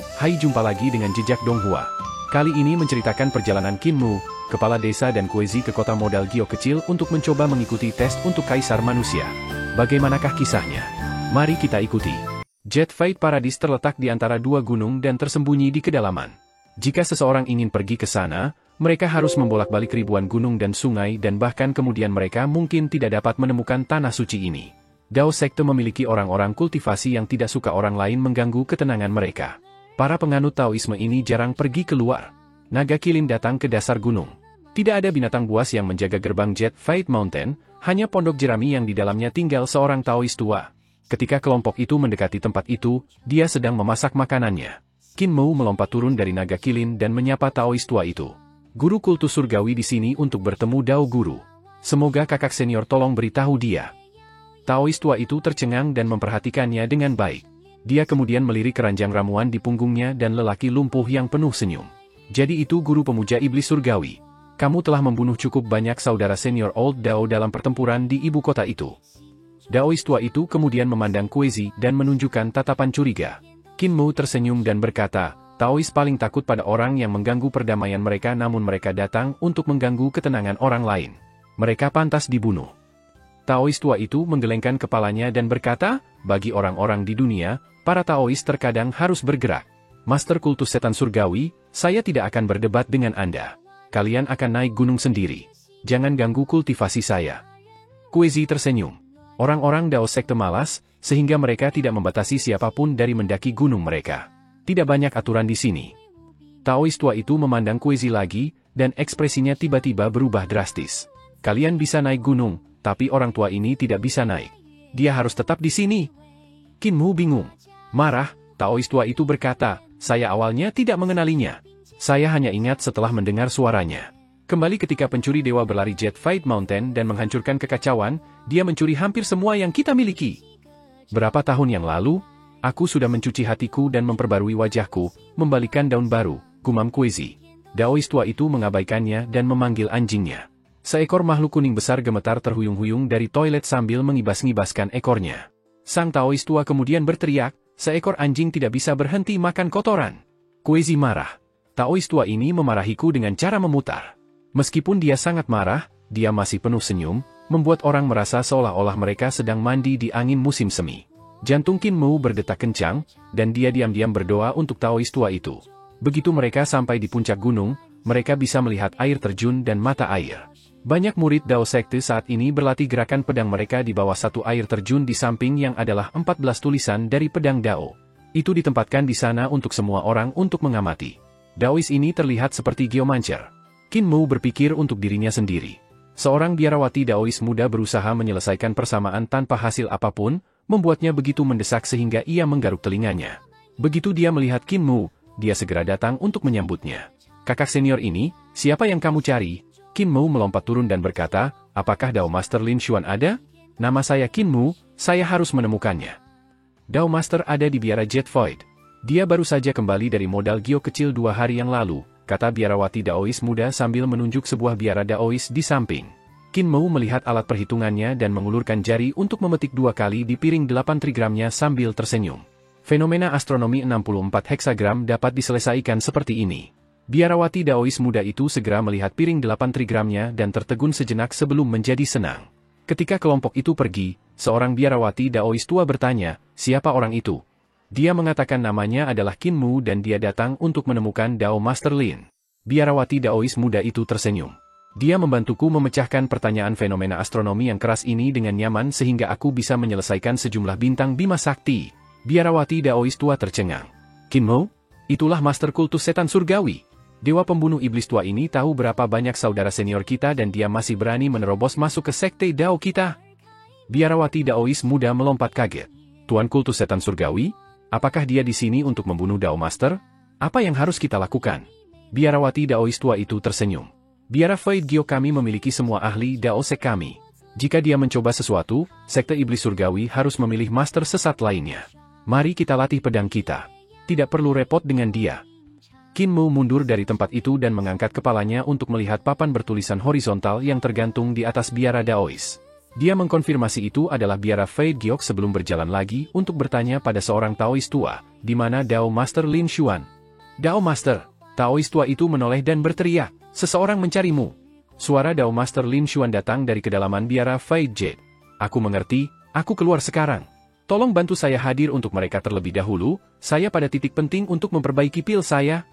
Hai, jumpa lagi dengan Jejak Donghua. Kali ini menceritakan perjalanan Qin Mu, kepala desa dan Kuezi ke kota modal Gio kecil untuk mencoba mengikuti tes untuk kaisar manusia. Bagaimanakah kisahnya? Mari kita ikuti. Jet Fight Paradise terletak di antara dua gunung dan tersembunyi di kedalaman. Jika seseorang ingin pergi ke sana, mereka harus membolak-balik ribuan gunung dan sungai dan bahkan kemudian mereka mungkin tidak dapat menemukan tanah suci ini. Dao Sekte memiliki orang-orang kultivasi yang tidak suka orang lain mengganggu ketenangan mereka. Para penganut Taoisme ini jarang pergi keluar. Naga Kilin datang ke dasar gunung. Tidak ada binatang buas yang menjaga gerbang Jet Fight Mountain, hanya pondok jerami yang di dalamnya tinggal seorang Taois tua. Ketika kelompok itu mendekati tempat itu, dia sedang memasak makanannya. Qin Mu melompat turun dari naga Kilin dan menyapa Taois tua itu. Guru kultus surgawi di sini untuk bertemu Dao Guru. Semoga kakak senior tolong beritahu dia. Taois tua itu tercengang dan memperhatikannya dengan baik. Dia kemudian melirik keranjang ramuan di punggungnya dan lelaki lumpuh yang penuh senyum. Jadi itu guru pemuja iblis surgawi. Kamu telah membunuh cukup banyak saudara senior Old Dao dalam pertempuran di ibu kota itu. Daois tua itu kemudian memandang Kuezi dan menunjukkan tatapan curiga. Qin Mu tersenyum dan berkata, Taois paling takut pada orang yang mengganggu perdamaian mereka namun mereka datang untuk mengganggu ketenangan orang lain. Mereka pantas dibunuh. Taois tua itu menggelengkan kepalanya dan berkata, bagi orang-orang di dunia, para Taois terkadang harus bergerak. Master kultus setan surgawi, saya tidak akan berdebat dengan Anda. Kalian akan naik gunung sendiri. Jangan ganggu kultivasi saya. Kuezi tersenyum. Orang-orang Dao Sekte malas, sehingga mereka tidak membatasi siapapun dari mendaki gunung mereka. Tidak banyak aturan di sini. Taois tua itu memandang Kuezi lagi, dan ekspresinya tiba-tiba berubah drastis. Kalian bisa naik gunung, tapi orang tua ini tidak bisa naik. Dia harus tetap di sini. Qin Mu bingung. Marah, Taois tua itu berkata, saya awalnya tidak mengenalinya. Saya hanya ingat setelah mendengar suaranya. Kembali ketika pencuri dewa berlari Jet Fight Mountain dan menghancurkan kekacauan, dia mencuri hampir semua yang kita miliki. Berapa tahun yang lalu, aku sudah mencuci hatiku dan memperbarui wajahku, membalikan daun baru, gumam Kuezi. Daois tua itu mengabaikannya dan memanggil anjingnya. Seekor makhluk kuning besar gemetar terhuyung-huyung dari toilet sambil mengibas-ngibaskan ekornya. Sang Taois tua kemudian berteriak, seekor anjing tidak bisa berhenti makan kotoran. Kuezi marah. Taois tua ini memarahiku dengan cara memutar. Meskipun dia sangat marah, dia masih penuh senyum, membuat orang merasa seolah-olah mereka sedang mandi di angin musim semi. Jantung Qin Mu berdetak kencang, dan dia diam-diam berdoa untuk Taois tua itu. Begitu mereka sampai di puncak gunung, mereka bisa melihat air terjun dan mata air. Banyak murid Dao Sekte saat ini berlatih gerakan pedang mereka di bawah satu air terjun di samping yang adalah 14 tulisan dari pedang Dao. Itu ditempatkan di sana untuk semua orang untuk mengamati. Daois ini terlihat seperti geomancer. Qin Mu berpikir untuk dirinya sendiri. Seorang biarawati Daois muda berusaha menyelesaikan persamaan tanpa hasil apapun, membuatnya begitu mendesak sehingga ia menggaruk telinganya. Begitu dia melihat Qin Mu, dia segera datang untuk menyambutnya. Kakak senior ini, siapa yang kamu cari? Qin Mu melompat turun dan berkata, apakah Dao Master Lin Xuan ada? Nama saya Qin Mu, saya harus menemukannya. Dao Master ada di biara Jet Void. Dia baru saja kembali dari modal Gio kecil 2 hari yang lalu, kata biarawati Daois muda sambil menunjuk sebuah biara Daois di samping. Qin Mu melihat alat perhitungannya dan mengulurkan jari untuk memetik 2 kali di piring 8 trigramnya sambil tersenyum. Fenomena astronomi 64 heksagram dapat diselesaikan seperti ini. Biarawati Daois muda itu segera melihat piring 8 trigramnya dan tertegun sejenak sebelum menjadi senang. Ketika kelompok itu pergi, seorang biarawati Daois tua bertanya, siapa orang itu? Dia mengatakan namanya adalah Qin Mu dan dia datang untuk menemukan Dao Master Lin. Biarawati Daois muda itu tersenyum. Dia membantuku memecahkan pertanyaan fenomena astronomi yang keras ini dengan nyaman sehingga aku bisa menyelesaikan sejumlah bintang Bima Sakti. Biarawati Daois tua tercengang. Qin Mu? Itulah Master kultus setan surgawi. Dewa pembunuh iblis tua ini tahu berapa banyak saudara senior kita dan dia masih berani menerobos masuk ke sekte Dao kita. Biarawati Daois muda melompat kaget. Tuan kultus setan surgawi? Apakah dia di sini untuk membunuh Dao Master? Apa yang harus kita lakukan? Biarawati Daois tua itu tersenyum. Biara Void Gio kami memiliki semua ahli Dao Sek kami. Jika dia mencoba sesuatu, sekte iblis surgawi harus memilih master sesat lainnya. Mari kita latih pedang kita. Tidak perlu repot dengan dia. Qin Mu mundur dari tempat itu dan mengangkat kepalanya untuk melihat papan bertulisan horizontal yang tergantung di atas biara Daois. Dia mengkonfirmasi itu adalah biara Fade Giok sebelum berjalan lagi untuk bertanya pada seorang Taois tua, di mana Dao Master Lin Xuan. Dao Master, Taois tua itu menoleh dan berteriak, "Seseorang mencarimu." Suara Dao Master Lin Xuan datang dari kedalaman biara Fade Jade. "Aku mengerti, aku keluar sekarang. Tolong bantu saya hadir untuk mereka terlebih dahulu, saya pada titik penting untuk memperbaiki pil saya."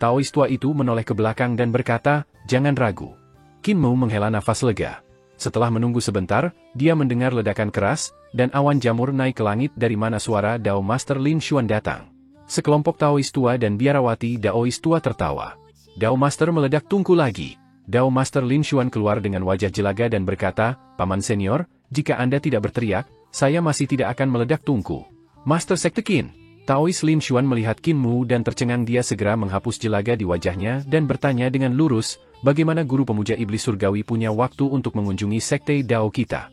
Taois tua itu menoleh ke belakang dan berkata, "Jangan ragu." Qin Mu menghela nafas lega. Setelah menunggu sebentar, dia mendengar ledakan keras, dan awan jamur naik ke langit dari mana suara Dao Master Lin Xuan datang. Sekelompok Taois tua dan biarawati Daois tua tertawa. Dao Master meledak tungku lagi. Dao Master Lin Xuan keluar dengan wajah jelaga dan berkata, "Paman senior, jika Anda tidak berteriak, saya masih tidak akan meledak tungku." "Master Sekte Qin." Taois Lin Xuan melihat Qin Mu dan tercengang. Dia segera menghapus jelaga di wajahnya dan bertanya dengan lurus, "Bagaimana guru pemuja iblis surgawi punya waktu untuk mengunjungi sekte Dao kita?"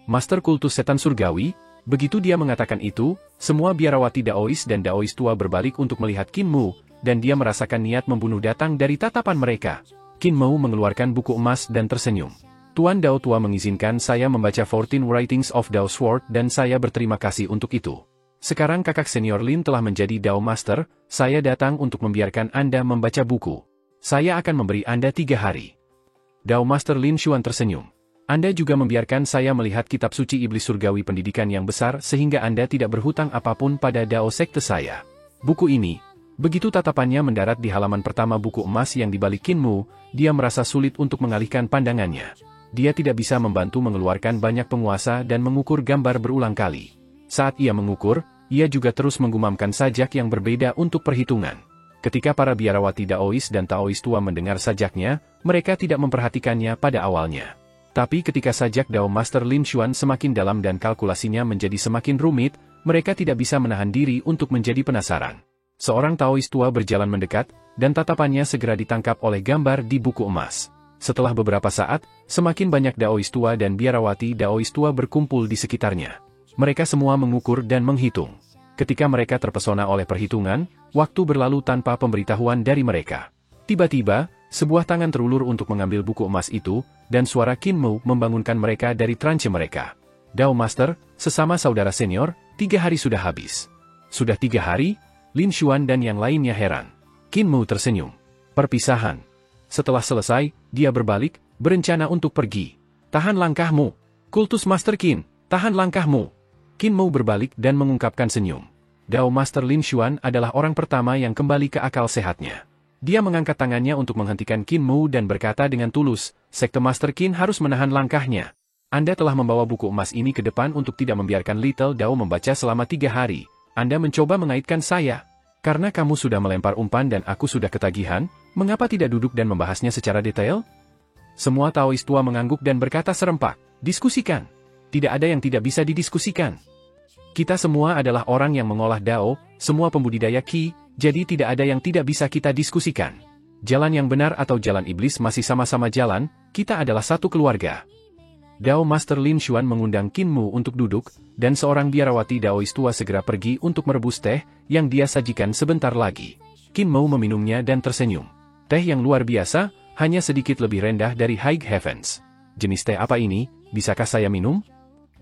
"Master kultus setan surgawi?" Begitu dia mengatakan itu, semua biarawati Daois dan Daois tua berbalik untuk melihat Qin Mu, dan dia merasakan niat membunuh datang dari tatapan mereka. Qin Mu mengeluarkan buku emas dan tersenyum. "Tuan Dao tua mengizinkan saya membaca 14 Writings of Dao Sword dan saya berterima kasih untuk itu. Sekarang kakak senior Lin telah menjadi Dao Master, saya datang untuk membiarkan Anda membaca buku. Saya akan memberi Anda 3 hari. Dao Master Lin Xuan tersenyum. "Anda juga membiarkan saya melihat kitab suci iblis surgawi pendidikan yang besar sehingga Anda tidak berhutang apapun pada Dao sekte saya. Buku ini." Begitu tatapannya mendarat di halaman pertama buku emas yang dibalik Qin Mu, dia merasa sulit untuk mengalihkan pandangannya. Dia tidak bisa membantu mengeluarkan banyak penguasa dan mengukur gambar berulang kali. Saat ia mengukur, ia juga terus menggumamkan sajak yang berbeda untuk perhitungan. Ketika para biarawati Daois dan Taois tua mendengar sajaknya, mereka tidak memperhatikannya pada awalnya. Tapi ketika sajak Dao Master Lin Xuan semakin dalam dan kalkulasinya menjadi semakin rumit, mereka tidak bisa menahan diri untuk menjadi penasaran. Seorang Taois tua berjalan mendekat, dan tatapannya segera ditangkap oleh gambar di buku emas. Setelah beberapa saat, semakin banyak Daois tua dan biarawati Daois tua berkumpul di sekitarnya. Mereka semua mengukur dan menghitung. Ketika mereka terpesona oleh perhitungan, waktu berlalu tanpa pemberitahuan dari mereka. Tiba-tiba, sebuah tangan terulur untuk mengambil buku emas itu, dan suara Qin Mu membangunkan mereka dari trance mereka. "Dao Master, sesama saudara senior, 3 hari sudah habis." "Sudah 3 hari?" Lin Xuan dan yang lainnya heran. Qin Mu tersenyum. "Perpisahan." Setelah selesai, dia berbalik, berencana untuk pergi. "Tahan langkahmu. Kultus Master Qin, tahan langkahmu." Qin Mu berbalik dan mengungkapkan senyum. Dao Master Lin Xuan adalah orang pertama yang kembali ke akal sehatnya. Dia mengangkat tangannya untuk menghentikan Qin Mu dan berkata dengan tulus, "Sekte Master Qin harus menahan langkahnya. Anda telah membawa buku emas ini ke depan untuk tidak membiarkan Little Dao membaca selama 3 hari. Anda mencoba mengaitkan saya. Karena kamu sudah melempar umpan dan aku sudah ketagihan, mengapa tidak duduk dan membahasnya secara detail?" Semua Taois tua mengangguk dan berkata serempak, "Diskusikan. Tidak ada yang tidak bisa didiskusikan. Kita semua adalah orang yang mengolah Dao, semua pembudidaya Qi, jadi tidak ada yang tidak bisa kita diskusikan. Jalan yang benar atau jalan iblis masih sama-sama jalan, kita adalah satu keluarga." Dao Master Lin Xuan mengundang Qin Mu untuk duduk, dan seorang biarawati Daois tua segera pergi untuk merebus teh, yang dia sajikan sebentar lagi. Qin Mu meminumnya dan tersenyum. "Teh yang luar biasa, hanya sedikit lebih rendah dari High Heavens. Jenis teh apa ini, bisakah saya minum?"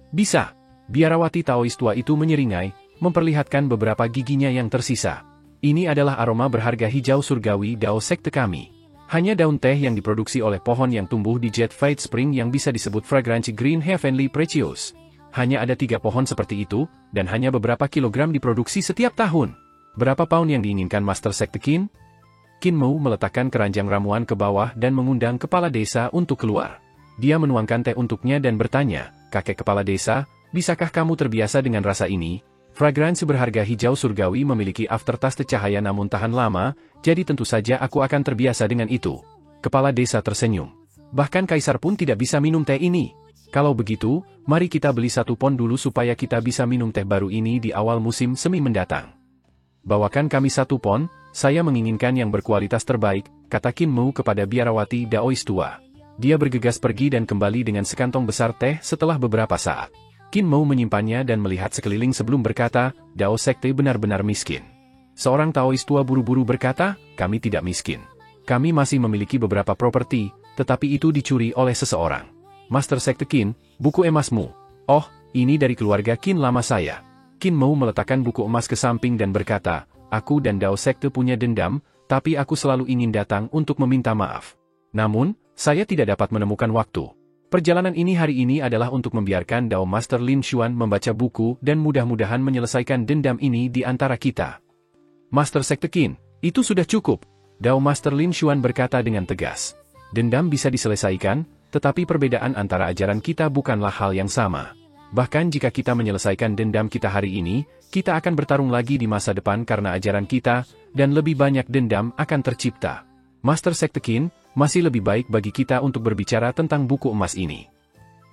"Bisa." Biarawati Taois tua itu menyeringai, memperlihatkan beberapa giginya yang tersisa. "Ini adalah aroma berharga hijau surgawi Dao sekte kami. Hanya daun teh yang diproduksi oleh pohon yang tumbuh di Jet Fade Spring yang bisa disebut Fragrance Green Heavenly Precious. Hanya ada 3 pohon seperti itu, dan hanya beberapa kilogram diproduksi setiap tahun. Berapa pound yang diinginkan Master Sekte Qin?" Qin Mu meletakkan keranjang ramuan ke bawah dan mengundang kepala desa untuk keluar. Dia menuangkan teh untuknya dan bertanya, "Kakek kepala desa, bisakah kamu terbiasa dengan rasa ini? Fragrance berharga hijau surgawi memiliki aftertaste cahaya namun tahan lama, jadi tentu saja aku akan terbiasa dengan itu." Kepala desa tersenyum. "Bahkan kaisar pun tidak bisa minum teh ini. Kalau begitu, mari kita beli 1 pon dulu supaya kita bisa minum teh baru ini di awal musim semi mendatang." "Bawakan kami 1 pon, saya menginginkan yang berkualitas terbaik," kata Qin Mu kepada biarawati Daois tua. Dia bergegas pergi dan kembali dengan sekantong besar teh setelah beberapa saat. Qin Mu menyimpannya dan melihat sekeliling sebelum berkata, "Dao sekte benar-benar miskin." Seorang Taois tua buru-buru berkata, "Kami tidak miskin. Kami masih memiliki beberapa properti, tetapi itu dicuri oleh seseorang." Master Sekte Qin, buku emasmu. Oh, ini dari keluarga Qin lama saya. Qin Mou meletakkan buku emas ke samping dan berkata, aku dan Dao Sekte punya dendam, tapi aku selalu ingin datang untuk meminta maaf. Namun, saya tidak dapat menemukan waktu. Perjalanan ini hari ini adalah untuk membiarkan Dao Master Lin Xuan membaca buku dan mudah-mudahan menyelesaikan dendam ini di antara kita. Master Sekte Qin, itu sudah cukup. Dao Master Lin Xuan berkata dengan tegas. Dendam bisa diselesaikan, tetapi perbedaan antara ajaran kita bukanlah hal yang sama. Bahkan jika kita menyelesaikan dendam kita hari ini, kita akan bertarung lagi di masa depan karena ajaran kita, dan lebih banyak dendam akan tercipta. Master Sekte Qin, masih lebih baik bagi kita untuk berbicara tentang buku emas ini.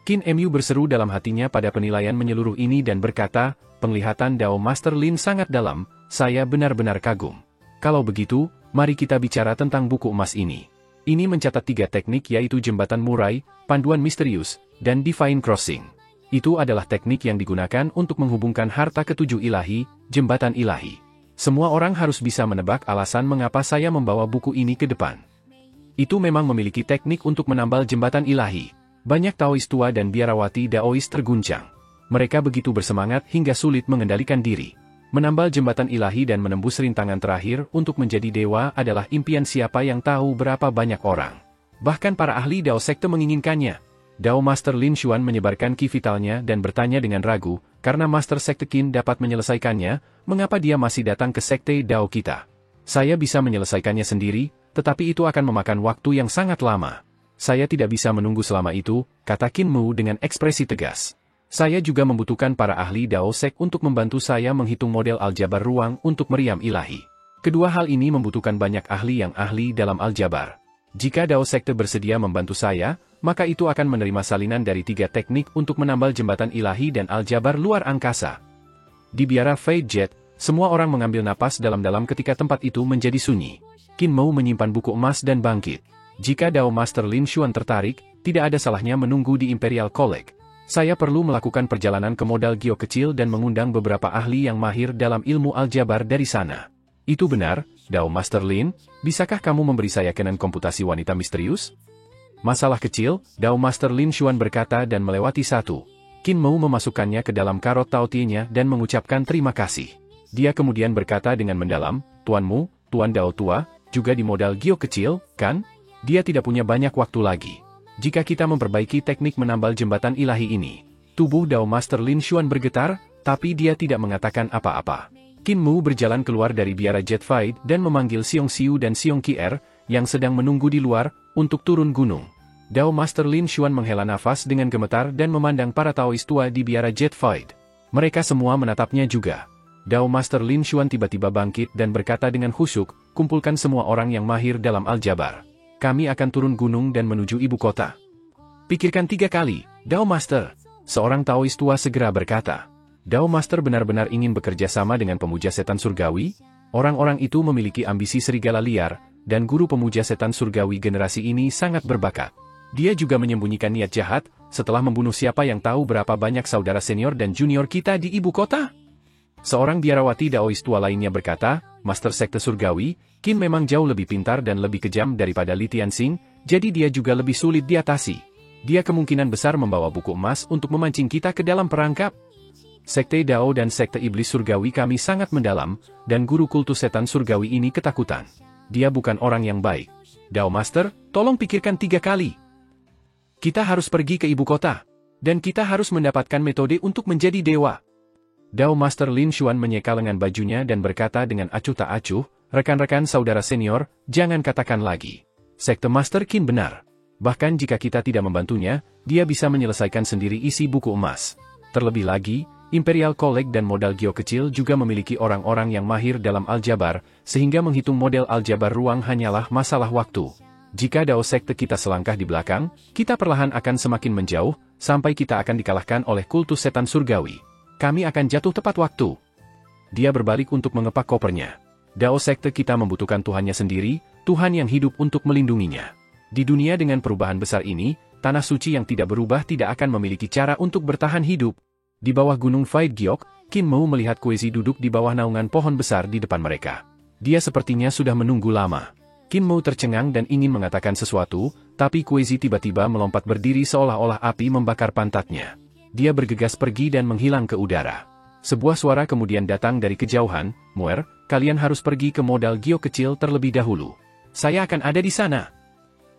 Qin Mu berseru dalam hatinya pada penilaian menyeluruh ini dan berkata, penglihatan Dao Master Lin sangat dalam, saya benar-benar kagum. Kalau begitu, mari kita bicara tentang buku emas ini. Ini mencatat 3 teknik yaitu jembatan murai, panduan misterius, dan divine crossing. Itu adalah teknik yang digunakan untuk menghubungkan harta ke-7 ilahi, jembatan ilahi. Semua orang harus bisa menebak alasan mengapa saya membawa buku ini ke depan. Itu memang memiliki teknik untuk menambal jembatan ilahi. Banyak Taois tua dan biarawati Daois terguncang. Mereka begitu bersemangat hingga sulit mengendalikan diri. Menambal jembatan ilahi dan menembus rintangan terakhir untuk menjadi dewa adalah impian siapa yang tahu berapa banyak orang. Bahkan para ahli Dao Sekte menginginkannya. Dao Master Lin Xuan menyebarkan ki vitalnya dan bertanya dengan ragu, karena Master Sekte Qin dapat menyelesaikannya, mengapa dia masih datang ke Sekte Dao kita? Saya bisa menyelesaikannya sendiri, tetapi itu akan memakan waktu yang sangat lama. Saya tidak bisa menunggu selama itu, kata Qin Mu dengan ekspresi tegas. Saya juga membutuhkan para ahli Dao Sek untuk membantu saya menghitung model aljabar ruang untuk meriam ilahi. Kedua hal ini membutuhkan banyak ahli yang ahli dalam aljabar. Jika Dao Sekte bersedia membantu saya, maka itu akan menerima salinan dari 3 teknik untuk menambal jembatan ilahi dan aljabar luar angkasa. Di biara Fade Jet, semua orang mengambil napas dalam-dalam ketika tempat itu menjadi sunyi. Qin Mou menyimpan buku emas dan bangkit. Jika Dao Master Lin Xuan tertarik, tidak ada salahnya menunggu di Imperial College. Saya perlu melakukan perjalanan ke modal Gio kecil dan mengundang beberapa ahli yang mahir dalam ilmu aljabar dari sana. Itu benar, Dao Master Lin, bisakah kamu memberi saya kenan komputasi wanita misterius? Masalah kecil, Dao Master Lin Xuan berkata dan melewati satu. Qin Mou memasukkannya ke dalam karot taotinya dan mengucapkan terima kasih. Dia kemudian berkata dengan mendalam, Tuanmu, Tuan Dao tua, juga di modal Gio kecil, kan? Dia tidak punya banyak waktu lagi. Jika kita memperbaiki teknik menambal jembatan ilahi ini. Tubuh Dao Master Lin Xuan bergetar, tapi dia tidak mengatakan apa-apa. Qin Mu berjalan keluar dari biara Jet Fight dan memanggil Xiong Xiu dan Xiong Qier, yang sedang menunggu di luar, untuk turun gunung. Dao Master Lin Xuan menghela nafas dengan gemetar dan memandang para Taois tua di biara Jet Fight. Mereka semua menatapnya juga. Dao Master Lin Xuan tiba-tiba bangkit dan berkata dengan khusyuk, kumpulkan semua orang yang mahir dalam aljabar. Kami akan turun gunung dan menuju ibu kota. Pikirkan 3 kali, Dao Master. Seorang Taois tua segera berkata. Dao Master benar-benar ingin bekerja sama dengan pemuja setan surgawi? Orang-orang itu memiliki ambisi serigala liar, dan guru pemuja setan surgawi generasi ini sangat berbakat. Dia juga menyembunyikan niat jahat, setelah membunuh siapa yang tahu berapa banyak saudara senior dan junior kita di ibu kota? Seorang biarawati Daois tua lainnya berkata, Master Sekte Surgawi, Qin memang jauh lebih pintar dan lebih kejam daripada Li Tianxing, jadi dia juga lebih sulit diatasi. Dia kemungkinan besar membawa buku emas untuk memancing kita ke dalam perangkap. Sekte Dao dan Sekte Iblis Surgawi kami sangat mendalam, dan guru kultus setan surgawi ini ketakutan. Dia bukan orang yang baik. Dao Master, tolong pikirkan 3 kali. Kita harus pergi ke ibu kota. Dan kita harus mendapatkan metode untuk menjadi dewa. Dao Master Lin Xuan menyeka lengan bajunya dan berkata dengan acuh tak acuh, rekan-rekan saudara senior, jangan katakan lagi. Sekte Master Qin benar. Bahkan jika kita tidak membantunya, dia bisa menyelesaikan sendiri isi buku emas. Terlebih lagi, Imperial College dan modal Gio kecil juga memiliki orang-orang yang mahir dalam aljabar, sehingga menghitung model aljabar ruang hanyalah masalah waktu. Jika Dao Sekte kita selangkah di belakang, kita perlahan akan semakin menjauh, sampai kita akan dikalahkan oleh kultus setan surgawi. Kami akan jatuh tepat waktu. Dia berbalik untuk mengepak kopernya. Dao Sekte kita membutuhkan Tuhannya sendiri, Tuhan yang hidup untuk melindunginya. Di dunia dengan perubahan besar ini, tanah suci yang tidak berubah tidak akan memiliki cara untuk bertahan hidup. Di bawah gunung Fight Giok, Qin Mou melihat Kuezi duduk di bawah naungan pohon besar di depan mereka. Dia sepertinya sudah menunggu lama. Qin Mou tercengang dan ingin mengatakan sesuatu, Tapi Kuezi tiba-tiba melompat berdiri seolah-olah api membakar pantatnya. Dia bergegas pergi dan menghilang ke udara. Sebuah suara kemudian datang dari kejauhan, "Muer, kalian harus pergi ke modal Gio kecil terlebih dahulu. Saya akan ada di sana."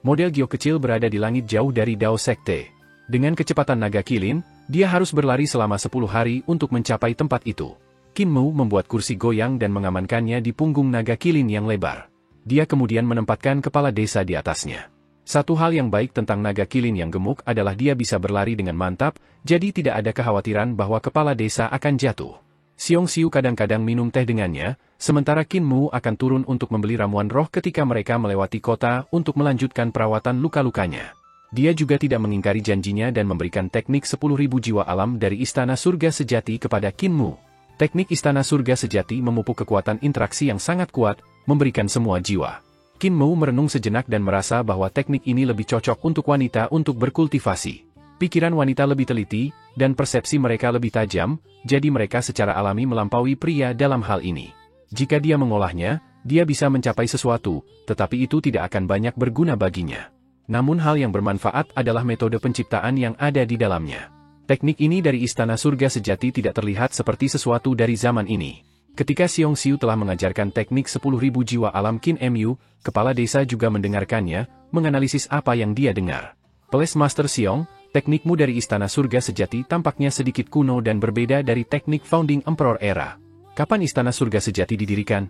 Model Gio kecil berada di langit jauh dari Dao Sekte. Dengan kecepatan naga kilin, dia harus berlari selama 10 hari untuk mencapai tempat itu. Qin Mu membuat kursi goyang dan mengamankannya di punggung naga kilin yang lebar. Dia kemudian menempatkan kepala desa di atasnya. Satu hal yang baik tentang naga kilin yang gemuk adalah dia bisa berlari dengan mantap, jadi tidak ada kekhawatiran bahwa kepala desa akan jatuh. Xiong Xiu kadang-kadang minum teh dengannya, sementara Qin Mu akan turun untuk membeli ramuan roh ketika mereka melewati kota untuk melanjutkan perawatan luka-lukanya. Dia juga tidak mengingkari janjinya dan memberikan teknik 10.000 jiwa alam dari Istana Surga Sejati kepada Qin Mu. Teknik Istana Surga Sejati memupuk kekuatan interaksi yang sangat kuat, memberikan semua jiwa. Qin Mu merenung sejenak dan merasa bahwa teknik ini lebih cocok untuk wanita untuk berkultivasi. Pikiran wanita lebih teliti, dan persepsi mereka lebih tajam, jadi mereka secara alami melampaui pria dalam hal ini. Jika dia mengolahnya, dia bisa mencapai sesuatu, tetapi itu tidak akan banyak berguna baginya. Namun hal yang bermanfaat adalah metode penciptaan yang ada di dalamnya. Teknik ini dari Istana Surga Sejati tidak terlihat seperti sesuatu dari zaman ini. Ketika Xiong Xiu telah mengajarkan teknik 10.000 jiwa alam Qin Mu, kepala desa juga mendengarkannya, menganalisis apa yang dia dengar. "Peles Master Xiong, teknikmu dari Istana Surga Sejati tampaknya sedikit kuno dan berbeda dari teknik Founding Emperor era. Kapan Istana Surga Sejati didirikan?"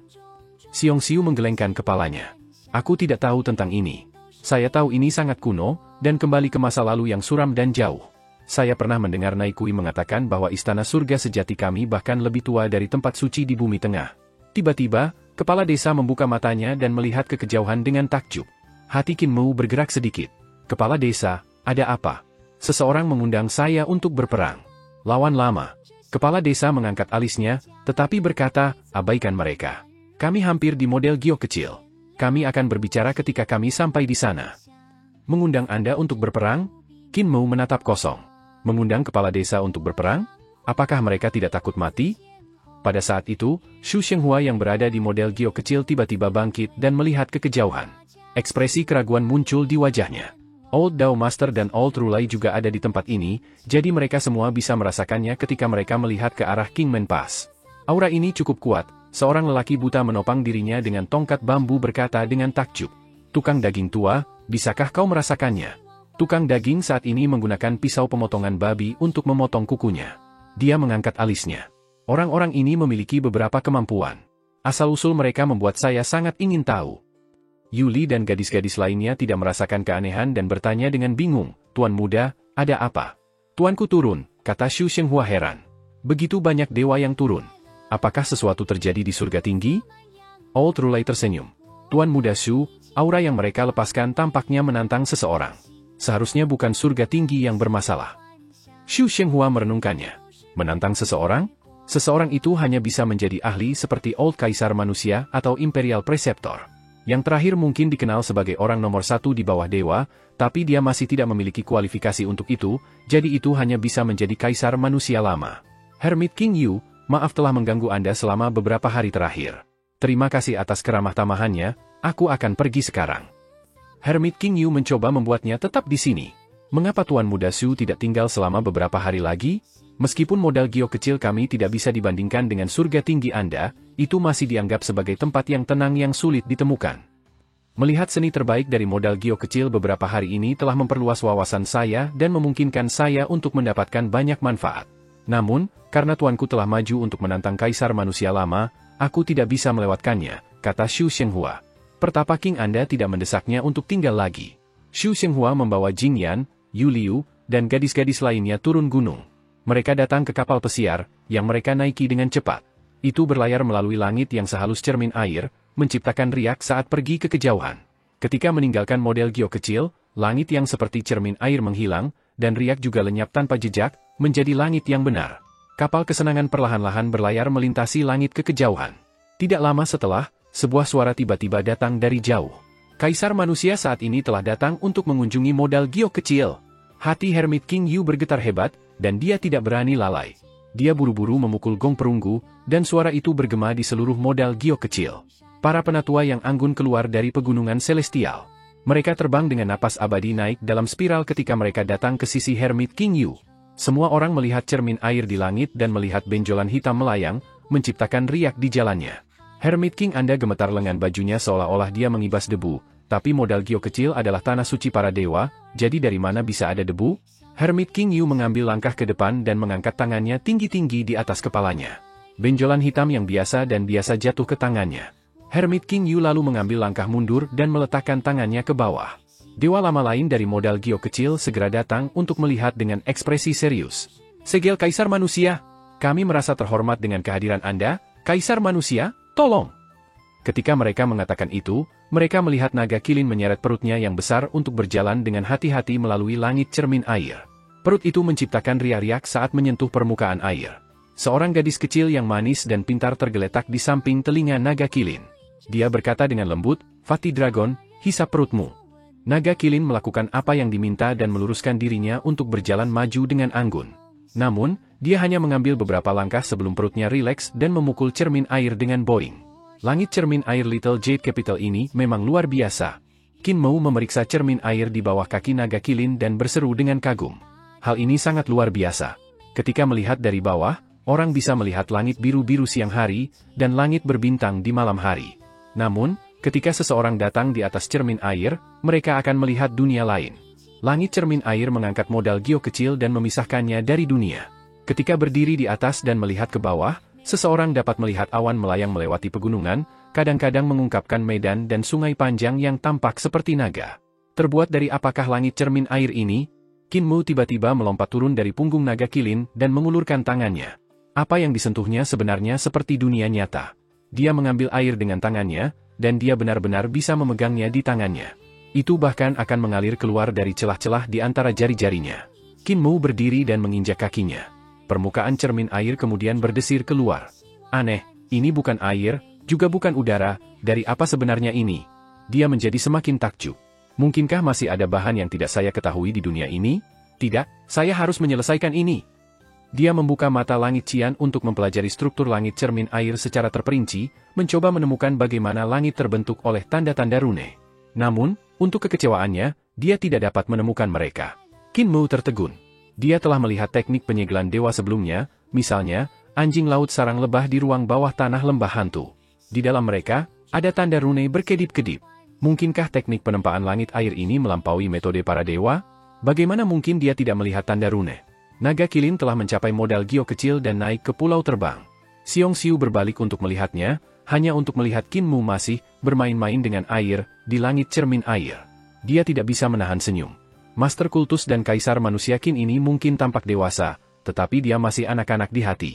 Xiong Xiu menggelengkan kepalanya. "Aku tidak tahu tentang ini. Saya tahu ini sangat kuno, dan kembali ke masa lalu yang suram dan jauh. Saya pernah mendengar Naikui mengatakan bahwa Istana Surga Sejati kami bahkan lebih tua dari tempat suci di Bumi Tengah." Tiba-tiba, kepala desa membuka matanya dan melihat ke kejauhan dengan takjub. Hati Qin Mu bergerak sedikit. "Kepala desa, ada apa? Seseorang mengundang saya untuk berperang. Lawan lama." Kepala desa mengangkat alisnya, tetapi berkata, "Abaikan mereka. Kami hampir di model Gio kecil. Kami akan berbicara ketika kami sampai di sana." "Mengundang Anda untuk berperang?" Qin Mu menatap kosong. "Mengundang kepala desa untuk berperang? Apakah mereka tidak takut mati?" Pada saat itu, Shu Shenghua yang berada di model Gio kecil tiba-tiba bangkit dan melihat ke kejauhan. Ekspresi keraguan muncul di wajahnya. Old Dao Master dan Old Rulai juga ada di tempat ini, jadi mereka semua bisa merasakannya ketika mereka melihat ke arah Kingman Pass. Aura ini cukup kuat, seorang lelaki buta menopang dirinya dengan tongkat bambu berkata dengan takjub, "Tukang daging tua, bisakah kau merasakannya?" Tukang daging saat ini menggunakan pisau pemotongan babi untuk memotong kukunya. Dia mengangkat alisnya. "Orang-orang ini memiliki beberapa kemampuan. Asal-usul mereka membuat saya sangat ingin tahu." Yuli dan gadis-gadis lainnya tidak merasakan keanehan dan bertanya dengan bingung, "Tuan muda, ada apa?" "Tuanku turun," kata Shu Shenghua heran. "Begitu banyak dewa yang turun. Apakah sesuatu terjadi di surga tinggi?" Old Rulai tersenyum. "Tuan muda Shu, aura yang mereka lepaskan tampaknya menantang seseorang. Seharusnya bukan surga tinggi yang bermasalah." Shu Shenghua merenungkannya. Menantang seseorang? Seseorang itu hanya bisa menjadi ahli seperti Old Kaisar Manusia atau Imperial Preceptor. Yang terakhir mungkin dikenal sebagai orang nomor 1 di bawah dewa, tapi dia masih tidak memiliki kualifikasi untuk itu, jadi itu hanya bisa menjadi Kaisar Manusia lama. "Hermit King Yu, maaf telah mengganggu Anda selama beberapa hari terakhir. Terima kasih atas keramah tamahannya, aku akan pergi sekarang." Hermit King Yu mencoba membuatnya tetap di sini. "Mengapa Tuan Muda Shu tidak tinggal selama beberapa hari lagi? Meskipun modal Gio kecil kami tidak bisa dibandingkan dengan surga tinggi Anda, itu masih dianggap sebagai tempat yang tenang yang sulit ditemukan. Melihat seni terbaik dari modal Gio kecil beberapa hari ini telah memperluas wawasan saya dan memungkinkan saya untuk mendapatkan banyak manfaat. Namun, karena tuanku telah maju untuk menantang Kaisar Manusia lama, aku tidak bisa melewatkannya," kata Shu Shenghua. "Pertapa King Anda tidak mendesaknya untuk tinggal lagi." Shu Shenghua membawa Jing Yan, Yu Liu, dan gadis-gadis lainnya turun gunung. Mereka datang ke kapal pesiar, yang mereka naiki dengan cepat. Itu berlayar melalui langit yang sehalus cermin air, menciptakan riak saat pergi ke kejauhan. Ketika meninggalkan model Gio kecil, langit yang seperti cermin air menghilang, dan riak juga lenyap tanpa jejak, menjadi langit yang benar. Kapal kesenangan perlahan-lahan berlayar melintasi langit ke kejauhan. Tidak lama setelah, sebuah suara tiba-tiba datang dari jauh. "Kaisar Manusia saat ini telah datang untuk mengunjungi modal Gio kecil." Hati Hermit King Yu bergetar hebat, dan dia tidak berani lalai. Dia buru-buru memukul gong perunggu, dan suara itu bergema di seluruh modal Gio kecil. Para penatua yang anggun keluar dari pegunungan Celestial. Mereka terbang dengan napas abadi naik dalam spiral ketika mereka datang ke sisi Hermit King Yu. Semua orang melihat cermin air di langit dan melihat benjolan hitam melayang, menciptakan riak di jalannya. Hermit King Anda gemetar lengan bajunya seolah-olah dia mengibas debu, tapi modal Gio kecil adalah tanah suci para dewa, jadi dari mana bisa ada debu? Hermit King Yu mengambil langkah ke depan dan mengangkat tangannya tinggi-tinggi di atas kepalanya. Benjolan hitam yang biasa dan biasa jatuh ke tangannya. Hermit King Yu lalu mengambil langkah mundur dan meletakkan tangannya ke bawah. Dewa lama lain dari modal Gio kecil segera datang untuk melihat dengan ekspresi serius. Segel Kaisar Manusia, kami merasa terhormat dengan kehadiran Anda, Kaisar Manusia, tolong. Ketika mereka mengatakan itu, mereka melihat naga kilin menyeret perutnya yang besar untuk berjalan dengan hati-hati melalui langit cermin air. Perut itu menciptakan riak-riak saat menyentuh permukaan air. Seorang gadis kecil yang manis dan pintar tergeletak di samping telinga naga kilin. Dia berkata dengan lembut, Fatih Dragon, hisap perutmu. Naga kilin melakukan apa yang diminta dan meluruskan dirinya untuk berjalan maju dengan anggun. Namun, dia hanya mengambil beberapa langkah sebelum perutnya rileks dan memukul cermin air dengan boing. Langit cermin air Little Jade Capital ini memang luar biasa. Qin Mou memeriksa cermin air di bawah kaki naga kilin dan berseru dengan kagum. Hal ini sangat luar biasa. Ketika melihat dari bawah, orang bisa melihat langit biru-biru siang hari, dan langit berbintang di malam hari. Namun, ketika seseorang datang di atas cermin air, mereka akan melihat dunia lain. Langit cermin air mengangkat modal Gio kecil dan memisahkannya dari dunia. Ketika berdiri di atas dan melihat ke bawah, seseorang dapat melihat awan melayang melewati pegunungan, kadang-kadang mengungkapkan medan dan sungai panjang yang tampak seperti naga. Terbuat dari apakah langit cermin air ini? Qin Mou tiba-tiba melompat turun dari punggung naga kilin dan mengulurkan tangannya. Apa yang disentuhnya sebenarnya seperti dunia nyata. Dia mengambil air dengan tangannya, dan dia benar-benar bisa memegangnya di tangannya. Itu bahkan akan mengalir keluar dari celah-celah di antara jari-jarinya. Qin Mou berdiri dan menginjak kakinya. Permukaan cermin air kemudian berdesir keluar. Aneh, ini bukan air, juga bukan udara, dari apa sebenarnya ini? Dia menjadi semakin takjub. Mungkinkah masih ada bahan yang tidak saya ketahui di dunia ini? Tidak, saya harus menyelesaikan ini. Dia membuka mata langit Qian untuk mempelajari struktur langit cermin air secara terperinci, mencoba menemukan bagaimana langit terbentuk oleh tanda-tanda rune. Namun, untuk kekecewaannya, dia tidak dapat menemukan mereka. Qin Mou tertegun. Dia telah melihat teknik penyegelan dewa sebelumnya, misalnya, anjing laut sarang lebah di ruang bawah tanah lembah hantu. Di dalam mereka, ada tanda rune berkedip-kedip. Mungkinkah teknik penempaan langit air ini melampaui metode para dewa? Bagaimana mungkin dia tidak melihat tanda rune? Naga kilin telah mencapai modal Gio kecil dan naik ke pulau terbang. Xiong Xiu berbalik untuk melihatnya, hanya untuk melihat Qin Mou masih bermain-main dengan air di langit cermin air. Dia tidak bisa menahan senyum. Master Kultus dan Kaisar Manusia Qin ini mungkin tampak dewasa, tetapi dia masih anak-anak di hati.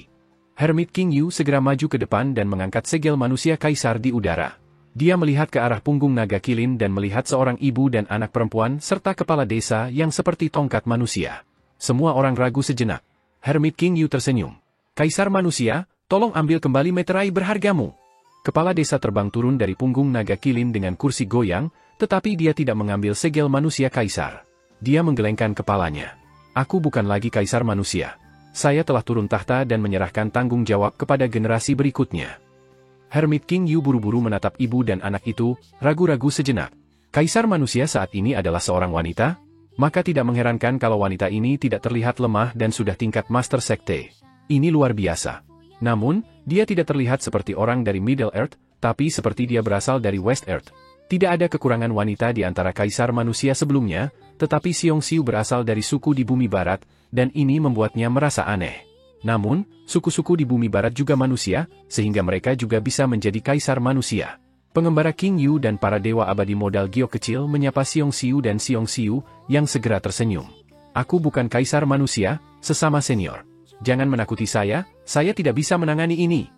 Hermit King Yu segera maju ke depan dan mengangkat segel manusia kaisar di udara. Dia melihat ke arah punggung naga kilin dan melihat seorang ibu dan anak perempuan serta kepala desa yang seperti tongkat manusia. Semua orang ragu sejenak. Hermit King Yu tersenyum. Kaisar Manusia, tolong ambil kembali meterai berhargamu. Kepala desa terbang turun dari punggung naga kilin dengan kursi goyang, tetapi dia tidak mengambil segel manusia kaisar. Dia menggelengkan kepalanya. Aku bukan lagi Kaisar Manusia. Saya telah turun tahta dan menyerahkan tanggung jawab kepada generasi berikutnya. Hermit King Yu buru-buru menatap ibu dan anak itu, ragu-ragu sejenak. Kaisar Manusia saat ini adalah seorang wanita? Maka tidak mengherankan kalau wanita ini tidak terlihat lemah dan sudah tingkat Master Sekte. Ini luar biasa. Namun, dia tidak terlihat seperti orang dari Middle Earth, tapi seperti dia berasal dari West Earth. Tidak ada kekurangan wanita di antara Kaisar Manusia sebelumnya, tetapi Xiong Xiu berasal dari suku di Bumi Barat, dan ini membuatnya merasa aneh. Namun, suku-suku di Bumi Barat juga manusia, sehingga mereka juga bisa menjadi Kaisar Manusia. Pengembara King Yu dan para dewa abadi modal Gio kecil menyapa Xiong Xiu dan Xiong Xiu, yang segera tersenyum. Aku bukan Kaisar Manusia, sesama senior. Jangan menakuti saya tidak bisa menangani ini.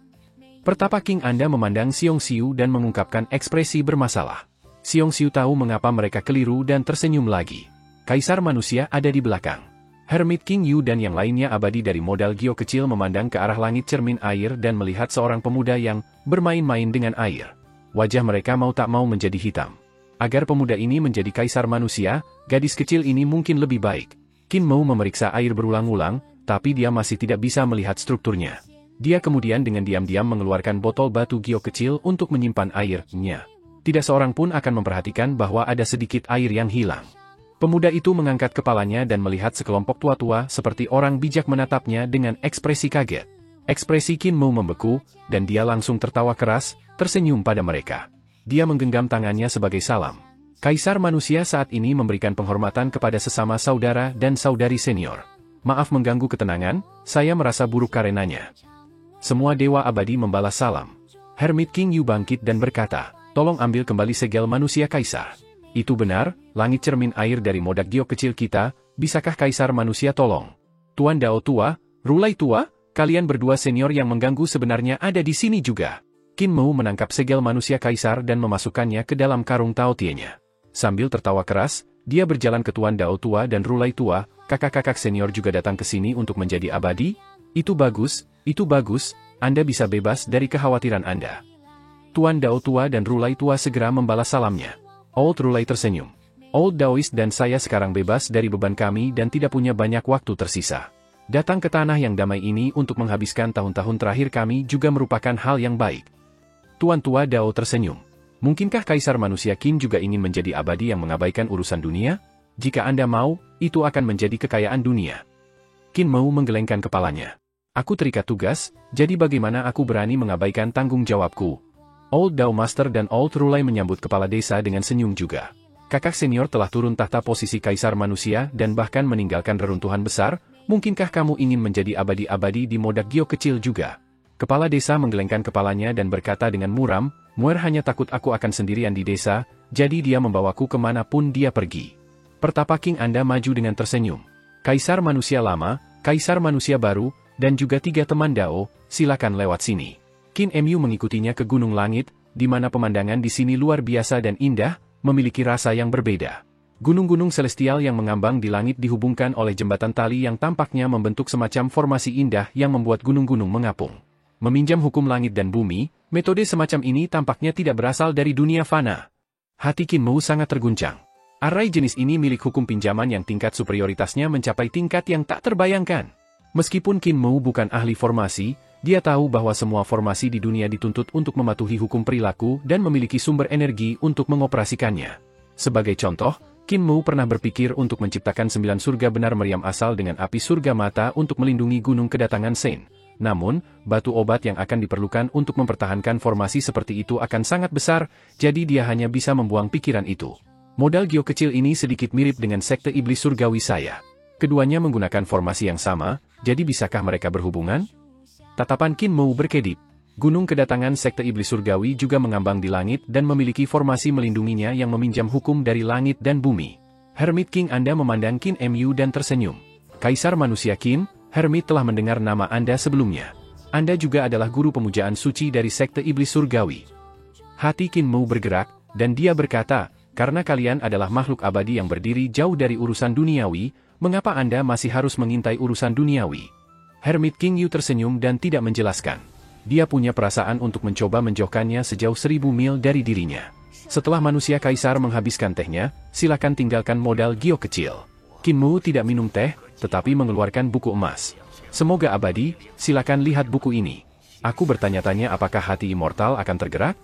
Pertapa King Anda memandang Xiong Xiu dan mengungkapkan ekspresi bermasalah. Xiong Xiu tahu mengapa mereka keliru dan tersenyum lagi. Kaisar Manusia ada di belakang. Hermit King Yu dan yang lainnya abadi dari modal Gio kecil memandang ke arah langit cermin air dan melihat seorang pemuda yang bermain-main dengan air. Wajah mereka mau tak mau menjadi hitam. Agar pemuda ini menjadi Kaisar Manusia, gadis kecil ini mungkin lebih baik. Qin Mou memeriksa air berulang-ulang, tapi dia masih tidak bisa melihat strukturnya. Dia kemudian dengan diam-diam mengeluarkan botol batu Gio kecil untuk menyimpan airnya. tidak seorang pun akan memperhatikan bahwa ada sedikit air yang hilang. Pemuda itu mengangkat kepalanya dan melihat sekelompok tua-tua seperti orang bijak menatapnya dengan ekspresi kaget. Ekspresi Qin Mu membeku, dan dia langsung tertawa keras, tersenyum pada mereka. Dia menggenggam tangannya sebagai salam. Kaisar manusia saat ini memberikan penghormatan kepada sesama saudara dan saudari senior. Maaf mengganggu ketenangan, saya merasa buruk karenanya. Semua dewa abadi membalas salam. Hermit King Yu bangkit dan berkata, tolong ambil kembali segel manusia kaisar. Itu benar, langit cermin air dari modak giok kecil kita, bisakah kaisar manusia tolong? Tuan Dao tua, Rulai tua, kalian berdua senior yang mengganggu sebenarnya ada di sini juga. Qin Mu menangkap segel manusia kaisar dan memasukkannya ke dalam karung Tao Tie-nya. Sambil tertawa keras, dia berjalan ke Tuan Dao tua dan Rulai tua, kakak-kakak senior juga datang ke sini untuk menjadi abadi? Itu bagus, Anda bisa bebas dari kekhawatiran Anda. Tuan Dao tua dan Rulai tua segera membalas salamnya. Old Rulai tersenyum. Old Daoist dan saya sekarang bebas dari beban kami dan tidak punya banyak waktu tersisa. Datang ke tanah yang damai ini untuk menghabiskan tahun-tahun terakhir kami juga merupakan hal yang baik. Tuan tua Dao tersenyum. Mungkinkah kaisar manusia Qin juga ingin menjadi abadi yang mengabaikan urusan dunia? Jika Anda mau, itu akan menjadi kekayaan dunia. Qin Mu menggelengkan kepalanya. Aku terikat tugas, jadi bagaimana aku berani mengabaikan tanggung jawabku? Old Dao Master dan Old Rulai menyambut kepala desa dengan senyum juga. Kakak senior telah turun tahta posisi kaisar manusia dan bahkan meninggalkan reruntuhan besar, mungkinkah kamu ingin menjadi abadi-abadi di modak giok kecil juga? Kepala desa menggelengkan kepalanya dan berkata dengan muram, Muer hanya takut aku akan sendirian di desa, jadi dia membawaku kemanapun dia pergi. Pertapa King Anda maju dengan tersenyum. Kaisar manusia lama, kaisar manusia baru, dan juga 3 teman Dao, silakan lewat sini. Qin Mu mengikutinya ke Gunung Langit, di mana pemandangan di sini luar biasa dan indah, memiliki rasa yang berbeda. Gunung-gunung celestial yang mengambang di langit dihubungkan oleh jembatan tali yang tampaknya membentuk semacam formasi indah yang membuat gunung-gunung mengapung. Meminjam hukum langit dan bumi, metode semacam ini tampaknya tidak berasal dari dunia fana. Hati Qin Mu sangat terguncang. Arai jenis ini milik hukum pinjaman yang tingkat superioritasnya mencapai tingkat yang tak terbayangkan. Meskipun Qin Mu bukan ahli formasi, dia tahu bahwa semua formasi di dunia dituntut untuk mematuhi hukum perilaku dan memiliki sumber energi untuk mengoperasikannya. Sebagai contoh, Qin Mu pernah berpikir untuk menciptakan 9 surga benar meriam asal dengan api surga mata untuk melindungi gunung kedatangan Sen. Namun, batu obat yang akan diperlukan untuk mempertahankan formasi seperti itu akan sangat besar, jadi dia hanya bisa membuang pikiran itu. Modal giok kecil ini sedikit mirip dengan sekte iblis surgawi saya. Keduanya menggunakan formasi yang sama, jadi bisakah mereka berhubungan? Tatapan Qin Mu berkedip. Gunung kedatangan sekte iblis surgawi juga mengambang di langit dan memiliki formasi melindunginya yang meminjam hukum dari langit dan bumi. Hermit King Anda memandang Qin Mu dan tersenyum. Kaisar manusia Qin, Hermit telah mendengar nama Anda sebelumnya. Anda juga adalah guru pemujaan suci dari sekte iblis surgawi. Hati Qin Mu bergerak, dan dia berkata, karena kalian adalah makhluk abadi yang berdiri jauh dari urusan duniawi, mengapa Anda masih harus mengintai urusan duniawi? Hermit King Yu tersenyum dan tidak menjelaskan. Dia punya perasaan untuk mencoba menjauhkannya sejauh 1000 mil dari dirinya. Setelah manusia kaisar menghabiskan tehnya, silakan tinggalkan modal giok kecil. Qin Mu tidak minum teh, tetapi mengeluarkan buku emas. Semoga abadi, silakan lihat buku ini. Aku bertanya-tanya apakah hati immortal akan tergerak?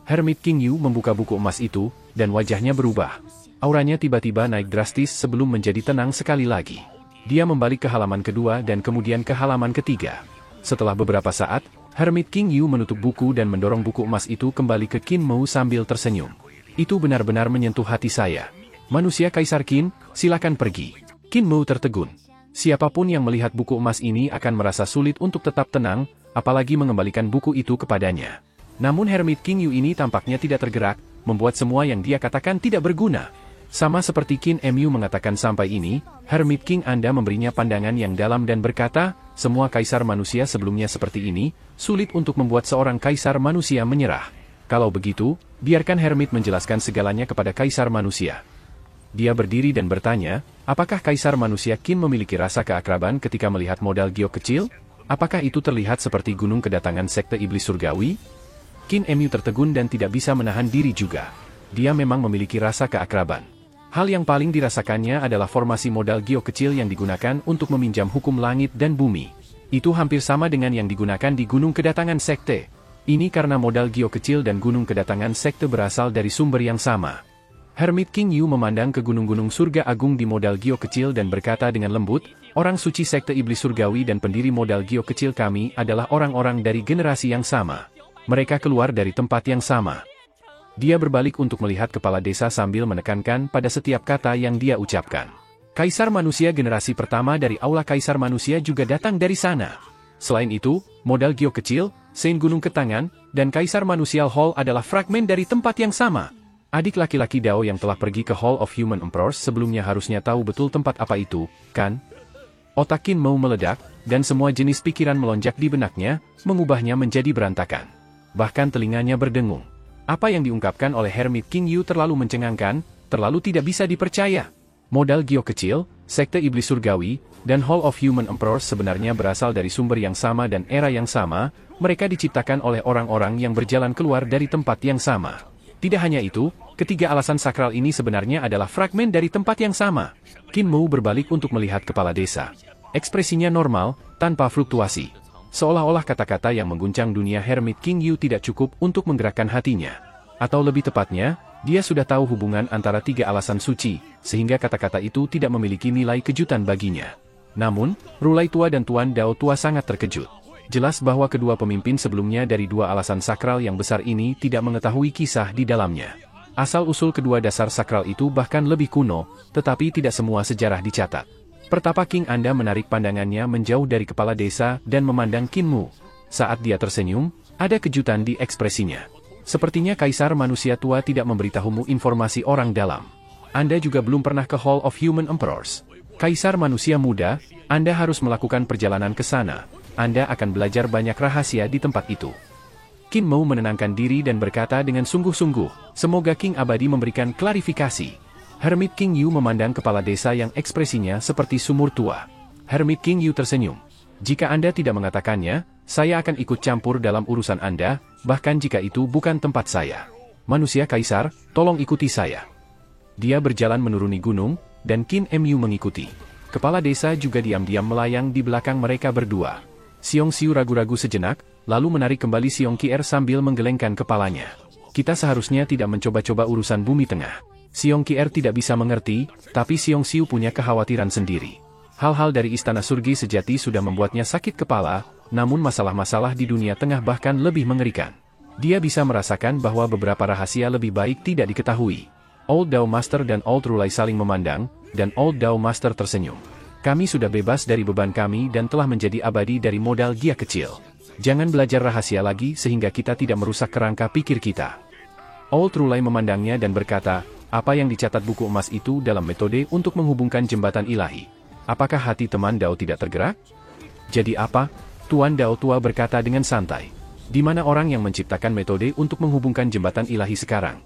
Hermit King Yu membuka buku emas itu, dan wajahnya berubah. Auranya tiba-tiba naik drastis sebelum menjadi tenang sekali lagi. Dia membalik ke halaman kedua dan kemudian ke halaman ketiga. Setelah beberapa saat, Hermit King Yu menutup buku dan mendorong buku emas itu kembali ke Qin Mu sambil tersenyum. Itu benar-benar menyentuh hati saya. Manusia Kaisar Qin, silakan pergi. Qin Mu tertegun. Siapapun yang melihat buku emas ini akan merasa sulit untuk tetap tenang, apalagi mengembalikan buku itu kepadanya. Namun Hermit King Yu ini tampaknya tidak tergerak, membuat semua yang dia katakan tidak berguna. Sama seperti Qin Mu mengatakan sampai ini, Hermit King Anda memberinya pandangan yang dalam dan berkata, semua kaisar manusia sebelumnya seperti ini, sulit untuk membuat seorang kaisar manusia menyerah. Kalau begitu, biarkan Hermit menjelaskan segalanya kepada kaisar manusia. Dia berdiri dan bertanya, apakah kaisar manusia Qin memiliki rasa keakraban ketika melihat modal giok kecil? Apakah itu terlihat seperti gunung kedatangan sekte iblis surgawi? Qin Mu tertegun dan tidak bisa menahan diri juga. Dia memang memiliki rasa keakraban. Hal yang paling dirasakannya adalah formasi modal giok kecil yang digunakan untuk meminjam hukum langit dan bumi. Itu hampir sama dengan yang digunakan di gunung kedatangan sekte. Ini karena modal Gio kecil dan gunung kedatangan sekte berasal dari sumber yang sama. Hermit King Yu memandang ke gunung-gunung surga agung di modal Gio kecil dan berkata dengan lembut, orang suci sekte iblis surgawi dan pendiri modal Gio kecil kami adalah orang-orang dari generasi yang sama. Mereka keluar dari tempat yang sama. Dia berbalik untuk melihat kepala desa sambil menekankan pada setiap kata yang dia ucapkan. Kaisar manusia generasi pertama dari Aula Kaisar Manusia juga datang dari sana. Selain itu, modal Gio kecil, Saint Gunung Ketangan, dan Kaisar Manusia Hall adalah fragmen dari tempat yang sama. Adik laki-laki Dao yang telah pergi ke Hall of Human Emperors sebelumnya harusnya tahu betul tempat apa itu, kan? Otak Qin Mou meledak, dan semua jenis pikiran melonjak di benaknya, mengubahnya menjadi berantakan. Bahkan telinganya berdengung. Apa yang diungkapkan oleh Hermit King Yu terlalu mencengangkan, terlalu tidak bisa dipercaya. Modal Gio kecil, sekte iblis surgawi, dan Hall of Human Emperors sebenarnya berasal dari sumber yang sama dan era yang sama, mereka diciptakan oleh orang-orang yang berjalan keluar dari tempat yang sama. Tidak hanya itu, ketiga alasan sakral ini sebenarnya adalah fragmen dari tempat yang sama. Qin Mou berbalik untuk melihat kepala desa. Ekspresinya normal, tanpa fluktuasi. Seolah-olah kata-kata yang mengguncang dunia Hermit King Yu tidak cukup untuk menggerakkan hatinya. Atau lebih tepatnya, dia sudah tahu hubungan antara tiga alasan suci, sehingga kata-kata itu tidak memiliki nilai kejutan baginya. Namun, Rulai Tua dan Tuan Dao Tua sangat terkejut. Jelas bahwa kedua pemimpin sebelumnya dari dua alasan sakral yang besar ini tidak mengetahui kisah di dalamnya. Asal-usul kedua dasar sakral itu bahkan lebih kuno, tetapi tidak semua sejarah dicatat. Pertapa King Anda menarik pandangannya menjauh dari kepala desa dan memandang Qin Mou. Saat dia tersenyum, ada kejutan di ekspresinya. Sepertinya Kaisar Manusia Tua tidak memberitahumu informasi orang dalam. Anda juga belum pernah ke Hall of Human Emperors. Kaisar Manusia Muda, Anda harus melakukan perjalanan ke sana. Anda akan belajar banyak rahasia di tempat itu. Qin Mou menenangkan diri dan berkata dengan sungguh-sungguh, semoga King Abadi memberikan klarifikasi. Hermit King Yu memandang kepala desa yang ekspresinya seperti sumur tua. Hermit King Yu tersenyum. Jika Anda tidak mengatakannya, saya akan ikut campur dalam urusan Anda, bahkan jika itu bukan tempat saya. Manusia Kaisar, tolong ikuti saya. Dia berjalan menuruni gunung, dan Qin Mu mengikuti. Kepala desa juga diam-diam melayang di belakang mereka berdua. Xiong Xiu ragu-ragu sejenak, lalu menarik kembali Xiong Qier sambil menggelengkan kepalanya. Kita seharusnya tidak mencoba-coba urusan bumi tengah. Xiong Qier tidak bisa mengerti, tapi Xiong Xiu punya kekhawatiran sendiri. Hal-hal dari istana surgi sejati sudah membuatnya sakit kepala, namun masalah-masalah di dunia tengah bahkan lebih mengerikan. Dia bisa merasakan bahwa beberapa rahasia lebih baik tidak diketahui. Old Dao Master dan Old Rulai saling memandang, dan Old Dao Master tersenyum. Kami sudah bebas dari beban kami dan telah menjadi abadi dari modal Gia kecil. Jangan belajar rahasia lagi sehingga kita tidak merusak kerangka pikir kita. Old Rulai memandangnya dan berkata, apa yang dicatat buku emas itu dalam metode untuk menghubungkan jembatan ilahi? Apakah hati teman Dao tidak tergerak? Jadi apa? Tuan Dao Tua berkata dengan santai. Di mana orang yang menciptakan metode untuk menghubungkan jembatan ilahi sekarang?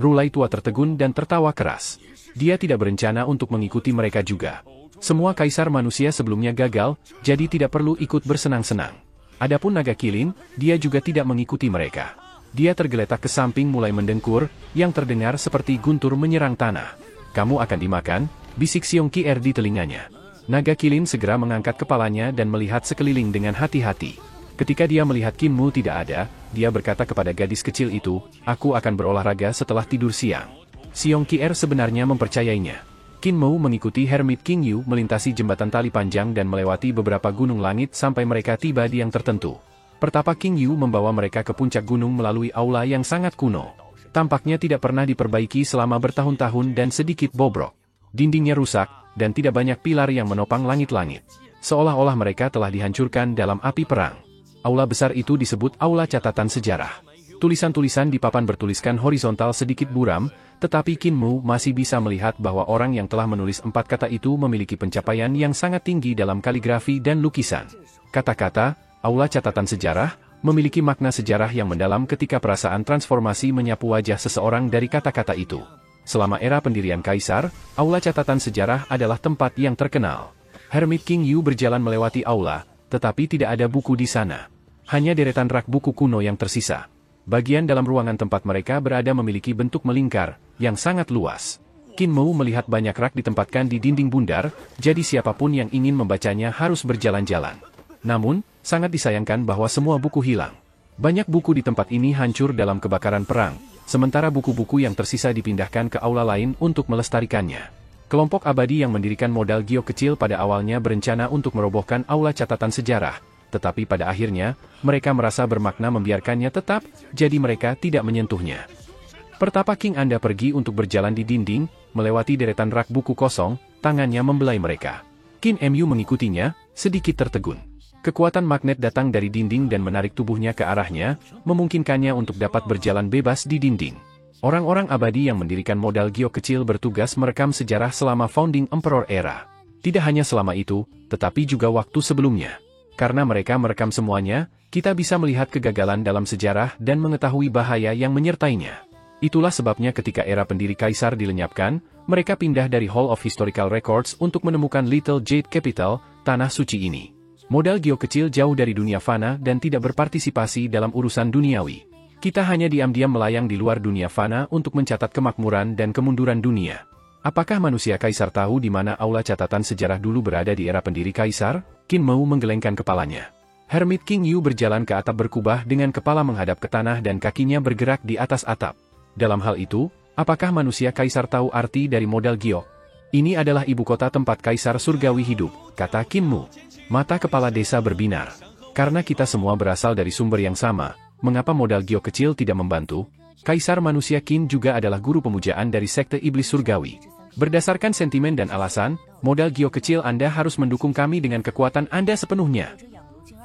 Rulai Tua tertegun dan tertawa keras. Dia tidak berencana untuk mengikuti mereka juga. Semua kaisar manusia sebelumnya gagal, jadi tidak perlu ikut bersenang-senang. Adapun naga kilin, dia juga tidak mengikuti mereka. Dia tergeletak ke samping mulai mendengkur, yang terdengar seperti guntur menyerang tanah. Kamu akan dimakan, bisik Xiong Qier di telinganya. Naga kilin segera mengangkat kepalanya dan melihat sekeliling dengan hati-hati. Ketika dia melihat Qin Mou tidak ada, dia berkata kepada gadis kecil itu, aku akan berolahraga setelah tidur siang. Xiong Qier sebenarnya mempercayainya. Qin Mou mengikuti Hermit King Yu melintasi jembatan tali panjang dan melewati beberapa gunung langit sampai mereka tiba di yang tertentu. Pertapa King Yu membawa mereka ke puncak gunung melalui aula yang sangat kuno. Tampaknya tidak pernah diperbaiki selama bertahun-tahun dan sedikit bobrok. Dindingnya rusak, dan tidak banyak pilar yang menopang langit-langit. Seolah-olah mereka telah dihancurkan dalam api perang. Aula besar itu disebut Aula Catatan Sejarah. Tulisan-tulisan di papan bertuliskan horizontal sedikit buram, tetapi Qin Mou masih bisa melihat bahwa orang yang telah menulis 4 kata itu memiliki pencapaian yang sangat tinggi dalam kaligrafi dan lukisan. Kata-kata, Aula Catatan Sejarah, memiliki makna sejarah yang mendalam ketika perasaan transformasi menyapu wajah seseorang dari kata-kata itu. Selama era pendirian Kaisar, Aula Catatan Sejarah adalah tempat yang terkenal. Hermit King Yu berjalan melewati aula, tetapi tidak ada buku di sana. Hanya deretan rak buku kuno yang tersisa. Bagian dalam ruangan tempat mereka berada memiliki bentuk melingkar, yang sangat luas. Qin Mou melihat banyak rak ditempatkan di dinding bundar, jadi siapapun yang ingin membacanya harus berjalan-jalan. Namun, sangat disayangkan bahwa semua buku hilang. Banyak buku di tempat ini hancur dalam kebakaran perang, sementara buku-buku yang tersisa dipindahkan ke aula lain untuk melestarikannya. Kelompok abadi yang mendirikan modal Gio kecil pada awalnya berencana untuk merobohkan aula catatan sejarah, tetapi pada akhirnya, mereka merasa bermakna membiarkannya tetap, jadi mereka tidak menyentuhnya. Pertapa King Anda pergi untuk berjalan di dinding, melewati deretan rak buku kosong, tangannya membelai mereka. Qin Mu mengikutinya, sedikit tertegun. Kekuatan magnet datang dari dinding dan menarik tubuhnya ke arahnya, memungkinkannya untuk dapat berjalan bebas di dinding. Orang-orang abadi yang mendirikan modal Gio kecil bertugas merekam sejarah selama Founding Emperor era. Tidak hanya selama itu, tetapi juga waktu sebelumnya. Karena mereka merekam semuanya, kita bisa melihat kegagalan dalam sejarah dan mengetahui bahaya yang menyertainya. Itulah sebabnya ketika era pendiri kaisar dilenyapkan, mereka pindah dari Hall of Historical Records untuk menemukan Little Jade Capital, tanah suci ini. Modal Gio kecil jauh dari dunia fana dan tidak berpartisipasi dalam urusan duniawi. Kita hanya diam-diam melayang di luar dunia fana untuk mencatat kemakmuran dan kemunduran dunia. Apakah manusia kaisar tahu di mana aula catatan sejarah dulu berada di era pendiri kaisar? Qin Mu menggelengkan kepalanya. Hermit King Yu berjalan ke atap berkubah dengan kepala menghadap ke tanah dan kakinya bergerak di atas atap. Dalam hal itu, apakah manusia kaisar tahu arti dari modal Gio? Ini adalah ibu kota tempat kaisar surgawi hidup, kata Qin Mu. Mata kepala desa berbinar. Karena kita semua berasal dari sumber yang sama, mengapa modal Gio kecil tidak membantu? Kaisar manusia Qin juga adalah guru pemujaan dari sekte iblis surgawi. Berdasarkan sentimen dan alasan, modal Gio kecil Anda harus mendukung kami dengan kekuatan Anda sepenuhnya.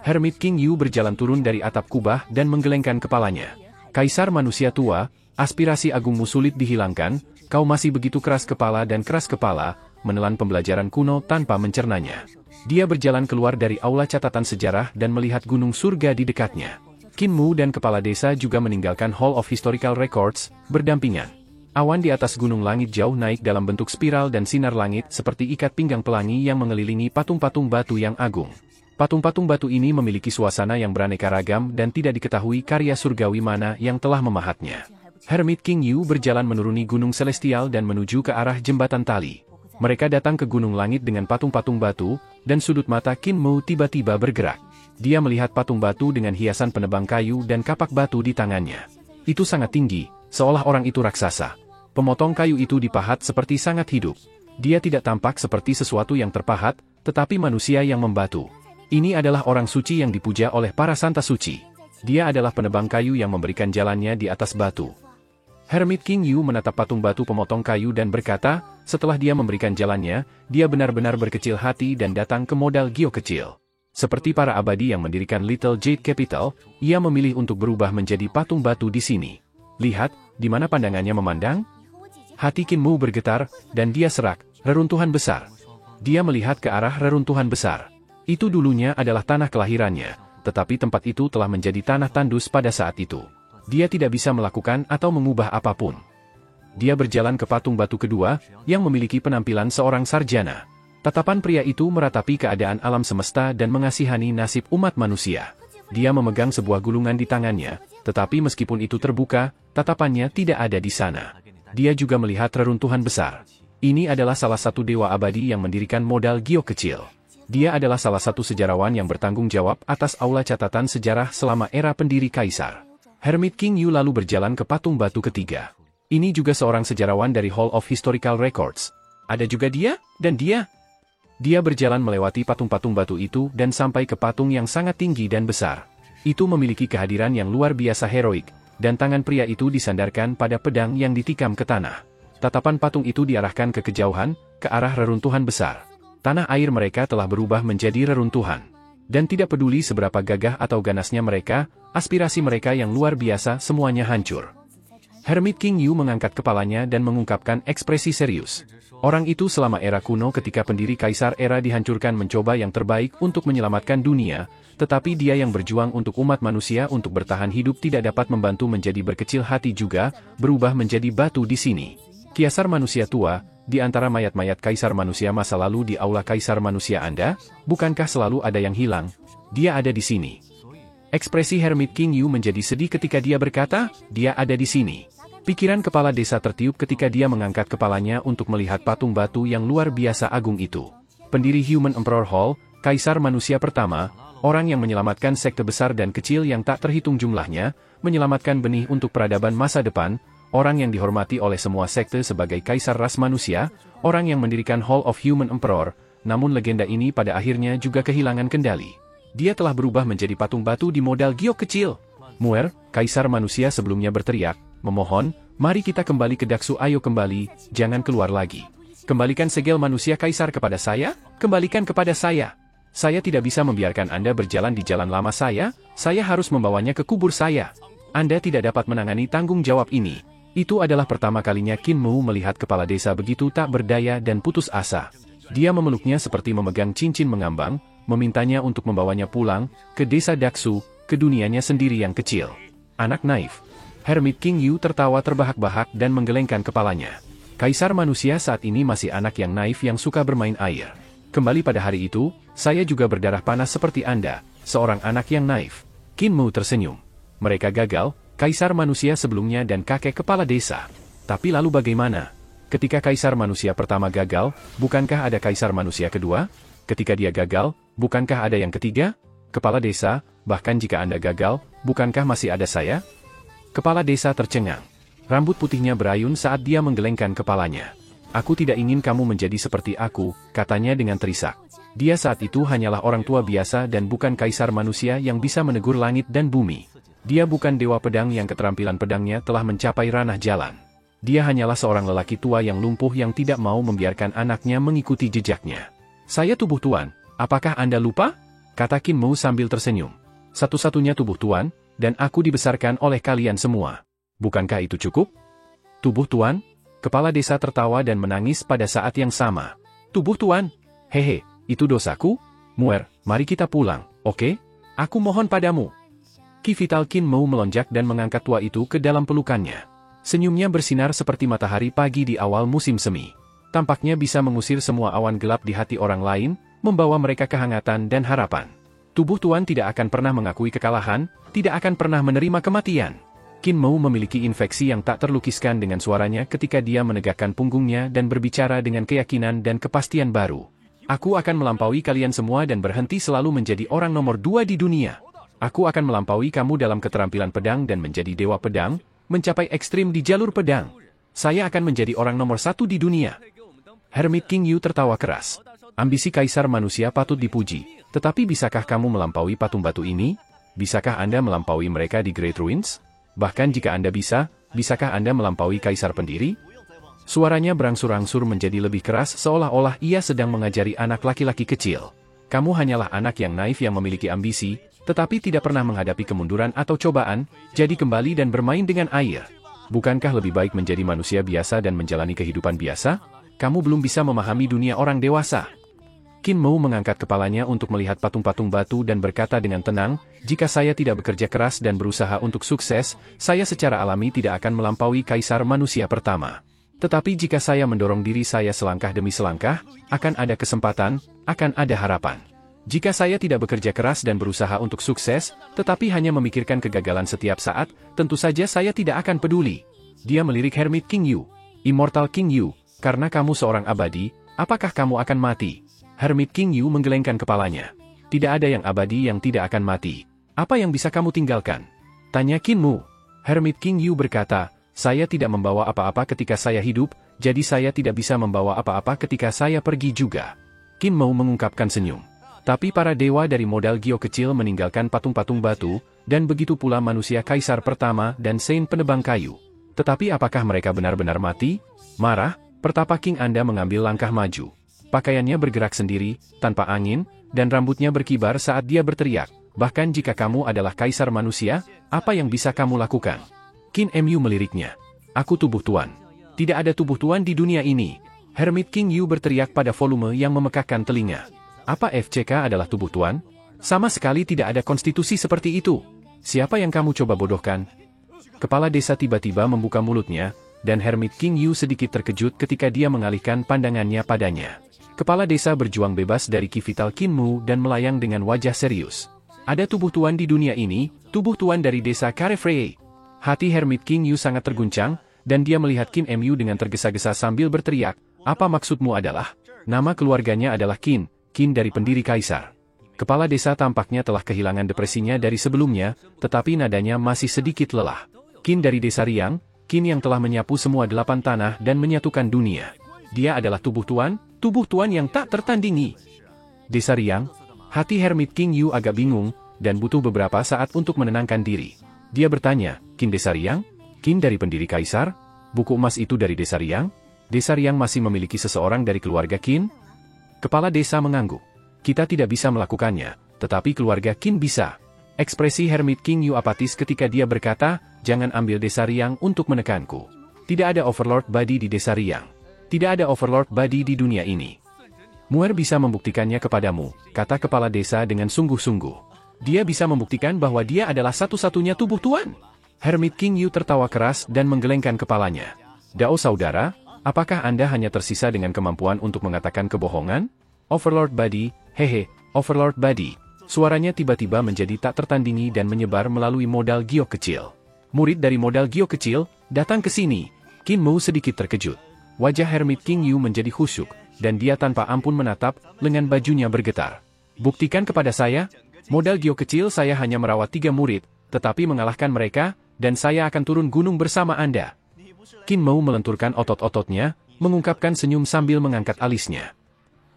Hermit King Yu berjalan turun dari atap kubah dan menggelengkan kepalanya. Kaisar manusia tua, aspirasi agungmu sulit dihilangkan, kau masih begitu keras kepala dan keras kepala, menelan pembelajaran kuno tanpa mencernanya. Dia berjalan keluar dari aula catatan sejarah dan melihat gunung surga di dekatnya. Qin Mu dan kepala desa juga meninggalkan Hall of Historical Records, berdampingan. Awan di atas gunung langit jauh naik dalam bentuk spiral dan sinar langit seperti ikat pinggang pelangi yang mengelilingi patung-patung batu yang agung. Patung-patung batu ini memiliki suasana yang beraneka ragam dan tidak diketahui karya surgawi mana yang telah memahatnya. Hermit King Yu berjalan menuruni gunung celestial dan menuju ke arah jembatan tali. Mereka datang ke gunung langit dengan patung-patung batu, dan sudut mata Qin Mu tiba-tiba bergerak. Dia melihat patung batu dengan hiasan penebang kayu dan kapak batu di tangannya. Itu sangat tinggi, seolah orang itu raksasa. Pemotong kayu itu dipahat seperti sangat hidup. Dia tidak tampak seperti sesuatu yang terpahat, tetapi manusia yang membatu. Ini adalah orang suci yang dipuja oleh para santa suci. Dia adalah penebang kayu yang memberikan jalannya di atas batu. Hermit King Yu menatap patung batu pemotong kayu dan berkata, setelah dia memberikan jalannya, dia benar-benar berkecil hati dan datang ke modal Gio kecil. Seperti para abadi yang mendirikan Little Jade Capital, ia memilih untuk berubah menjadi patung batu di sini. Lihat, di mana pandangannya memandang? Hati Qin Mu bergetar, dan dia serak, reruntuhan besar. Dia melihat ke arah reruntuhan besar. Itu dulunya adalah tanah kelahirannya, tetapi tempat itu telah menjadi tanah tandus pada saat itu. Dia tidak bisa melakukan atau mengubah apapun. Dia berjalan ke patung batu kedua, yang memiliki penampilan seorang sarjana. Tatapan pria itu meratapi keadaan alam semesta dan mengasihani nasib umat manusia. Dia memegang sebuah gulungan di tangannya, tetapi meskipun itu terbuka, tatapannya tidak ada di sana. Dia juga melihat reruntuhan besar. Ini adalah salah satu dewa abadi yang mendirikan modal Gio kecil. Dia adalah salah satu sejarawan yang bertanggung jawab atas aula catatan sejarah selama era pendiri kaisar. Hermit King Yu lalu berjalan ke patung batu ketiga. Ini juga seorang sejarawan dari Hall of Historical Records. Ada juga dia, dan dia. Dia berjalan melewati patung-patung batu itu dan sampai ke patung yang sangat tinggi dan besar. Itu memiliki kehadiran yang luar biasa heroik, dan tangan pria itu disandarkan pada pedang yang ditikam ke tanah. Tatapan patung itu diarahkan ke kejauhan, ke arah reruntuhan besar. Tanah air mereka telah berubah menjadi reruntuhan. Dan tidak peduli seberapa gagah atau ganasnya mereka, aspirasi mereka yang luar biasa semuanya hancur. Hermit King Yu mengangkat kepalanya dan mengungkapkan ekspresi serius. Orang itu selama era kuno ketika pendiri kaisar era dihancurkan mencoba yang terbaik untuk menyelamatkan dunia, tetapi dia yang berjuang untuk umat manusia untuk bertahan hidup tidak dapat membantu menjadi berkecil hati juga, berubah menjadi batu di sini. Kaisar manusia tua, di antara mayat-mayat kaisar manusia masa lalu di aula kaisar manusia Anda, bukankah selalu ada yang hilang? Dia ada di sini. Ekspresi Hermit King Yu menjadi sedih ketika dia berkata, dia ada di sini. Pikiran kepala desa tertiup ketika dia mengangkat kepalanya untuk melihat patung batu yang luar biasa agung itu. Pendiri Human Emperor Hall, kaisar manusia pertama, Orang yang menyelamatkan sekte besar dan kecil yang tak terhitung jumlahnya, menyelamatkan benih untuk peradaban masa depan, orang yang dihormati oleh semua sekte sebagai kaisar ras manusia, orang yang mendirikan Hall of Human Emperor, namun legenda ini pada akhirnya juga kehilangan kendali. Dia telah berubah menjadi patung batu di modal giok kecil. Muer, kaisar manusia sebelumnya berteriak, memohon, mari kita kembali ke Daksu, ayo kembali, jangan keluar lagi. Kembalikan segel manusia kaisar kepada saya, kembalikan kepada saya. Saya tidak bisa membiarkan Anda berjalan di jalan lama saya harus membawanya ke kubur saya. Anda tidak dapat menangani tanggung jawab ini. Itu adalah pertama kalinya Qin Mu melihat kepala desa begitu tak berdaya dan putus asa. Dia memeluknya seperti memegang cincin mengambang, memintanya untuk membawanya pulang, ke desa Daksu, ke dunianya sendiri yang kecil. Anak naif. Hermit King Yu tertawa terbahak-bahak dan menggelengkan kepalanya. Kaisar manusia saat ini masih anak yang naif yang suka bermain air. Kembali pada hari itu, saya juga berdarah panas seperti Anda, seorang anak yang naif. Qin Mu tersenyum. Mereka gagal, kaisar manusia sebelumnya dan kakek kepala desa. Tapi lalu bagaimana? Ketika kaisar manusia pertama gagal, bukankah ada kaisar manusia kedua? Ketika dia gagal, bukankah ada yang ketiga? Kepala desa, bahkan jika Anda gagal, bukankah masih ada saya? Kepala desa tercengang. Rambut putihnya berayun saat dia menggelengkan kepalanya. Aku tidak ingin kamu menjadi seperti aku, katanya dengan terisak. Dia saat itu hanyalah orang tua biasa dan bukan kaisar manusia yang bisa menegur langit dan bumi. Dia bukan dewa pedang yang keterampilan pedangnya telah mencapai ranah jalan. Dia hanyalah seorang lelaki tua yang lumpuh yang tidak mau membiarkan anaknya mengikuti jejaknya. Saya tubuh tuan, apakah Anda lupa? Kata Qin Mu sambil tersenyum. Satu-satunya tubuh tuan, dan aku dibesarkan oleh kalian semua. Bukankah itu cukup? Tubuh tuan? Kepala desa tertawa dan menangis pada saat yang sama. Tubuh tuan? Hehe, itu dosaku? Muer, mari kita pulang, oke? Aku mohon padamu. Ki vital Qin Mu melonjak dan mengangkat tua itu ke dalam pelukannya. Senyumnya bersinar seperti matahari pagi di awal musim semi. Tampaknya bisa mengusir semua awan gelap di hati orang lain, membawa mereka kehangatan dan harapan. Tubuh tuan tidak akan pernah mengakui kekalahan, tidak akan pernah menerima kematian. Qin Mu memiliki infeksi yang tak terlukiskan dengan suaranya ketika dia menegakkan punggungnya dan berbicara dengan keyakinan dan kepastian baru. Aku akan melampaui kalian semua dan berhenti selalu menjadi orang nomor 2 di dunia. Aku akan melampaui kamu dalam keterampilan pedang dan menjadi dewa pedang, mencapai ekstrim di jalur pedang. Saya akan menjadi orang nomor 1 di dunia. Hermit King Yu tertawa keras. Ambisi kaisar manusia patut dipuji, tetapi bisakah kamu melampaui patung batu ini? Bisakah Anda melampaui mereka di Great Ruins? Bahkan jika Anda bisa, bisakah Anda melampaui kaisar pendiri? Suaranya berangsur-angsur menjadi lebih keras seolah-olah ia sedang mengajari anak laki-laki kecil. Kamu hanyalah anak yang naif yang memiliki ambisi, tetapi tidak pernah menghadapi kemunduran atau cobaan, jadi kembali dan bermain dengan air. Bukankah lebih baik menjadi manusia biasa dan menjalani kehidupan biasa? Kamu belum bisa memahami dunia orang dewasa. Qin Mu mengangkat kepalanya untuk melihat patung-patung batu dan berkata dengan tenang, jika saya tidak bekerja keras dan berusaha untuk sukses, saya secara alami tidak akan melampaui kaisar manusia pertama. Tetapi jika saya mendorong diri saya selangkah demi selangkah, akan ada kesempatan, akan ada harapan. Jika saya tidak bekerja keras dan berusaha untuk sukses, tetapi hanya memikirkan kegagalan setiap saat, tentu saja saya tidak akan peduli. Dia melirik Hermit King Yu. Immortal King Yu, karena kamu seorang abadi, apakah kamu akan mati? Hermit King Yu menggelengkan kepalanya. Tidak ada yang abadi yang tidak akan mati. Apa yang bisa kamu tinggalkan? Tanya Qin Mu. Hermit King Yu berkata, saya tidak membawa apa-apa ketika saya hidup, jadi saya tidak bisa membawa apa-apa ketika saya pergi juga. Qin Mu mengungkapkan senyum. Tapi para dewa dari modal Gio kecil meninggalkan patung-patung batu, dan begitu pula manusia kaisar pertama dan Saint penebang kayu. Tetapi apakah mereka benar-benar mati? Marah, pertapa King Anda mengambil langkah maju. Pakaiannya bergerak sendiri, tanpa angin, dan rambutnya berkibar saat dia berteriak. Bahkan jika kamu adalah kaisar manusia, apa yang bisa kamu lakukan? Qin Mu meliriknya. Aku tubuh tuan. Tidak ada tubuh tuan di dunia ini. Hermit King Yu berteriak pada volume yang memekakkan telinga. Apa FCK adalah tubuh tuan? Sama sekali tidak ada konstitusi seperti itu. Siapa yang kamu coba bodohkan? Kepala desa tiba-tiba membuka mulutnya, dan Hermit King Yu sedikit terkejut ketika dia mengalihkan pandangannya padanya. Kepala desa berjuang bebas dari Ki vital Qin Mu dan melayang dengan wajah serius. Ada tubuh tuan di dunia ini, tubuh tuan dari desa Carefrey. Hati Hermit King Yu sangat terguncang, dan dia melihat Qin Mu dengan tergesa-gesa sambil berteriak, apa maksudmu adalah? Nama keluarganya adalah Qin dari pendiri kaisar. Kepala desa tampaknya telah kehilangan depresinya dari sebelumnya, tetapi nadanya masih sedikit lelah. Qin dari desa Riang, Qin yang telah menyapu semua 8 tanah dan menyatukan dunia. Dia adalah tubuh tuan yang tak tertandingi. Desa Riang, hati Hermit King Yu agak bingung, dan butuh beberapa saat untuk menenangkan diri. Dia bertanya, Qin desa Riang? Qin dari pendiri Kaisar? Buku emas itu dari desa Riang? Desa Riang masih memiliki seseorang dari keluarga Qin? Kepala desa mengangguk. Kita tidak bisa melakukannya, tetapi keluarga Qin bisa. Ekspresi Hermit King Yu apatis ketika dia berkata, jangan ambil desa Riang untuk menekanku. Tidak ada Overlord Badi di desa Riang. Tidak ada Overlord Badi di dunia ini. Muer bisa membuktikannya kepadamu, kata kepala desa dengan sungguh-sungguh. Dia bisa membuktikan bahwa dia adalah satu-satunya tubuh tuan. Hermit King Yu tertawa keras dan menggelengkan kepalanya. Dao saudara, apakah Anda hanya tersisa dengan kemampuan untuk mengatakan kebohongan? Overlord Badi, hehe, Overlord Badi. Suaranya tiba-tiba menjadi tak tertandingi dan menyebar melalui modal giok kecil. Murid dari modal giok kecil, datang ke sini. Qin Mu sedikit terkejut. Wajah Hermit King Yu menjadi khusyuk, dan dia tanpa ampun menatap, lengan bajunya bergetar. Buktikan kepada saya, modal giok kecil saya hanya merawat 3 murid, tetapi mengalahkan mereka, dan saya akan turun gunung bersama Anda. Qin Mu melenturkan otot-ototnya, mengungkapkan senyum sambil mengangkat alisnya.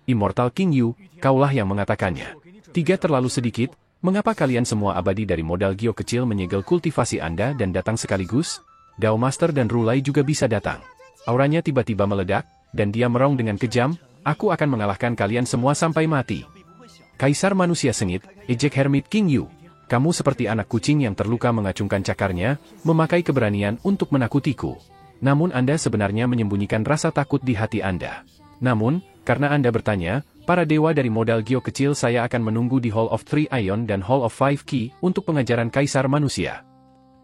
Immortal King Yu, kaulah yang mengatakannya. 3 terlalu sedikit, mengapa kalian semua abadi dari modal giok kecil menyegel kultivasi Anda dan datang sekaligus? Dao Master dan Rulai juga bisa datang. Auranya tiba-tiba meledak, dan dia merong dengan kejam, aku akan mengalahkan kalian semua sampai mati. Kaisar manusia sengit, ejek Hermit King Yu. Kamu seperti anak kucing yang terluka mengacungkan cakarnya, memakai keberanian untuk menakutiku. Namun Anda sebenarnya menyembunyikan rasa takut di hati Anda. Namun, karena Anda bertanya, para dewa dari modal giok kecil saya akan menunggu di Hall of Three Ion dan Hall of Five Ki untuk pengajaran Kaisar manusia.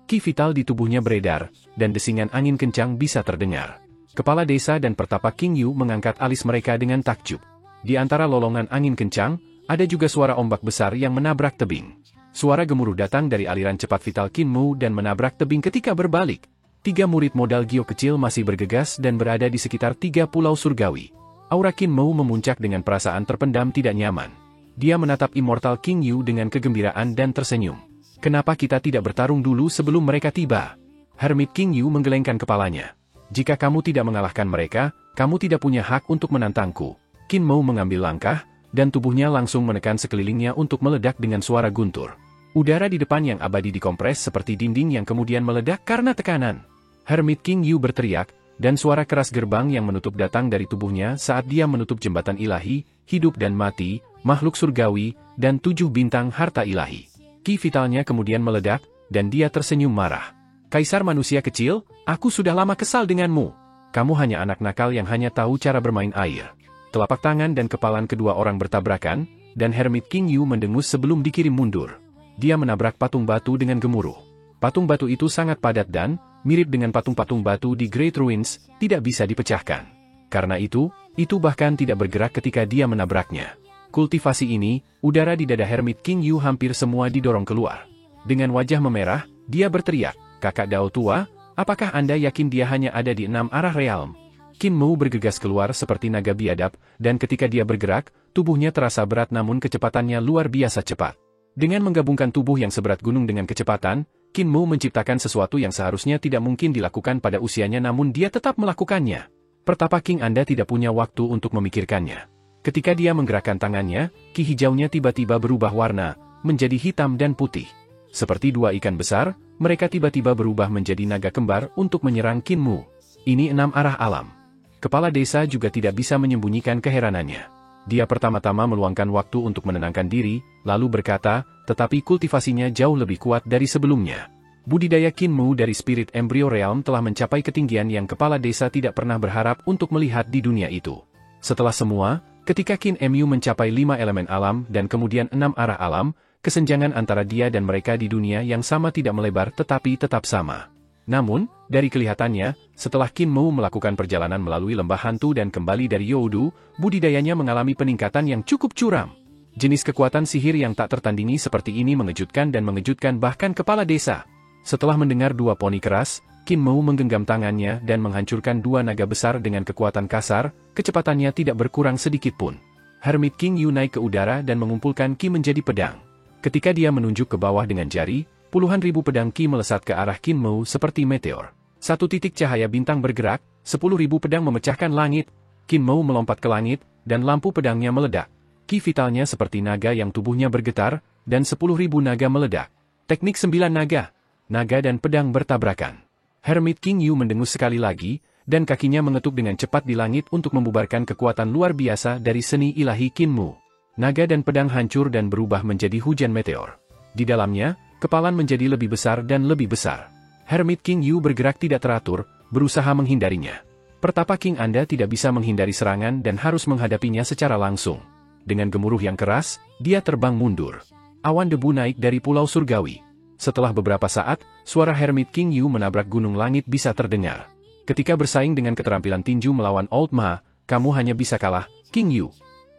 Ki vital di tubuhnya beredar, dan desingan angin kencang bisa terdengar. Kepala desa dan pertapa King Yu mengangkat alis mereka dengan takjub. Di antara lolongan angin kencang, ada juga suara ombak besar yang menabrak tebing. Suara gemuruh datang dari aliran cepat vital Qin Mu dan menabrak tebing ketika berbalik. 3 murid modal giok kecil masih bergegas dan berada di sekitar 3 pulau surgawi. Aura Qin Mu memuncak dengan perasaan terpendam tidak nyaman. Dia menatap Immortal King Yu dengan kegembiraan dan tersenyum. Kenapa kita tidak bertarung dulu sebelum mereka tiba? Hermit King Yu menggelengkan kepalanya. Jika kamu tidak mengalahkan mereka, kamu tidak punya hak untuk menantangku. Qin Mu mengambil langkah, dan tubuhnya langsung menekan sekelilingnya untuk meledak dengan suara guntur. Udara di depan yang abadi dikompres seperti dinding yang kemudian meledak karena tekanan. Hermit King Yu berteriak, dan suara keras gerbang yang menutup datang dari tubuhnya saat dia menutup jembatan ilahi, hidup dan mati, makhluk surgawi, dan 7 bintang harta ilahi. Ki vitalnya kemudian meledak, dan dia tersenyum marah. Kaisar manusia kecil, aku sudah lama kesal denganmu. Kamu hanya anak nakal yang hanya tahu cara bermain air. Telapak tangan dan kepalan kedua orang bertabrakan, dan Hermit King Yu mendengus sebelum dikirim mundur. Dia menabrak patung batu dengan gemuruh. Patung batu itu sangat padat dan, mirip dengan patung-patung batu di Great Ruins, tidak bisa dipecahkan. Karena itu bahkan tidak bergerak ketika dia menabraknya. Kultivasi ini, udara di dada Hermit King Yu hampir semua didorong keluar. Dengan wajah memerah, dia berteriak, Kakak Dao tua, apakah Anda yakin dia hanya ada di 6 arah realm? Qin Mu bergegas keluar seperti naga biadab, dan ketika dia bergerak, tubuhnya terasa berat namun kecepatannya luar biasa cepat. Dengan menggabungkan tubuh yang seberat gunung dengan kecepatan, Qin Mu menciptakan sesuatu yang seharusnya tidak mungkin dilakukan pada usianya namun dia tetap melakukannya. Pertapa King Anda tidak punya waktu untuk memikirkannya. Ketika dia menggerakkan tangannya, ki hijaunya tiba-tiba berubah warna, menjadi hitam dan putih. Seperti 2 ikan besar, mereka tiba-tiba berubah menjadi naga kembar untuk menyerang Qin Mu. Ini 6 arah alam. Kepala desa juga tidak bisa menyembunyikan keheranannya. Dia pertama-tama meluangkan waktu untuk menenangkan diri, lalu berkata, tetapi kultivasinya jauh lebih kuat dari sebelumnya. Budidaya Qin Mu dari Spirit Embryo Realm telah mencapai ketinggian yang kepala desa tidak pernah berharap untuk melihat di dunia itu. Setelah semua, ketika Qin Mu mencapai 5 elemen alam dan kemudian 6 arah alam, kesenjangan antara dia dan mereka di dunia yang sama tidak melebar tetapi tetap sama. Namun, dari kelihatannya, setelah Qin Mu melakukan perjalanan melalui lembah hantu dan kembali dari Youdu, budidayanya mengalami peningkatan yang cukup curam. Jenis kekuatan sihir yang tak tertandingi seperti ini mengejutkan dan mengejutkan bahkan kepala desa. Setelah mendengar 2 poni keras, Qin Mu menggenggam tangannya dan menghancurkan 2 naga besar dengan kekuatan kasar, kecepatannya tidak berkurang sedikit pun. Hermit King Yu naik ke udara dan mengumpulkan ki menjadi pedang. Ketika dia menunjuk ke bawah dengan jari, puluhan ribu pedang ki melesat ke arah Qin Mu seperti meteor. Satu titik cahaya bintang bergerak, 10.000 pedang memecahkan langit. Qin Mu melompat ke langit, dan lampu pedangnya meledak. Ki vitalnya seperti naga yang tubuhnya bergetar, dan 10.000 naga meledak. Teknik 9 naga. Naga dan pedang bertabrakan. Hermit King Yu mendengus sekali lagi, dan kakinya mengetuk dengan cepat di langit untuk membubarkan kekuatan luar biasa dari seni ilahi Qin Mu. Naga dan pedang hancur dan berubah menjadi hujan meteor. Di dalamnya, kepalan menjadi lebih besar dan lebih besar. Hermit King Yu bergerak tidak teratur, berusaha menghindarinya. Pertapa King Anda tidak bisa menghindari serangan dan harus menghadapinya secara langsung. Dengan gemuruh yang keras, dia terbang mundur. Awan debu naik dari Pulau Surgawi. Setelah beberapa saat, suara Hermit King Yu menabrak gunung langit bisa terdengar. Ketika bersaing dengan keterampilan tinju melawan Old Ma, kamu hanya bisa kalah, King Yu.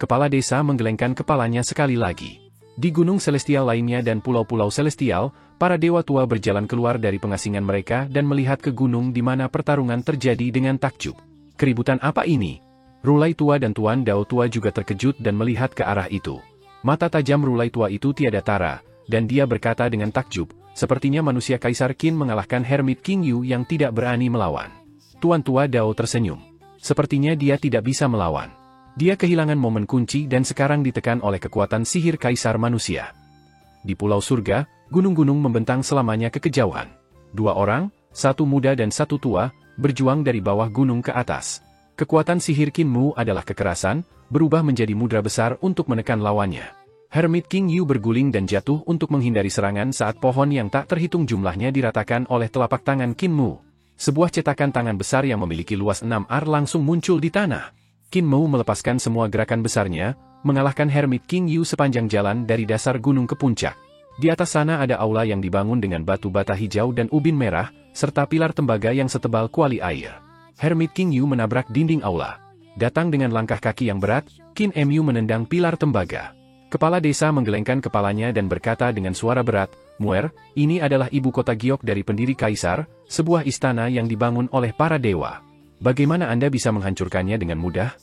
Kepala desa menggelengkan kepalanya sekali lagi. Di gunung celestial lainnya dan pulau-pulau celestial, para dewa tua berjalan keluar dari pengasingan mereka dan melihat ke gunung di mana pertarungan terjadi dengan takjub. Keributan apa ini? Rulai tua dan Tuan Dao tua juga terkejut dan melihat ke arah itu. Mata tajam Rulai tua itu tiada tara, dan dia berkata dengan takjub, sepertinya manusia Kaisar Qin mengalahkan Hermit King Yu yang tidak berani melawan. Tuan tua Dao tersenyum. Sepertinya dia tidak bisa melawan. Dia kehilangan momen kunci dan sekarang ditekan oleh kekuatan sihir Kaisar Manusia. Di Pulau Surga, gunung-gunung membentang selamanya ke kejauhan. 2 orang, 1 muda dan 1 tua, berjuang dari bawah gunung ke atas. Kekuatan sihir Qin Mu adalah kekerasan, berubah menjadi mudra besar untuk menekan lawannya. Hermit King Yu berguling dan jatuh untuk menghindari serangan saat pohon yang tak terhitung jumlahnya diratakan oleh telapak tangan Qin Mu. Sebuah cetakan tangan besar yang memiliki luas 6 ar langsung muncul di tanah. Qin Mu melepaskan semua gerakan besarnya, mengalahkan Hermit King Yu sepanjang jalan dari dasar gunung ke puncak. Di atas sana ada aula yang dibangun dengan batu bata hijau dan ubin merah, serta pilar tembaga yang setebal kuali air. Hermit King Yu menabrak dinding aula. Datang dengan langkah kaki yang berat, Qin Mu menendang pilar tembaga. Kepala desa menggelengkan kepalanya dan berkata dengan suara berat, "Muer, ini adalah ibu kota giok dari pendiri Kaisar, sebuah istana yang dibangun oleh para dewa. Bagaimana Anda bisa menghancurkannya dengan mudah?"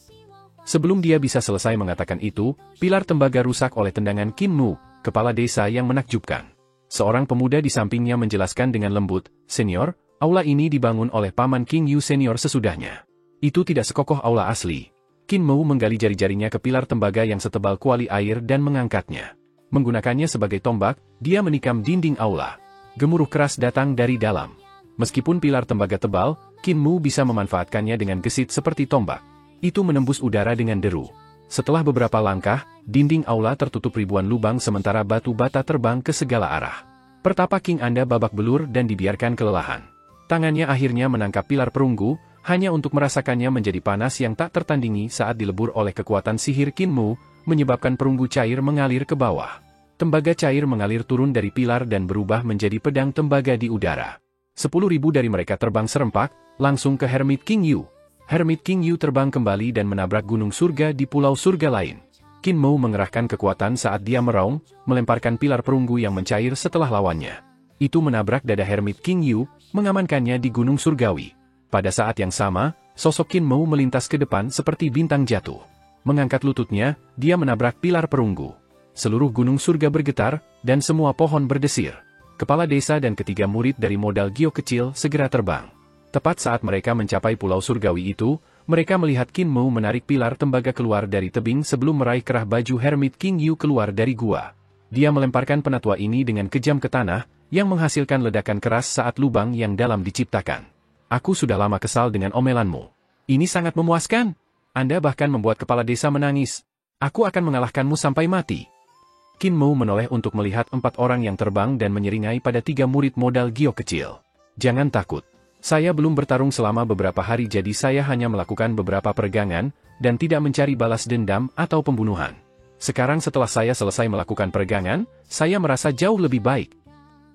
Sebelum dia bisa selesai mengatakan itu, pilar tembaga rusak oleh tendangan Qin Mu, kepala desa yang menakjubkan. Seorang pemuda di sampingnya menjelaskan dengan lembut, "Senior, aula ini dibangun oleh Paman King Yu senior sesudahnya. Itu tidak sekokoh aula asli." Qin Mu menggali jari-jarinya ke pilar tembaga yang setebal kuali air dan mengangkatnya. Menggunakannya sebagai tombak, dia menikam dinding aula. Gemuruh keras datang dari dalam. Meskipun pilar tembaga tebal, Qin Mu bisa memanfaatkannya dengan gesit seperti tombak. Itu menembus udara dengan deru. Setelah beberapa langkah, dinding aula tertutup ribuan lubang sementara batu bata terbang ke segala arah. Pertapa King Anda babak belur dan dibiarkan kelelahan. Tangannya akhirnya menangkap pilar perunggu, hanya untuk merasakannya menjadi panas yang tak tertandingi saat dilebur oleh kekuatan sihir Qin Mu, menyebabkan perunggu cair mengalir ke bawah. Tembaga cair mengalir turun dari pilar dan berubah menjadi pedang tembaga di udara. 10.000 dari mereka terbang serempak, langsung ke Hermit King Yu. Hermit King Yu terbang kembali dan menabrak gunung surga di pulau surga lain. Qin Mu mengerahkan kekuatan saat dia meraung, melemparkan pilar perunggu yang mencair setelah lawannya. Itu menabrak dada Hermit King Yu, mengamankannya di gunung surgawi. Pada saat yang sama, sosok Qin Mu melintas ke depan seperti bintang jatuh. Mengangkat lututnya, dia menabrak pilar perunggu. Seluruh gunung surga bergetar, dan semua pohon berdesir. Kepala desa dan ketiga murid dari modal Gio kecil segera terbang. Tepat saat mereka mencapai pulau surgawi itu, mereka melihat Qin Mu menarik pilar tembaga keluar dari tebing sebelum meraih kerah baju Hermit King Yu keluar dari gua. Dia melemparkan penatua ini dengan kejam ke tanah, yang menghasilkan ledakan keras saat lubang yang dalam diciptakan. "Aku sudah lama kesal dengan omelanmu. Ini sangat memuaskan. Anda bahkan membuat kepala desa menangis. Aku akan mengalahkanmu sampai mati." Qin Mu menoleh untuk melihat 4 orang yang terbang dan menyeringai pada 3 murid modal Gio kecil. "Jangan takut. Saya belum bertarung selama beberapa hari jadi saya hanya melakukan beberapa peregangan, dan tidak mencari balas dendam atau pembunuhan. Sekarang setelah saya selesai melakukan peregangan, saya merasa jauh lebih baik."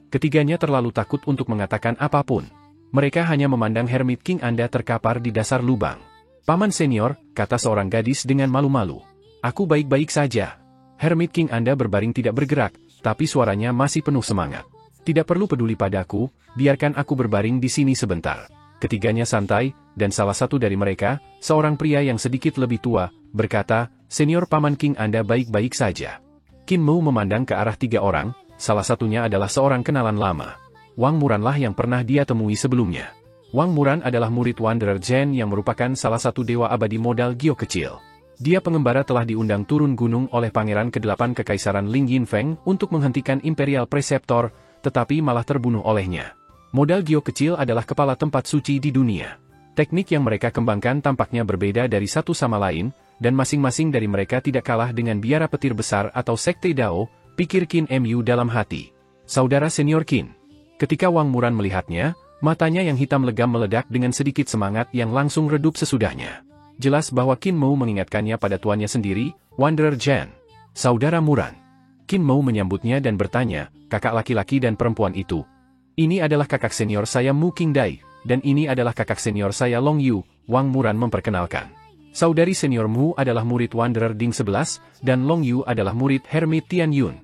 Ketiganya terlalu takut untuk mengatakan apapun. Mereka hanya memandang Hermit King Anda terkapar di dasar lubang. "Paman senior," kata seorang gadis dengan malu-malu. "Aku baik-baik saja." Hermit King Anda berbaring tidak bergerak, tapi suaranya masih penuh semangat. "Tidak perlu peduli padaku, biarkan aku berbaring di sini sebentar." Ketiganya santai, dan salah satu dari mereka, seorang pria yang sedikit lebih tua, berkata, Senior Paman King Anda baik-baik saja. Qin Mu memandang ke arah 3 orang, salah satunya adalah seorang kenalan lama. Wang Muranlah yang pernah dia temui sebelumnya. Wang Muran adalah murid Wanderer Zhen yang merupakan salah satu dewa abadi modal Gio kecil. Dia pengembara telah diundang turun gunung oleh Pangeran ke-8 Kekaisaran Ling Yinfeng untuk menghentikan Imperial Preceptor, tetapi malah terbunuh olehnya. Modal Gio kecil adalah kepala tempat suci di dunia. Teknik yang mereka kembangkan tampaknya berbeda dari satu sama lain, dan masing-masing dari mereka tidak kalah dengan biara petir besar atau sekte Dao, pikir Qin Mu dalam hati. Saudara senior Qin. Ketika Wang Muran melihatnya, matanya yang hitam legam meledak dengan sedikit semangat yang langsung redup sesudahnya. Jelas bahwa Qin Mu mengingatkannya pada tuannya sendiri, Wanderer Zhen. Saudara Muran. Qin Mu menyambutnya dan bertanya, kakak laki-laki dan perempuan itu. Ini adalah kakak senior saya Mu Qingdai, dan ini adalah kakak senior saya Long Yu, Wang Muran memperkenalkan. Saudari senior Mu adalah murid Wanderer Ding 11, dan Long Yu adalah murid Hermit Tian Yun.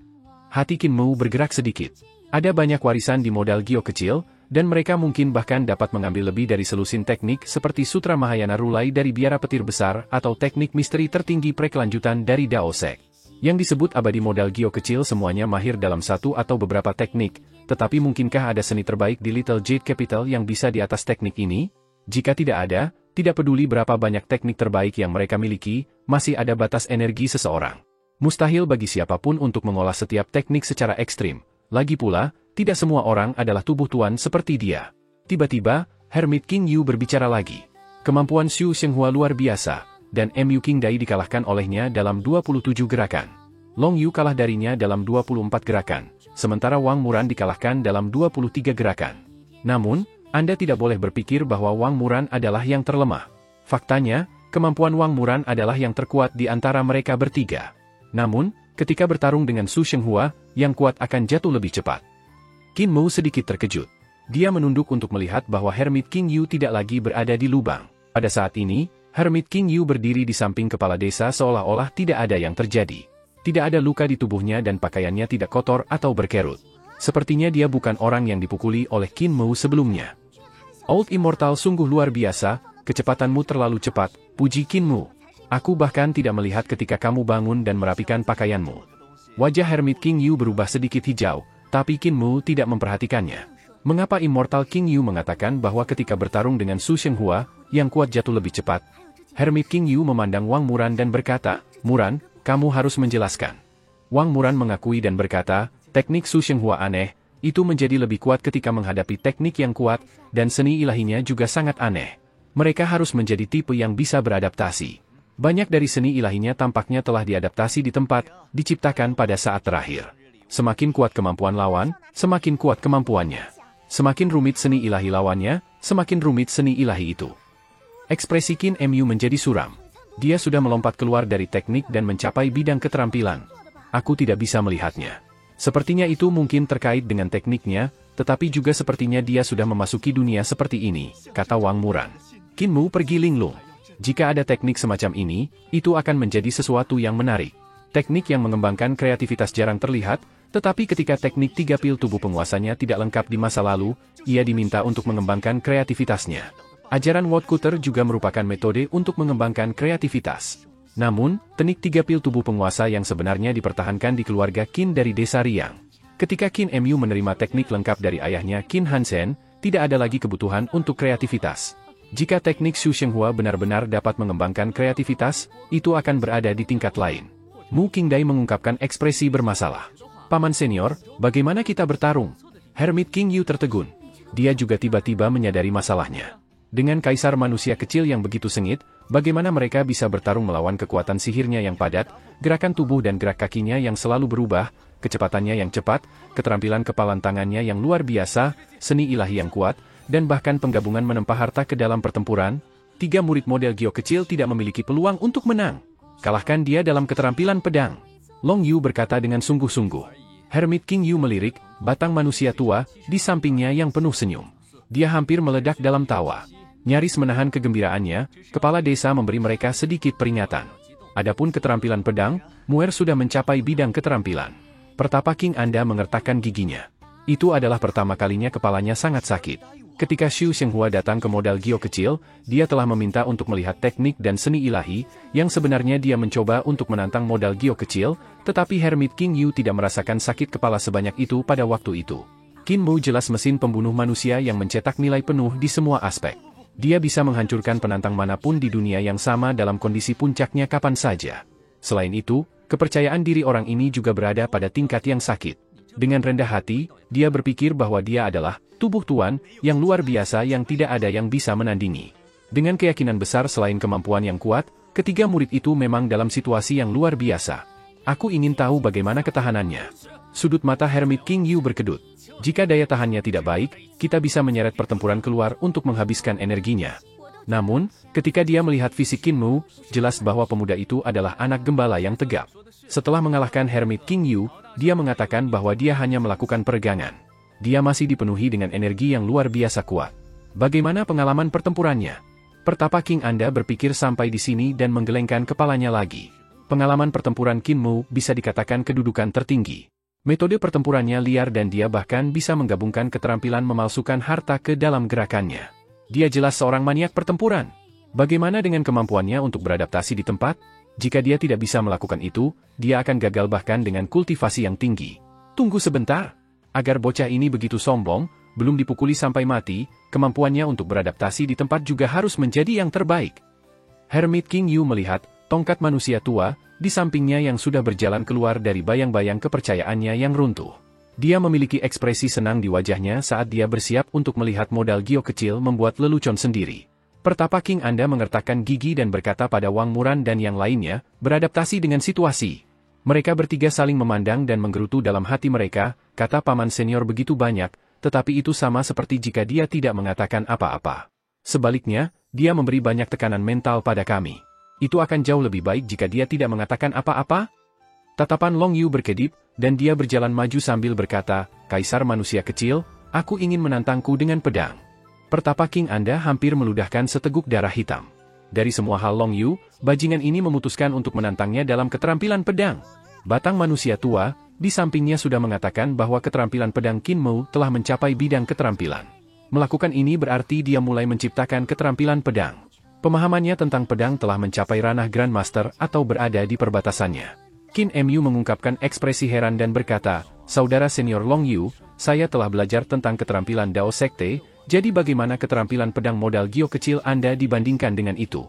Hati Qin Mu bergerak sedikit. Ada banyak warisan di modal Gio kecil, dan mereka mungkin bahkan dapat mengambil lebih dari selusin teknik seperti Sutra Mahayana Rulai dari biara petir besar atau teknik misteri tertinggi prekelanjutan dari Dao Sek. Yang disebut abadi modal Gio kecil semuanya mahir dalam satu atau beberapa teknik, tetapi mungkinkah ada seni terbaik di Little Jade Capital yang bisa di atas teknik ini? Jika tidak ada, tidak peduli berapa banyak teknik terbaik yang mereka miliki, masih ada batas energi seseorang. Mustahil bagi siapapun untuk mengolah setiap teknik secara ekstrim. Lagi pula, tidak semua orang adalah tubuh tuan seperti dia. Tiba-tiba, Hermit King Yu berbicara lagi. Kemampuan Xu Shenghua luar biasa, dan Mu Qingdai dikalahkan olehnya dalam 27 gerakan. Long Yu kalah darinya dalam 24 gerakan, sementara Wang Muran dikalahkan dalam 23 gerakan. Namun, Anda tidak boleh berpikir bahwa Wang Muran adalah yang terlemah. Faktanya, kemampuan Wang Muran adalah yang terkuat di antara mereka bertiga. Namun, ketika bertarung dengan Xu Shenghua, yang kuat akan jatuh lebih cepat. Qin Mu sedikit terkejut. Dia menunduk untuk melihat bahwa Hermit King Yu tidak lagi berada di lubang. Pada saat ini, Hermit King Yu berdiri di samping kepala desa seolah-olah tidak ada yang terjadi. Tidak ada luka di tubuhnya dan pakaiannya tidak kotor atau berkerut. Sepertinya dia bukan orang yang dipukuli oleh Qin Mu sebelumnya. Old Immortal sungguh luar biasa, kecepatanmu terlalu cepat, puji Qin Mu. Aku bahkan tidak melihat ketika kamu bangun dan merapikan pakaianmu. Wajah Hermit King Yu berubah sedikit hijau, tapi Qin Mu tidak memperhatikannya. Mengapa Immortal King Yu mengatakan bahwa ketika bertarung dengan Xu Shenghua, yang kuat jatuh lebih cepat? Hermit King Yu memandang Wang Muran dan berkata, Muran, kamu harus menjelaskan. Wang Muran mengakui dan berkata, teknik Xu Shenghua aneh, itu menjadi lebih kuat ketika menghadapi teknik yang kuat, dan seni ilahinya juga sangat aneh. Mereka harus menjadi tipe yang bisa beradaptasi. Banyak dari seni ilahinya tampaknya telah diadaptasi di tempat, diciptakan pada saat terakhir. Semakin kuat kemampuan lawan, semakin kuat kemampuannya. Semakin rumit seni ilahi lawannya, semakin rumit seni ilahi itu. Ekspresi Qin Mu menjadi suram. Dia sudah melompat keluar dari teknik dan mencapai bidang keterampilan. Aku tidak bisa melihatnya. Sepertinya itu mungkin terkait dengan tekniknya, tetapi juga sepertinya dia sudah memasuki dunia seperti ini, kata Wang Muran. Qin Mu pergi linglung. Jika ada teknik semacam ini, itu akan menjadi sesuatu yang menarik. Teknik yang mengembangkan kreativitas jarang terlihat, tetapi ketika teknik 3 pil tubuh penguasanya tidak lengkap di masa lalu, ia diminta untuk mengembangkan kreativitasnya. Ajaran Woodcutter juga merupakan metode untuk mengembangkan kreativitas. Namun, teknik 3 pil tubuh penguasa yang sebenarnya dipertahankan di keluarga Qin dari desa Riang. Ketika Qin Mu menerima teknik lengkap dari ayahnya Qin Hansen, tidak ada lagi kebutuhan untuk kreativitas. Jika teknik Xu Shenghua benar-benar dapat mengembangkan kreativitas, itu akan berada di tingkat lain. Mu Qingdai mengungkapkan ekspresi bermasalah. Paman senior, bagaimana kita bertarung? Hermit King Yu tertegun. Dia juga tiba-tiba menyadari masalahnya. Dengan kaisar manusia kecil yang begitu sengit, bagaimana mereka bisa bertarung melawan kekuatan sihirnya yang padat, gerakan tubuh dan gerak kakinya yang selalu berubah, kecepatannya yang cepat, keterampilan kepalan tangannya yang luar biasa, seni ilahi yang kuat, dan bahkan penggabungan menempa harta ke dalam pertempuran? 3 murid model Gio kecil tidak memiliki peluang untuk menang. Kalahkan dia dalam keterampilan pedang. Long Yu berkata dengan sungguh-sungguh. Hermit King Yu melirik, batang manusia tua, di sampingnya yang penuh senyum. Dia hampir meledak dalam tawa. Nyaris menahan kegembiraannya, kepala desa memberi mereka sedikit peringatan. Adapun keterampilan pedang, Muer sudah mencapai bidang keterampilan. Pertapa King Anda mengertakkan giginya. Itu adalah pertama kalinya kepalanya sangat sakit. Ketika Xu Shenghua datang ke modal Gio kecil, dia telah meminta untuk melihat teknik dan seni ilahi, yang sebenarnya dia mencoba untuk menantang modal Gio kecil, tetapi Hermit King Yu tidak merasakan sakit kepala sebanyak itu pada waktu itu. Qin Mu jelas mesin pembunuh manusia yang mencetak nilai penuh di semua aspek. Dia bisa menghancurkan penantang manapun di dunia yang sama dalam kondisi puncaknya kapan saja. Selain itu, kepercayaan diri orang ini juga berada pada tingkat yang sakit. Dengan rendah hati, dia berpikir bahwa dia adalah tubuh tuan yang luar biasa yang tidak ada yang bisa menandingi. Dengan keyakinan besar selain kemampuan yang kuat, ketiga murid itu memang dalam situasi yang luar biasa. Aku ingin tahu bagaimana ketahanannya. Sudut mata Hermit King Yu berkedut. Jika daya tahannya tidak baik, kita bisa menyeret pertempuran keluar untuk menghabiskan energinya. Namun, ketika dia melihat fisik Qin Mu, jelas bahwa pemuda itu adalah anak gembala yang tegap. Setelah mengalahkan Hermit King Yu, dia mengatakan bahwa dia hanya melakukan peregangan. Dia masih dipenuhi dengan energi yang luar biasa kuat. Bagaimana pengalaman pertempurannya? Pertapa King Anda berpikir sampai di sini dan menggelengkan kepalanya lagi. Pengalaman pertempuran Qin Mu bisa dikatakan kedudukan tertinggi. Metode pertempurannya liar dan dia bahkan bisa menggabungkan keterampilan memalsukan harta ke dalam gerakannya. Dia jelas seorang maniak pertempuran. Bagaimana dengan kemampuannya untuk beradaptasi di tempat? Jika dia tidak bisa melakukan itu, dia akan gagal bahkan dengan kultivasi yang tinggi. Tunggu sebentar. Agar bocah ini begitu sombong, belum dipukuli sampai mati, kemampuannya untuk beradaptasi di tempat juga harus menjadi yang terbaik. Hermit King Yu melihat tongkat manusia tua di sampingnya yang sudah berjalan keluar dari bayang-bayang kepercayaannya yang runtuh. Dia memiliki ekspresi senang di wajahnya saat dia bersiap untuk melihat modal Gio kecil membuat lelucon sendiri. Pertapa King Anda mengertakkan gigi dan berkata pada Wang Muran dan yang lainnya, beradaptasi dengan situasi. Mereka bertiga saling memandang dan menggerutu dalam hati mereka, kata paman senior begitu banyak, tetapi itu sama seperti jika dia tidak mengatakan apa-apa. Sebaliknya, dia memberi banyak tekanan mental pada kami. Itu akan jauh lebih baik jika dia tidak mengatakan apa-apa? Tatapan Long Yu berkedip, dan dia berjalan maju sambil berkata, Kaisar manusia kecil, aku ingin menantangku dengan pedang. Pertapa King Anda hampir meludahkan seteguk darah hitam. Dari semua hal Long Yu, bajingan ini memutuskan untuk menantangnya dalam keterampilan pedang. Batang manusia tua, di sampingnya sudah mengatakan bahwa keterampilan pedang Qin Mu telah mencapai bidang keterampilan. Melakukan ini berarti dia mulai menciptakan keterampilan pedang. Pemahamannya tentang pedang telah mencapai ranah Grandmaster atau berada di perbatasannya. Qin Mu mengungkapkan ekspresi heran dan berkata, Saudara senior Long Yu, saya telah belajar tentang keterampilan Dao Sekte, jadi bagaimana keterampilan pedang modal Gio kecil Anda dibandingkan dengan itu?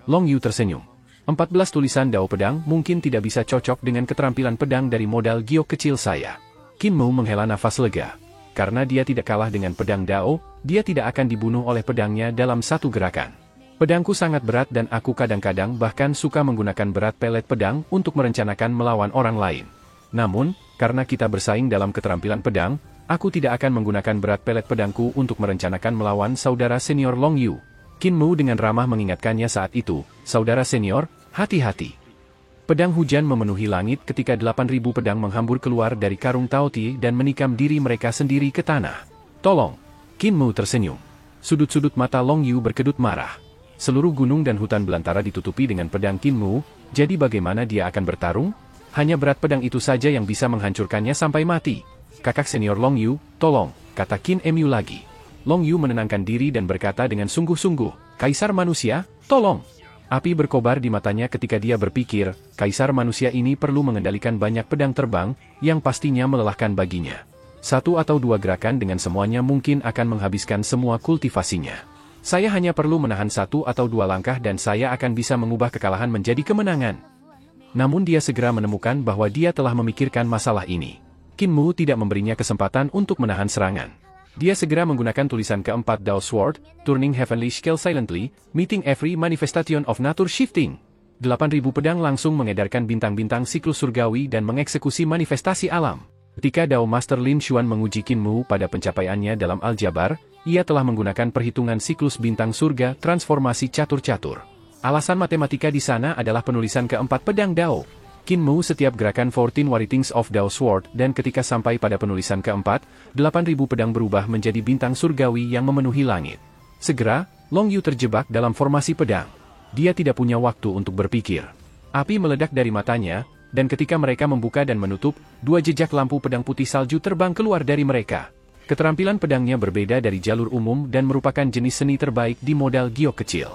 Long Yu tersenyum. 14 tulisan Dao pedang mungkin tidak bisa cocok dengan keterampilan pedang dari modal Gio kecil saya. Qin Mu menghela nafas lega. Karena dia tidak kalah dengan pedang Dao, dia tidak akan dibunuh oleh pedangnya dalam satu gerakan. Pedangku sangat berat dan aku kadang-kadang bahkan suka menggunakan berat pelet pedang untuk merencanakan melawan orang lain. Namun, karena kita bersaing dalam keterampilan pedang, aku tidak akan menggunakan berat pelet pedangku untuk merencanakan melawan saudara senior Long Yu. Qin Mu dengan ramah mengingatkannya saat itu, Saudara senior, hati-hati. Pedang hujan memenuhi langit ketika 8.000 pedang menghambur keluar dari karung Taoti dan menikam diri mereka sendiri ke tanah. Tolong! Qin Mu tersenyum. Sudut-sudut mata Long Yu berkedut marah. Seluruh gunung dan hutan belantara ditutupi dengan pedang Qin Mu, jadi bagaimana dia akan bertarung? Hanya berat pedang itu saja yang bisa menghancurkannya sampai mati. Kakak senior Long Yu, tolong, kata Qin Mu lagi. Long Yu menenangkan diri dan berkata dengan sungguh-sungguh, Kaisar manusia, tolong. Api berkobar di matanya ketika dia berpikir, Kaisar manusia ini perlu mengendalikan banyak pedang terbang, yang pastinya melelahkan baginya. Satu atau dua gerakan dengan semuanya mungkin akan menghabiskan semua kultivasinya. Saya hanya perlu menahan satu atau dua langkah dan saya akan bisa mengubah kekalahan menjadi kemenangan. Namun dia segera menemukan bahwa dia telah memikirkan masalah ini. Qin Mu tidak memberinya kesempatan untuk menahan serangan. Dia segera menggunakan tulisan keempat Dao Sword, Turning Heavenly Scale Silently, Meeting Every Manifestation of Nature Shifting. 8.000 pedang langsung mengedarkan bintang-bintang siklus surgawi dan mengeksekusi manifestasi alam. Ketika Dao Master Lin Xuan menguji Qin Mu pada pencapaiannya dalam aljabar, ia telah menggunakan perhitungan siklus bintang surga transformasi catur-catur. Alasan matematika di sana adalah penulisan keempat pedang Dao. Qin Mu setiap gerakan 14 Waritings of Dao Sword dan ketika sampai pada penulisan keempat, 8.000 pedang berubah menjadi bintang surgawi yang memenuhi langit. Segera, Long Yu terjebak dalam formasi pedang. Dia tidak punya waktu untuk berpikir. Api meledak dari matanya, dan ketika mereka membuka dan menutup, dua jejak lampu pedang putih salju terbang keluar dari mereka. Keterampilan pedangnya berbeda dari jalur umum dan merupakan jenis seni terbaik di modal giok kecil.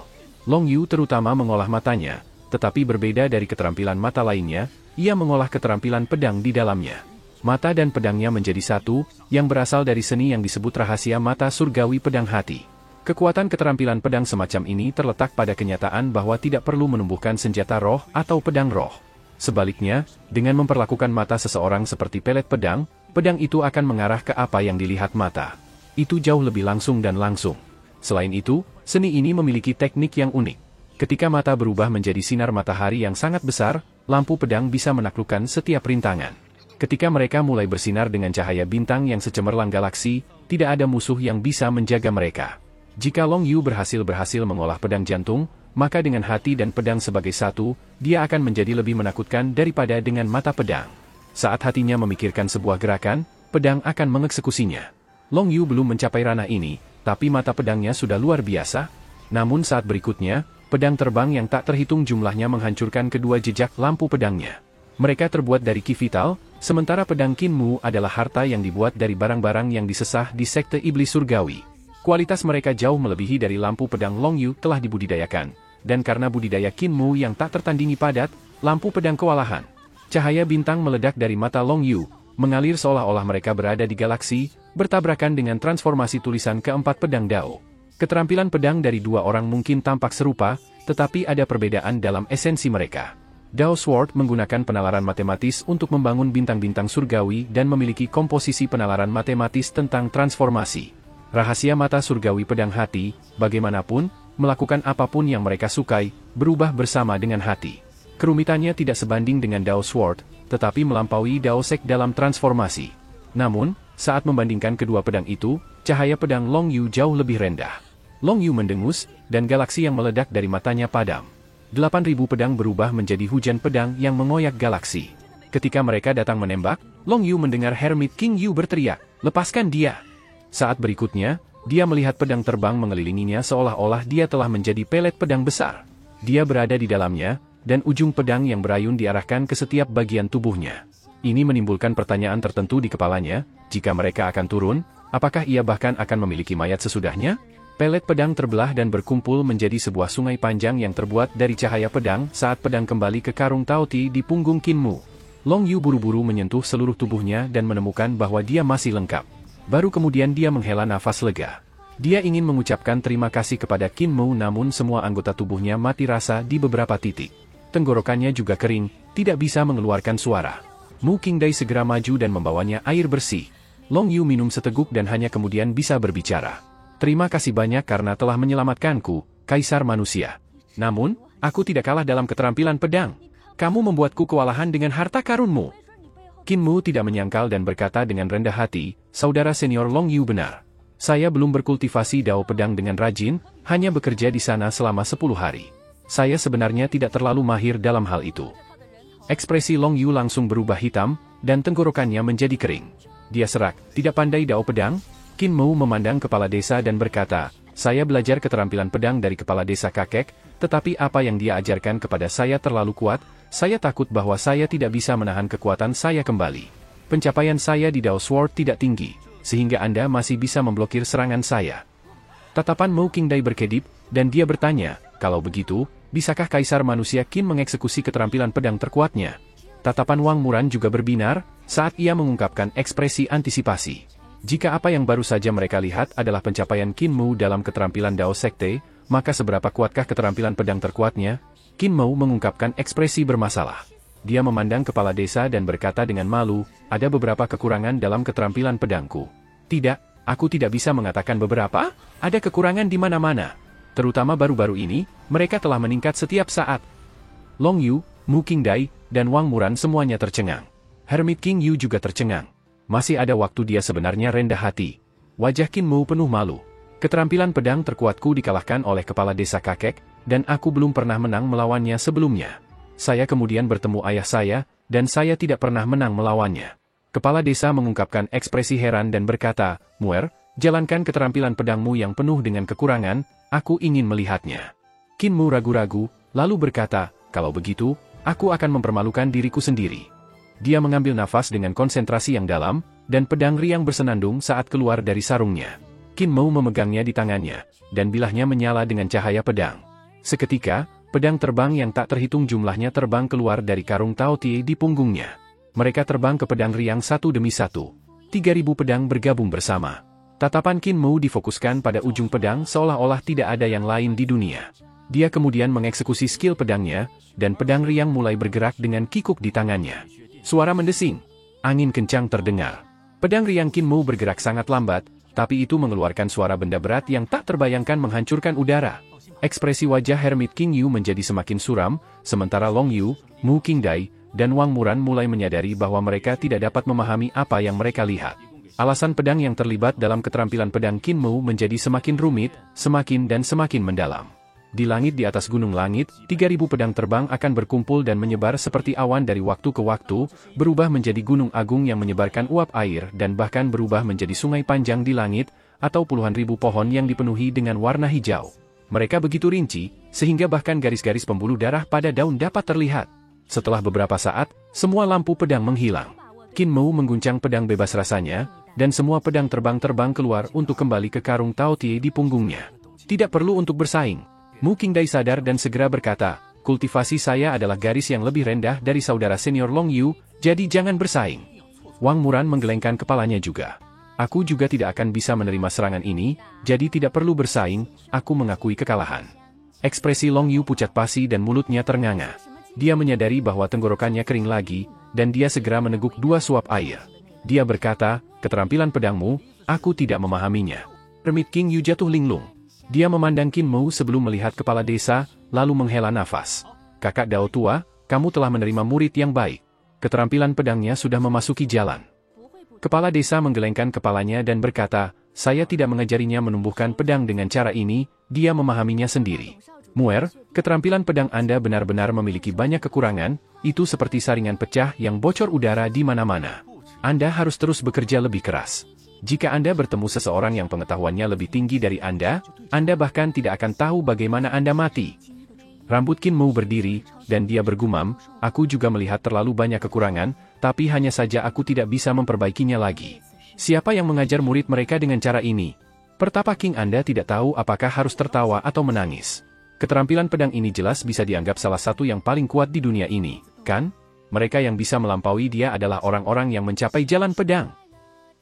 Long Yu terutama mengolah matanya, tetapi berbeda dari keterampilan mata lainnya, ia mengolah keterampilan pedang di dalamnya. Mata dan pedangnya menjadi satu, yang berasal dari seni yang disebut rahasia mata surgawi pedang hati. Kekuatan keterampilan pedang semacam ini terletak pada kenyataan bahwa tidak perlu menumbuhkan senjata roh atau pedang roh. Sebaliknya, dengan memperlakukan mata seseorang seperti pelet pedang, pedang itu akan mengarah ke apa yang dilihat mata. Itu jauh lebih langsung dan langsung. Selain itu, seni ini memiliki teknik yang unik. Ketika mata berubah menjadi sinar matahari yang sangat besar, lampu pedang bisa menaklukkan setiap rintangan. Ketika mereka mulai bersinar dengan cahaya bintang yang secemerlang galaksi, tidak ada musuh yang bisa menjaga mereka. Jika Long Yu berhasil mengolah pedang jantung, maka dengan hati dan pedang sebagai satu, dia akan menjadi lebih menakutkan daripada dengan mata pedang. Saat hatinya memikirkan sebuah gerakan, pedang akan mengeksekusinya. Long Yu belum mencapai ranah ini, tapi mata pedangnya sudah luar biasa. Namun saat berikutnya, pedang terbang yang tak terhitung jumlahnya menghancurkan kedua jejak lampu pedangnya. Mereka terbuat dari ki vital, sementara pedang Kinmu adalah harta yang dibuat dari barang-barang yang disesah di sekte iblis surgawi. Kualitas mereka jauh melebihi dari lampu pedang Long Yu telah dibudidayakan, dan karena budidaya Kinmu yang tak tertandingi padat, lampu pedang kewalahan. Cahaya bintang meledak dari mata Long Yu, mengalir seolah-olah mereka berada di galaksi, bertabrakan dengan transformasi tulisan keempat pedang Dao. Keterampilan pedang dari dua orang mungkin tampak serupa, tetapi ada perbedaan dalam esensi mereka. Dao Sword menggunakan penalaran matematis untuk membangun bintang-bintang surgawi dan memiliki komposisi penalaran matematis tentang transformasi. Rahasia mata surgawi pedang hati, bagaimanapun, melakukan apapun yang mereka sukai, berubah bersama dengan hati. Kerumitannya tidak sebanding dengan Dao Sword, tetapi melampaui Dao Sek dalam transformasi. Namun, saat membandingkan kedua pedang itu, cahaya pedang Long Yu jauh lebih rendah. Long Yu mendengus, dan galaksi yang meledak dari matanya padam. 8.000 pedang berubah menjadi hujan pedang yang mengoyak galaksi. Ketika mereka datang menembak, Long Yu mendengar Hermit King Yu berteriak, "Lepaskan dia!" Saat berikutnya, dia melihat pedang terbang mengelilinginya seolah-olah dia telah menjadi pelet pedang besar. Dia berada di dalamnya, dan ujung pedang yang berayun diarahkan ke setiap bagian tubuhnya. Ini menimbulkan pertanyaan tertentu di kepalanya, jika mereka akan turun, apakah ia bahkan akan memiliki mayat sesudahnya? Pelet pedang terbelah dan berkumpul menjadi sebuah sungai panjang yang terbuat dari cahaya pedang saat pedang kembali ke karung Taoti di punggung Kinmu. Long Yu buru-buru menyentuh seluruh tubuhnya dan menemukan bahwa dia masih lengkap. Baru kemudian dia menghela nafas lega. Dia ingin mengucapkan terima kasih kepada Kinmu namun semua anggota tubuhnya mati rasa di beberapa titik. Tenggorokannya juga kering, tidak bisa mengeluarkan suara. Mu Qingdai segera maju dan membawanya air bersih. Long Yu minum seteguk dan hanya kemudian bisa berbicara. "Terima kasih banyak karena telah menyelamatkanku, Kaisar Manusia. Namun, aku tidak kalah dalam keterampilan pedang. Kamu membuatku kewalahan dengan harta karunmu." Kinmu tidak menyangkal dan berkata dengan rendah hati, "Saudara senior Long Yu benar. Saya belum berkultivasi dao pedang dengan rajin, hanya bekerja di sana selama 10 hari. Saya sebenarnya tidak terlalu mahir dalam hal itu." Ekspresi Long Yu langsung berubah hitam, dan tenggorokannya menjadi kering. Dia serak, "Tidak pandai dao pedang?" Kinmu memandang kepala desa dan berkata, "Saya belajar keterampilan pedang dari kepala desa kakek, tetapi apa yang dia ajarkan kepada saya terlalu kuat, saya takut bahwa saya tidak bisa menahan kekuatan saya kembali. Pencapaian saya di Dao Sword tidak tinggi, sehingga Anda masih bisa memblokir serangan saya." Tatapan Mu Qingdai berkedip, dan dia bertanya, "Kalau begitu, bisakah Kaisar Manusia Qin mengeksekusi keterampilan pedang terkuatnya?" Tatapan Wang Muran juga berbinar, saat ia mengungkapkan ekspresi antisipasi. Jika apa yang baru saja mereka lihat adalah pencapaian Kinmu dalam keterampilan Dao Sekte, maka seberapa kuatkah keterampilan pedang terkuatnya? Kinmu mengungkapkan ekspresi bermasalah. Dia memandang kepala desa dan berkata dengan malu, "Ada beberapa kekurangan dalam keterampilan pedangku." "Tidak, aku tidak bisa mengatakan beberapa, ada kekurangan di mana-mana. Terutama baru-baru ini, mereka telah meningkat setiap saat." Long Yu, Mu Qingdai, dan Wang Muran semuanya tercengang. Hermit King Yu juga tercengang. Masih ada waktu dia sebenarnya rendah hati. Wajah Kinmu penuh malu. "Keterampilan pedang terkuatku dikalahkan oleh kepala desa kakek, dan aku belum pernah menang melawannya sebelumnya. Saya kemudian bertemu ayah saya, dan saya tidak pernah menang melawannya." Kepala desa mengungkapkan ekspresi heran dan berkata, "Muer, jalankan keterampilan pedangmu yang penuh dengan kekurangan, aku ingin melihatnya." Kinmu ragu-ragu, lalu berkata, "Kalau begitu, aku akan mempermalukan diriku sendiri." Dia mengambil nafas dengan konsentrasi yang dalam, dan pedang riang bersenandung saat keluar dari sarungnya. Qin Mou memegangnya di tangannya, dan bilahnya menyala dengan cahaya pedang. Seketika, pedang terbang yang tak terhitung jumlahnya terbang keluar dari karung Tao Tie di punggungnya. Mereka terbang ke pedang riang satu demi satu. 3.000 pedang bergabung bersama. Tatapan Qin Mou difokuskan pada ujung pedang seolah-olah tidak ada yang lain di dunia. Dia kemudian mengeksekusi skill pedangnya, dan pedang riang mulai bergerak dengan kikuk di tangannya. Suara mendesing. Angin kencang terdengar. Pedang riang Qin Mou bergerak sangat lambat, tapi itu mengeluarkan suara benda berat yang tak terbayangkan menghancurkan udara. Ekspresi wajah Hermit King Yu menjadi semakin suram, sementara Long Yu, Mu Qingdai, dan Wang Muran mulai menyadari bahwa mereka tidak dapat memahami apa yang mereka lihat. Alasan pedang yang terlibat dalam keterampilan pedang Qin Mou menjadi semakin rumit, semakin mendalam. Di langit di atas gunung langit, 3.000 pedang terbang akan berkumpul dan menyebar seperti awan dari waktu ke waktu, berubah menjadi gunung agung yang menyebarkan uap air dan bahkan berubah menjadi sungai panjang di langit, atau puluhan ribu pohon yang dipenuhi dengan warna hijau. Mereka begitu rinci, sehingga bahkan garis-garis pembuluh darah pada daun dapat terlihat. Setelah beberapa saat, semua lampu pedang menghilang. Qin Mou mengguncang pedang bebas rasanya, dan semua pedang terbang keluar untuk kembali ke karung Tao Tie di punggungnya. Tidak perlu untuk bersaing. Mu Qingdai sadar dan segera berkata, kultivasi saya adalah garis yang lebih rendah dari saudara senior Long Yu, jadi jangan bersaing. Wang Muran menggelengkan kepalanya juga. Aku juga tidak akan bisa menerima serangan ini, jadi tidak perlu bersaing, aku mengakui kekalahan. Ekspresi Long Yu pucat pasi dan mulutnya ternganga. Dia menyadari bahwa tenggorokannya kering lagi, dan dia segera meneguk 2 suap air. Dia berkata, keterampilan pedangmu, aku tidak memahaminya. Hermit King Yu jatuh linglung. Dia memandang Qin Mou sebelum melihat kepala desa, lalu menghela nafas. Kakak Dao tua, kamu telah menerima murid yang baik. Keterampilan pedangnya sudah memasuki jalan. Kepala desa menggelengkan kepalanya dan berkata, saya tidak mengajarinya menumbuhkan pedang dengan cara ini, dia memahaminya sendiri. Muer, keterampilan pedang Anda benar-benar memiliki banyak kekurangan, itu seperti saringan pecah yang bocor udara di mana-mana. Anda harus terus bekerja lebih keras. Jika Anda bertemu seseorang yang pengetahuannya lebih tinggi dari Anda bahkan tidak akan tahu bagaimana Anda mati. Rambut Qin Mou berdiri, dan dia bergumam, aku juga melihat terlalu banyak kekurangan, tapi hanya saja aku tidak bisa memperbaikinya lagi. Siapa yang mengajar murid mereka dengan cara ini? Pertapa King Anda tidak tahu apakah harus tertawa atau menangis. Keterampilan pedang ini jelas bisa dianggap salah satu yang paling kuat di dunia ini, kan? Mereka yang bisa melampaui dia adalah orang-orang yang mencapai jalan pedang.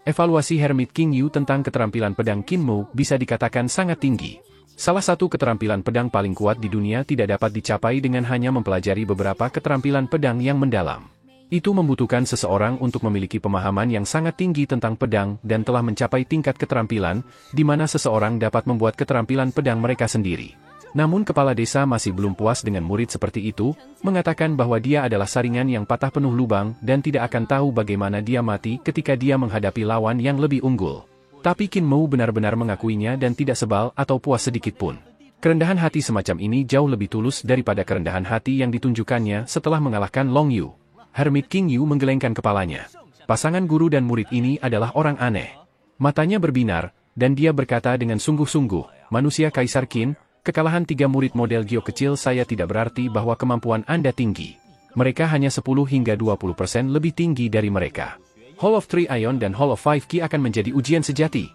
Evaluasi Hermit King Yu tentang keterampilan pedang Qin Mou bisa dikatakan sangat tinggi. Salah satu keterampilan pedang paling kuat di dunia tidak dapat dicapai dengan hanya mempelajari beberapa keterampilan pedang yang mendalam. Itu membutuhkan seseorang untuk memiliki pemahaman yang sangat tinggi tentang pedang dan telah mencapai tingkat keterampilan, di mana seseorang dapat membuat keterampilan pedang mereka sendiri. Namun kepala desa masih belum puas dengan murid seperti itu, mengatakan bahwa dia adalah saringan yang patah penuh lubang dan tidak akan tahu bagaimana dia mati ketika dia menghadapi lawan yang lebih unggul. Tapi Qin Mou benar-benar mengakuinya dan tidak sebal atau puas sedikit pun. Kerendahan hati semacam ini jauh lebih tulus daripada kerendahan hati yang ditunjukkannya setelah mengalahkan Long Yu. Hermit King Yu menggelengkan kepalanya. Pasangan guru dan murid ini adalah orang aneh. Matanya berbinar, dan dia berkata dengan sungguh-sungguh, manusia Kaisar Qin, kekalahan 3 murid model Gyo kecil saya tidak berarti bahwa kemampuan Anda tinggi. Mereka hanya 10 hingga 20% lebih tinggi dari mereka. Hall of Three Ion dan Hall of Five Ki akan menjadi ujian sejati.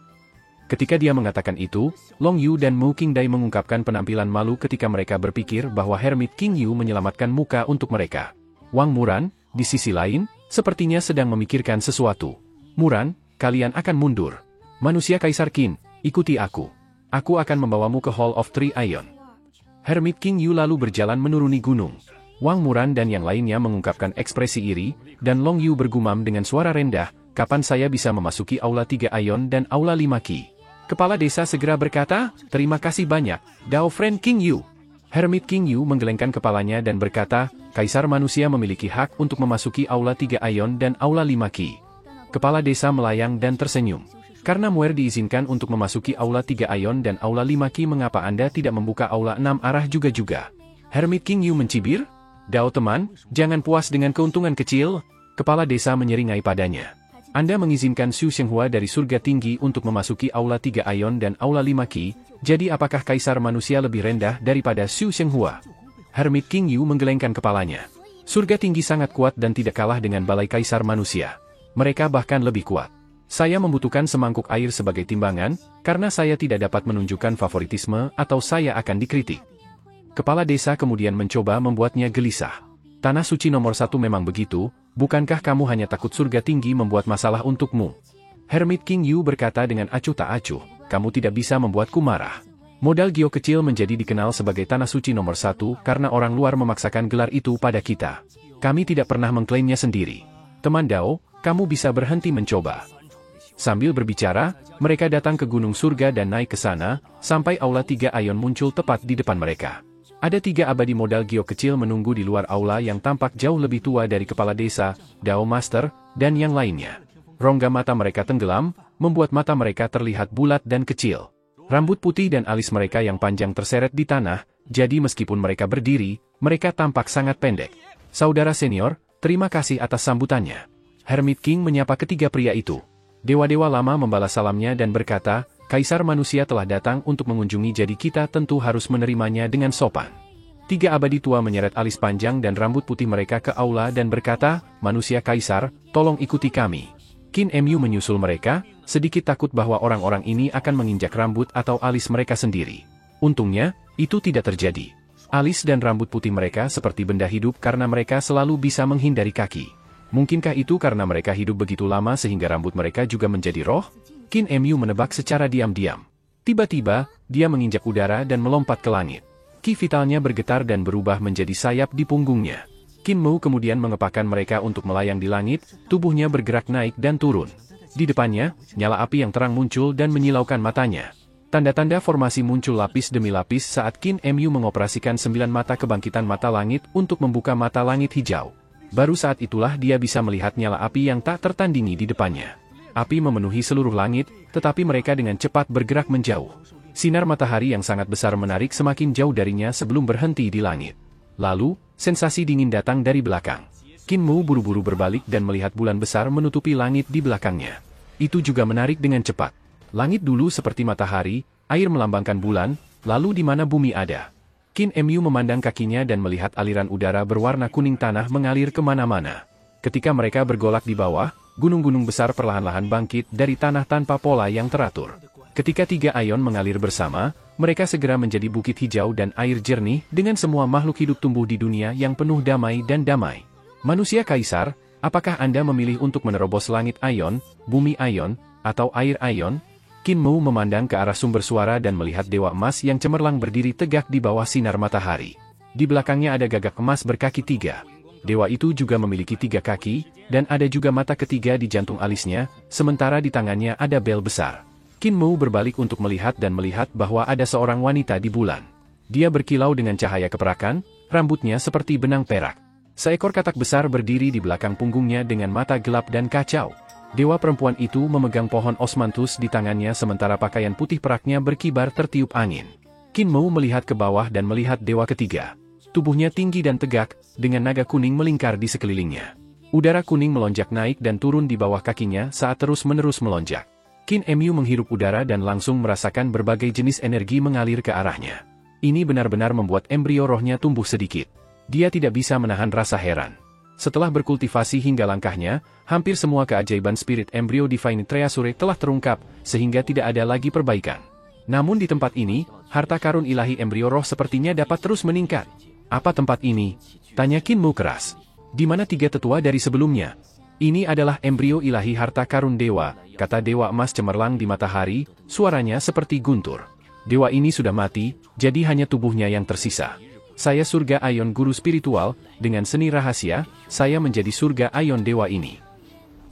Ketika dia mengatakan itu, Long Yu dan Mu Qingdai mengungkapkan penampilan malu ketika mereka berpikir bahwa Hermit King Yu menyelamatkan muka untuk mereka. Wang Muran, di sisi lain, sepertinya sedang memikirkan sesuatu. Muran, kalian akan mundur. Manusia Kaisar Qin, ikuti aku. Aku akan membawamu ke Hall of Three Ion. Hermit King Yu lalu berjalan menuruni gunung. Wang Muran dan yang lainnya mengungkapkan ekspresi iri, dan Long Yu bergumam dengan suara rendah, kapan saya bisa memasuki Aula 3 Ion dan Aula 5 Ki? Kepala desa segera berkata, terima kasih banyak, Dao Friend King Yu. Hermit King Yu menggelengkan kepalanya dan berkata, Kaisar manusia memiliki hak untuk memasuki Aula 3 Ion dan Aula 5 Ki. Kepala desa melayang dan tersenyum. Karena Muer diizinkan untuk memasuki Aula 3 Ion dan Aula 5 Ki, mengapa Anda tidak membuka Aula 6 arah juga? Hermit King Yu mencibir? Dao teman, jangan puas dengan keuntungan kecil. Kepala desa menyeringai padanya. Anda mengizinkan Xu Shenghua dari surga tinggi untuk memasuki Aula 3 Ion dan Aula 5 Ki, jadi apakah Kaisar manusia lebih rendah daripada Xu Shenghua? Hermit King Yu menggelengkan kepalanya. Surga tinggi sangat kuat dan tidak kalah dengan balai Kaisar manusia. Mereka bahkan lebih kuat. Saya membutuhkan semangkuk air sebagai timbangan, karena saya tidak dapat menunjukkan favoritisme atau saya akan dikritik. Kepala desa kemudian mencoba membuatnya gelisah. Tanah suci nomor 1 memang begitu, bukankah kamu hanya takut surga tinggi membuat masalah untukmu? Hermit King Yu berkata dengan acuh tak acuh, kamu tidak bisa membuatku marah. Modal Gio kecil menjadi dikenal sebagai tanah suci nomor 1 karena orang luar memaksakan gelar itu pada kita. Kami tidak pernah mengklaimnya sendiri. Teman Dao, kamu bisa berhenti mencoba. Sambil berbicara, mereka datang ke Gunung Surga dan naik ke sana, sampai aula 3 Aion muncul tepat di depan mereka. Ada 3 abadi modal Gio kecil menunggu di luar aula yang tampak jauh lebih tua dari kepala desa, Dao Master, dan yang lainnya. Rongga mata mereka tenggelam, membuat mata mereka terlihat bulat dan kecil. Rambut putih dan alis mereka yang panjang terseret di tanah, jadi meskipun mereka berdiri, mereka tampak sangat pendek. Saudara senior, terima kasih atas sambutannya. Hermit King menyapa ketiga pria itu. Dewa-dewa lama membalas salamnya dan berkata, Kaisar manusia telah datang untuk mengunjungi jadi kita tentu harus menerimanya dengan sopan. 3 abadi tua menyeret alis panjang dan rambut putih mereka ke aula dan berkata, manusia Kaisar, tolong ikuti kami. Qin Mu menyusul mereka, sedikit takut bahwa orang-orang ini akan menginjak rambut atau alis mereka sendiri. Untungnya, itu tidak terjadi. Alis dan rambut putih mereka seperti benda hidup karena mereka selalu bisa menghindari kaki. Mungkinkah itu karena mereka hidup begitu lama sehingga rambut mereka juga menjadi roh? Qin Mu menebak secara diam-diam. Tiba-tiba, dia menginjak udara dan melompat ke langit. Ki vitalnya bergetar dan berubah menjadi sayap di punggungnya. Qin Mu kemudian mengepakkan mereka untuk melayang di langit, tubuhnya bergerak naik dan turun. Di depannya, nyala api yang terang muncul dan menyilaukan matanya. Tanda-tanda formasi muncul lapis demi lapis saat Qin Mu mengoperasikan 9 mata kebangkitan mata langit untuk membuka mata langit hijau. Baru saat itulah dia bisa melihat nyala api yang tak tertandingi di depannya. Api memenuhi seluruh langit, tetapi mereka dengan cepat bergerak menjauh. Sinar matahari yang sangat besar menarik semakin jauh darinya sebelum berhenti di langit. Lalu, sensasi dingin datang dari belakang. Qin Mu buru-buru berbalik dan melihat bulan besar menutupi langit di belakangnya. Itu juga menarik dengan cepat. Langit dulu seperti matahari, air melambangkan bulan, lalu di mana bumi ada. Qin Mu memandang kakinya dan melihat aliran udara berwarna kuning tanah mengalir kemana-mana. Ketika mereka bergolak di bawah, gunung-gunung besar perlahan-lahan bangkit dari tanah tanpa pola yang teratur. Ketika 3 Aion mengalir bersama, mereka segera menjadi bukit hijau dan air jernih dengan semua makhluk hidup tumbuh di dunia yang penuh damai dan damai. Manusia Kaisar, apakah Anda memilih untuk menerobos langit Aion, bumi Aion, atau air Aion? Qin Mu memandang ke arah sumber suara dan melihat dewa emas yang cemerlang berdiri tegak di bawah sinar matahari. Di belakangnya ada gagak emas berkaki 3. Dewa itu juga memiliki 3 kaki, dan ada juga mata ketiga di jantung alisnya, sementara di tangannya ada bel besar. Qin Mu berbalik untuk melihat dan melihat bahwa ada seorang wanita di bulan. Dia berkilau dengan cahaya keperakan, rambutnya seperti benang perak. Seekor katak besar berdiri di belakang punggungnya dengan mata gelap dan kacau. Dewa perempuan itu memegang pohon osmanthus di tangannya sementara pakaian putih peraknya berkibar tertiup angin. Qin Mu melihat ke bawah dan melihat dewa ketiga. Tubuhnya tinggi dan tegak, dengan naga kuning melingkar di sekelilingnya. Udara kuning melonjak naik dan turun di bawah kakinya saat terus-menerus melonjak. Qin Mu menghirup udara dan langsung merasakan berbagai jenis energi mengalir ke arahnya. Ini benar-benar membuat embrio rohnya tumbuh sedikit. Dia tidak bisa menahan rasa heran. Setelah berkultivasi hingga langkahnya, hampir semua keajaiban spirit embrio Divine Treasure telah terungkap, sehingga tidak ada lagi perbaikan. Namun di tempat ini, harta karun ilahi embrio roh sepertinya dapat terus meningkat. Apa tempat ini? Tanya Qin Mu keras. Di mana 3 tetua dari sebelumnya? Ini adalah embrio ilahi harta karun dewa, kata dewa emas cemerlang di matahari, suaranya seperti guntur. Dewa ini sudah mati, jadi hanya tubuhnya yang tersisa. Saya surga Aion guru spiritual, dengan seni rahasia, saya menjadi surga Aion dewa ini.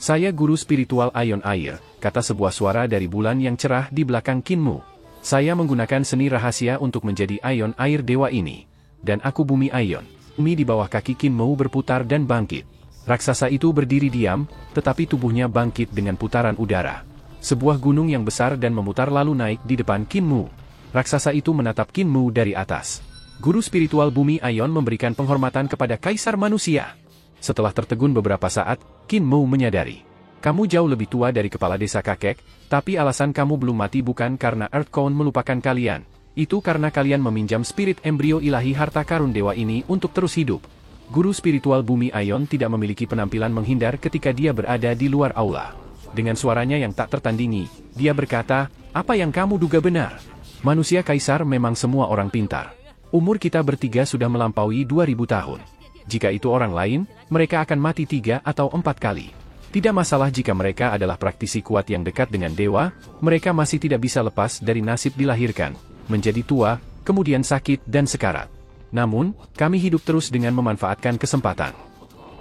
Saya guru spiritual Aion air, kata sebuah suara dari bulan yang cerah di belakang Qin Mu. Saya menggunakan seni rahasia untuk menjadi Aion air dewa ini. Dan aku bumi Aion. Bumi di bawah kaki Qin Mu berputar dan bangkit. Raksasa itu berdiri diam, tetapi tubuhnya bangkit dengan putaran udara. Sebuah gunung yang besar dan memutar lalu naik di depan Qin Mu. Raksasa itu menatap Qin Mu dari atas. Guru spiritual bumi Aion memberikan penghormatan kepada Kaisar manusia. Setelah tertegun beberapa saat, Qin Mu menyadari. Kamu jauh lebih tua dari kepala desa kakek, tapi alasan kamu belum mati bukan karena Earthcone melupakan kalian. Itu karena kalian meminjam spirit embrio ilahi harta karun dewa ini untuk terus hidup. Guru spiritual bumi Aion tidak memiliki penampilan menghindar ketika dia berada di luar aula. Dengan suaranya yang tak tertandingi, dia berkata, "Apa yang kamu duga benar? Manusia kaisar memang semua orang pintar. Umur kita bertiga sudah melampaui 2000 tahun. Jika itu orang lain, mereka akan mati 3 atau 4 kali. Tidak masalah jika mereka adalah praktisi kuat yang dekat dengan dewa, mereka masih tidak bisa lepas dari nasib dilahirkan, menjadi tua, kemudian sakit dan sekarat. Namun, kami hidup terus dengan memanfaatkan kesempatan."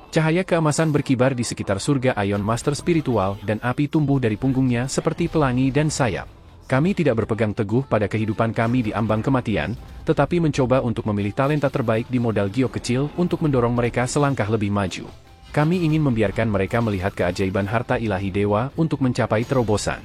Cahaya keemasan berkibar di sekitar surga Aion Master Spiritual dan api tumbuh dari punggungnya seperti pelangi dan sayap. Kami tidak berpegang teguh pada kehidupan kami di ambang kematian, tetapi mencoba untuk memilih talenta terbaik di modal Gio kecil untuk mendorong mereka selangkah lebih maju. Kami ingin membiarkan mereka melihat keajaiban harta ilahi dewa untuk mencapai terobosan.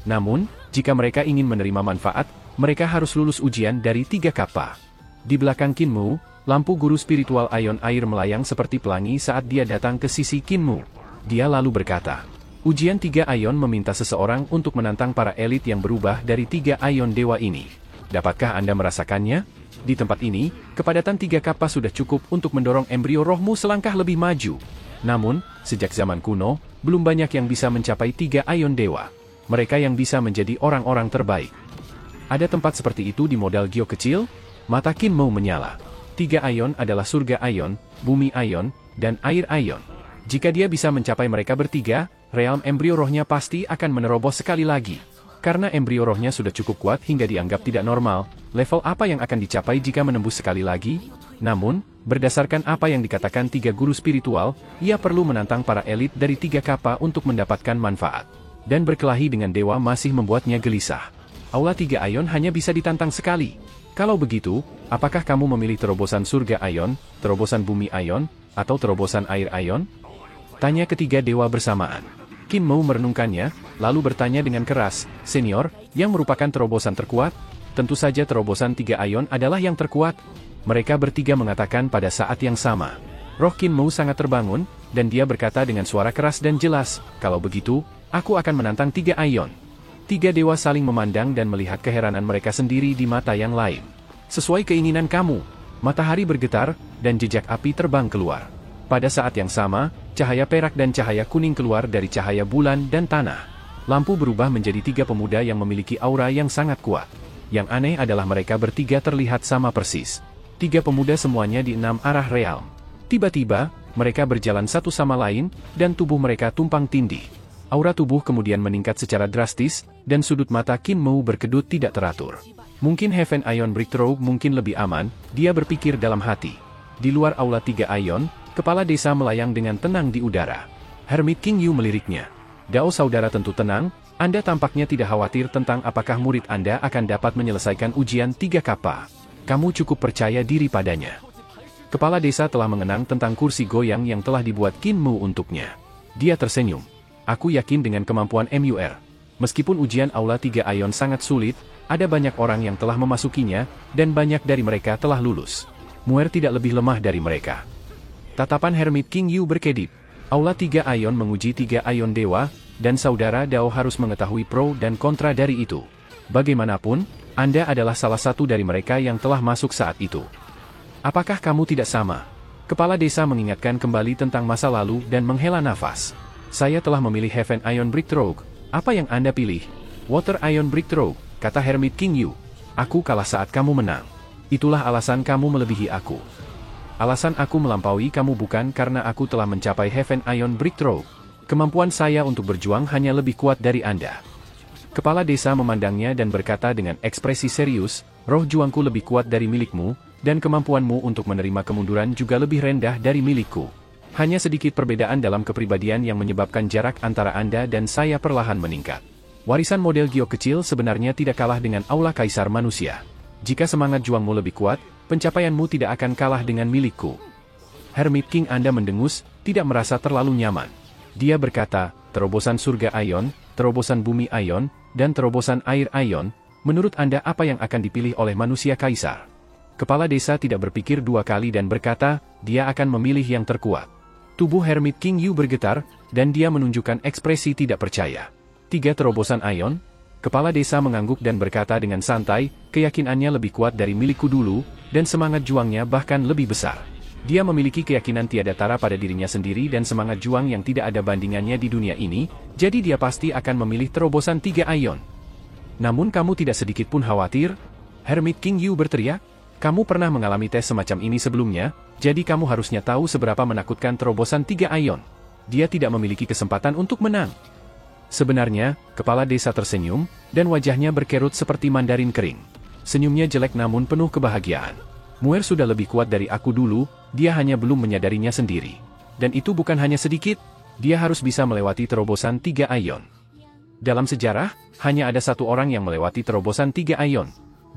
Namun, jika mereka ingin menerima manfaat, mereka harus lulus ujian dari 3 kappa. Di belakang Kinmu, lampu guru spiritual Aion air melayang seperti pelangi saat dia datang ke sisi Kinmu. Dia lalu berkata, "Ujian 3 Aion meminta seseorang untuk menantang para elit yang berubah dari 3 Aion dewa ini. Dapatkah Anda merasakannya? Di tempat ini, kepadatan 3 kappa sudah cukup untuk mendorong embrio rohmu selangkah lebih maju. Namun, sejak zaman kuno, belum banyak yang bisa mencapai 3 Aion dewa. Mereka yang bisa menjadi orang-orang terbaik. Ada tempat seperti itu di modal Gio kecil?" Mata Kinmu menyala. 3 Aion adalah surga Aion, bumi Aion, dan air Aion. Jika dia bisa mencapai mereka bertiga, realm embrio rohnya pasti akan menerobos sekali lagi. Karena embrio rohnya sudah cukup kuat hingga dianggap tidak normal, level apa yang akan dicapai jika menembus sekali lagi? Namun, berdasarkan apa yang dikatakan 3 guru spiritual, ia perlu menantang para elit dari 3 kappa untuk mendapatkan manfaat. Dan berkelahi dengan dewa masih membuatnya gelisah. Aula 3 Aion hanya bisa ditantang sekali. Kalau begitu, apakah kamu memilih terobosan surga Aion, terobosan bumi Aion, atau terobosan air Aion? Tanya ketiga dewa bersamaan. Kinmu merenungkannya, lalu bertanya dengan keras, "Senior, yang merupakan terobosan terkuat?" "Tentu saja terobosan 3 Aion adalah yang terkuat." Mereka bertiga mengatakan pada saat yang sama. Roh Kinmu sangat terbangun, dan dia berkata dengan suara keras dan jelas, "Kalau begitu, aku akan menantang 3 Aion." 3 dewa saling memandang dan melihat keheranan mereka sendiri di mata yang lain. "Sesuai keinginan kamu." Matahari bergetar, dan jejak api terbang keluar. Pada saat yang sama, cahaya perak dan cahaya kuning keluar dari cahaya bulan dan tanah. Lampu berubah menjadi 3 pemuda yang memiliki aura yang sangat kuat. Yang aneh adalah mereka bertiga terlihat sama persis. 3 pemuda semuanya di 6 arah realm. Tiba-tiba, mereka berjalan satu sama lain, dan tubuh mereka tumpang tindih. Aura tubuh kemudian meningkat secara drastis, dan sudut mata Kinmu berkedut tidak teratur. Mungkin Heaven Aion Breakthrough mungkin lebih aman, dia berpikir dalam hati. Di luar aula 3 Aion, kepala desa melayang dengan tenang di udara. Hermit King Yu meliriknya. "Dao saudara tentu tenang, Anda tampaknya tidak khawatir tentang apakah murid Anda akan dapat menyelesaikan ujian 3 kappa. Kamu cukup percaya diri padanya." Kepala desa telah mengenang tentang kursi goyang yang telah dibuat Kinmu untuknya. Dia tersenyum. "Aku yakin dengan kemampuan MUR. Meskipun ujian aula 3 Aion sangat sulit, ada banyak orang yang telah memasukinya, dan banyak dari mereka telah lulus. Muer tidak lebih lemah dari mereka." Tatapan Hermit King Yu berkedip. Aula 3 Aion menguji 3 Aion dewa, dan saudara Dao harus mengetahui pro dan kontra dari itu. Bagaimanapun, Anda adalah salah satu dari mereka yang telah masuk saat itu. Apakah kamu tidak sama? Kepala desa mengingatkan kembali tentang masa lalu dan menghela nafas. "Saya telah memilih Heaven Aion Breakthrough. Apa yang Anda pilih?" "Water Aion Breakthrough," kata Hermit King Yu. "Aku kalah saat kamu menang. Itulah alasan kamu melebihi aku." "Alasan aku melampaui kamu bukan karena aku telah mencapai Heaven Aion Breakthrough. Kemampuan saya untuk berjuang hanya lebih kuat dari Anda." Kepala desa memandangnya dan berkata dengan ekspresi serius, "Roh juangku lebih kuat dari milikmu, dan kemampuanmu untuk menerima kemunduran juga lebih rendah dari milikku. Hanya sedikit perbedaan dalam kepribadian yang menyebabkan jarak antara Anda dan saya perlahan meningkat. Warisan model Gio kecil sebenarnya tidak kalah dengan aula kaisar manusia. Jika semangat juangmu lebih kuat, pencapaianmu tidak akan kalah dengan milikku." Hermit King Anda mendengus, tidak merasa terlalu nyaman. Dia berkata, "Terobosan surga Aion, terobosan bumi Aion, dan terobosan air Aion, menurut Anda apa yang akan dipilih oleh manusia kaisar?" Kepala desa tidak berpikir 2 kali dan berkata, dia akan memilih yang terkuat. Tubuh Hermit King Yu bergetar, dan dia menunjukkan ekspresi tidak percaya. 3 terobosan Aion? Kepala desa mengangguk dan berkata dengan santai, keyakinannya lebih kuat dari milikku dulu, dan semangat juangnya bahkan lebih besar. Dia memiliki keyakinan tiada tara pada dirinya sendiri dan semangat juang yang tidak ada bandingannya di dunia ini, jadi dia pasti akan memilih terobosan 3 Aion. Namun kamu tidak sedikit pun khawatir? Hermit King Yu berteriak. Kamu pernah mengalami tes semacam ini sebelumnya, jadi kamu harusnya tahu seberapa menakutkan terobosan 3 Aion. Dia tidak memiliki kesempatan untuk menang. Sebenarnya, kepala desa tersenyum, dan wajahnya berkerut seperti mandarin kering. Senyumnya jelek namun penuh kebahagiaan. Muer sudah lebih kuat dari aku dulu, dia hanya belum menyadarinya sendiri. Dan itu bukan hanya sedikit, dia harus bisa melewati terobosan 3 Aion. Dalam sejarah, hanya ada satu orang yang melewati terobosan 3 Aion.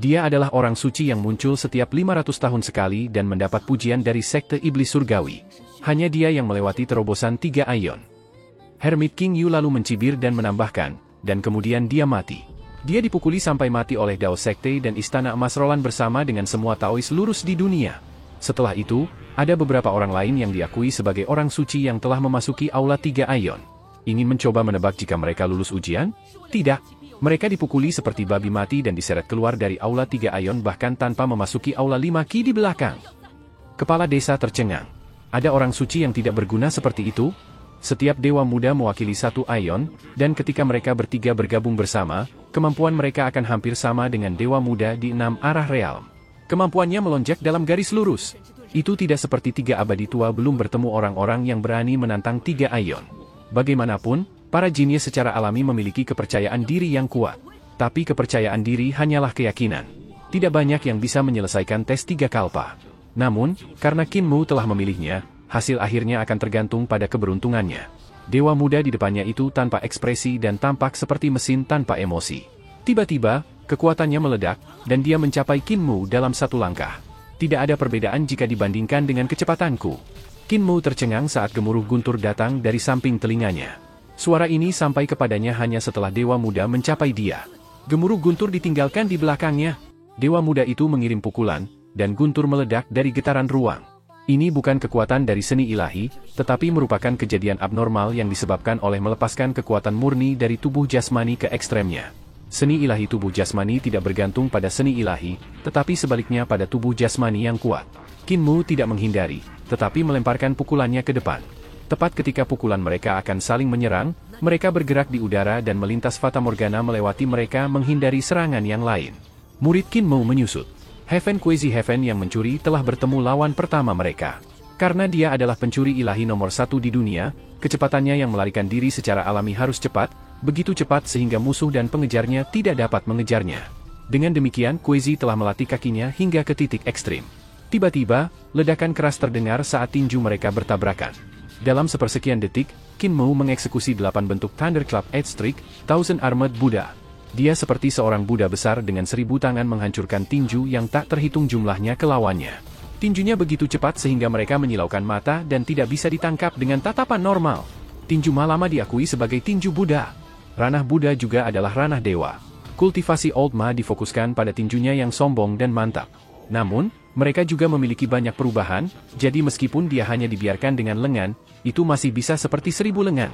Dia adalah orang suci yang muncul setiap 500 tahun sekali dan mendapat pujian dari sekte iblis surgawi. Hanya dia yang melewati terobosan 3 Aion. Hermit King Yu lalu mencibir dan menambahkan, dan kemudian dia mati. Dia dipukuli sampai mati oleh Dao Sekte dan Istana Emas Roland bersama dengan semua Taois lurus di dunia. Setelah itu, ada beberapa orang lain yang diakui sebagai orang suci yang telah memasuki Aula 3 Aion. Ingin mencoba menebak jika mereka lulus ujian? Tidak. Mereka dipukuli seperti babi mati dan diseret keluar dari Aula 3 Aion bahkan tanpa memasuki Aula 5 Ki di belakang. Kepala desa tercengang. Ada orang suci yang tidak berguna seperti itu? Setiap dewa muda mewakili 1 Aion, dan ketika mereka bertiga bergabung bersama, kemampuan mereka akan hampir sama dengan dewa muda di 6 arah realm. Kemampuannya melonjak dalam garis lurus. Itu tidak seperti 3 abadi tua belum bertemu orang-orang yang berani menantang 3 Aion. Bagaimanapun, para jinius secara alami memiliki kepercayaan diri yang kuat. Tapi kepercayaan diri hanyalah keyakinan. Tidak banyak yang bisa menyelesaikan tes 3 kalpa. Namun, karena Qin Mu telah memilihnya, hasil akhirnya akan tergantung pada keberuntungannya. Dewa muda di depannya itu tanpa ekspresi dan tampak seperti mesin tanpa emosi. Tiba-tiba, kekuatannya meledak, dan dia mencapai Qin Mu dalam 1 langkah. Tidak ada perbedaan jika dibandingkan dengan kecepatanku. Qin Mu tercengang saat gemuruh guntur datang dari samping telinganya. Suara ini sampai kepadanya hanya setelah Dewa Muda mencapai dia. Gemuruh guntur ditinggalkan di belakangnya. Dewa Muda itu mengirim pukulan, dan guntur meledak dari getaran ruang. Ini bukan kekuatan dari seni ilahi, tetapi merupakan kejadian abnormal yang disebabkan oleh melepaskan kekuatan murni dari tubuh jasmani ke ekstremnya. Seni ilahi tubuh jasmani tidak bergantung pada seni ilahi, tetapi sebaliknya pada tubuh jasmani yang kuat. Qin Mu tidak menghindari, tetapi melemparkan pukulannya ke depan. Tepat ketika pukulan mereka akan saling menyerang, mereka bergerak di udara dan melintas Fata Morgana melewati mereka menghindari serangan yang lain. Murid Qin Mu menyusut. Heaven Crazy Heaven yang mencuri telah bertemu lawan pertama mereka. Karena dia adalah pencuri ilahi nomor 1 di dunia, kecepatannya yang melarikan diri secara alami harus cepat, begitu cepat sehingga musuh dan pengejarnya tidak dapat mengejarnya. Dengan demikian, Crazy telah melatih kakinya hingga ke titik ekstrim. Tiba-tiba, ledakan keras terdengar saat tinju mereka bertabrakan. Dalam sepersekian detik, Qin Mu mengeksekusi 8 bentuk Thunderclap Edge Streak, Thousand Armored Buddha. Dia seperti seorang Buddha besar dengan 1000 tangan menghancurkan tinju yang tak terhitung jumlahnya ke lawannya. Tinjunya begitu cepat sehingga mereka menyilaukan mata dan tidak bisa ditangkap dengan tatapan normal. Tinju Ma diakui sebagai tinju Buddha. Ranah Buddha juga adalah ranah dewa. Kultivasi Old Ma difokuskan pada tinjunya yang sombong dan mantap. Namun, mereka juga memiliki banyak perubahan, jadi meskipun dia hanya dibiarkan dengan lengan, itu masih bisa seperti 1000 lengan.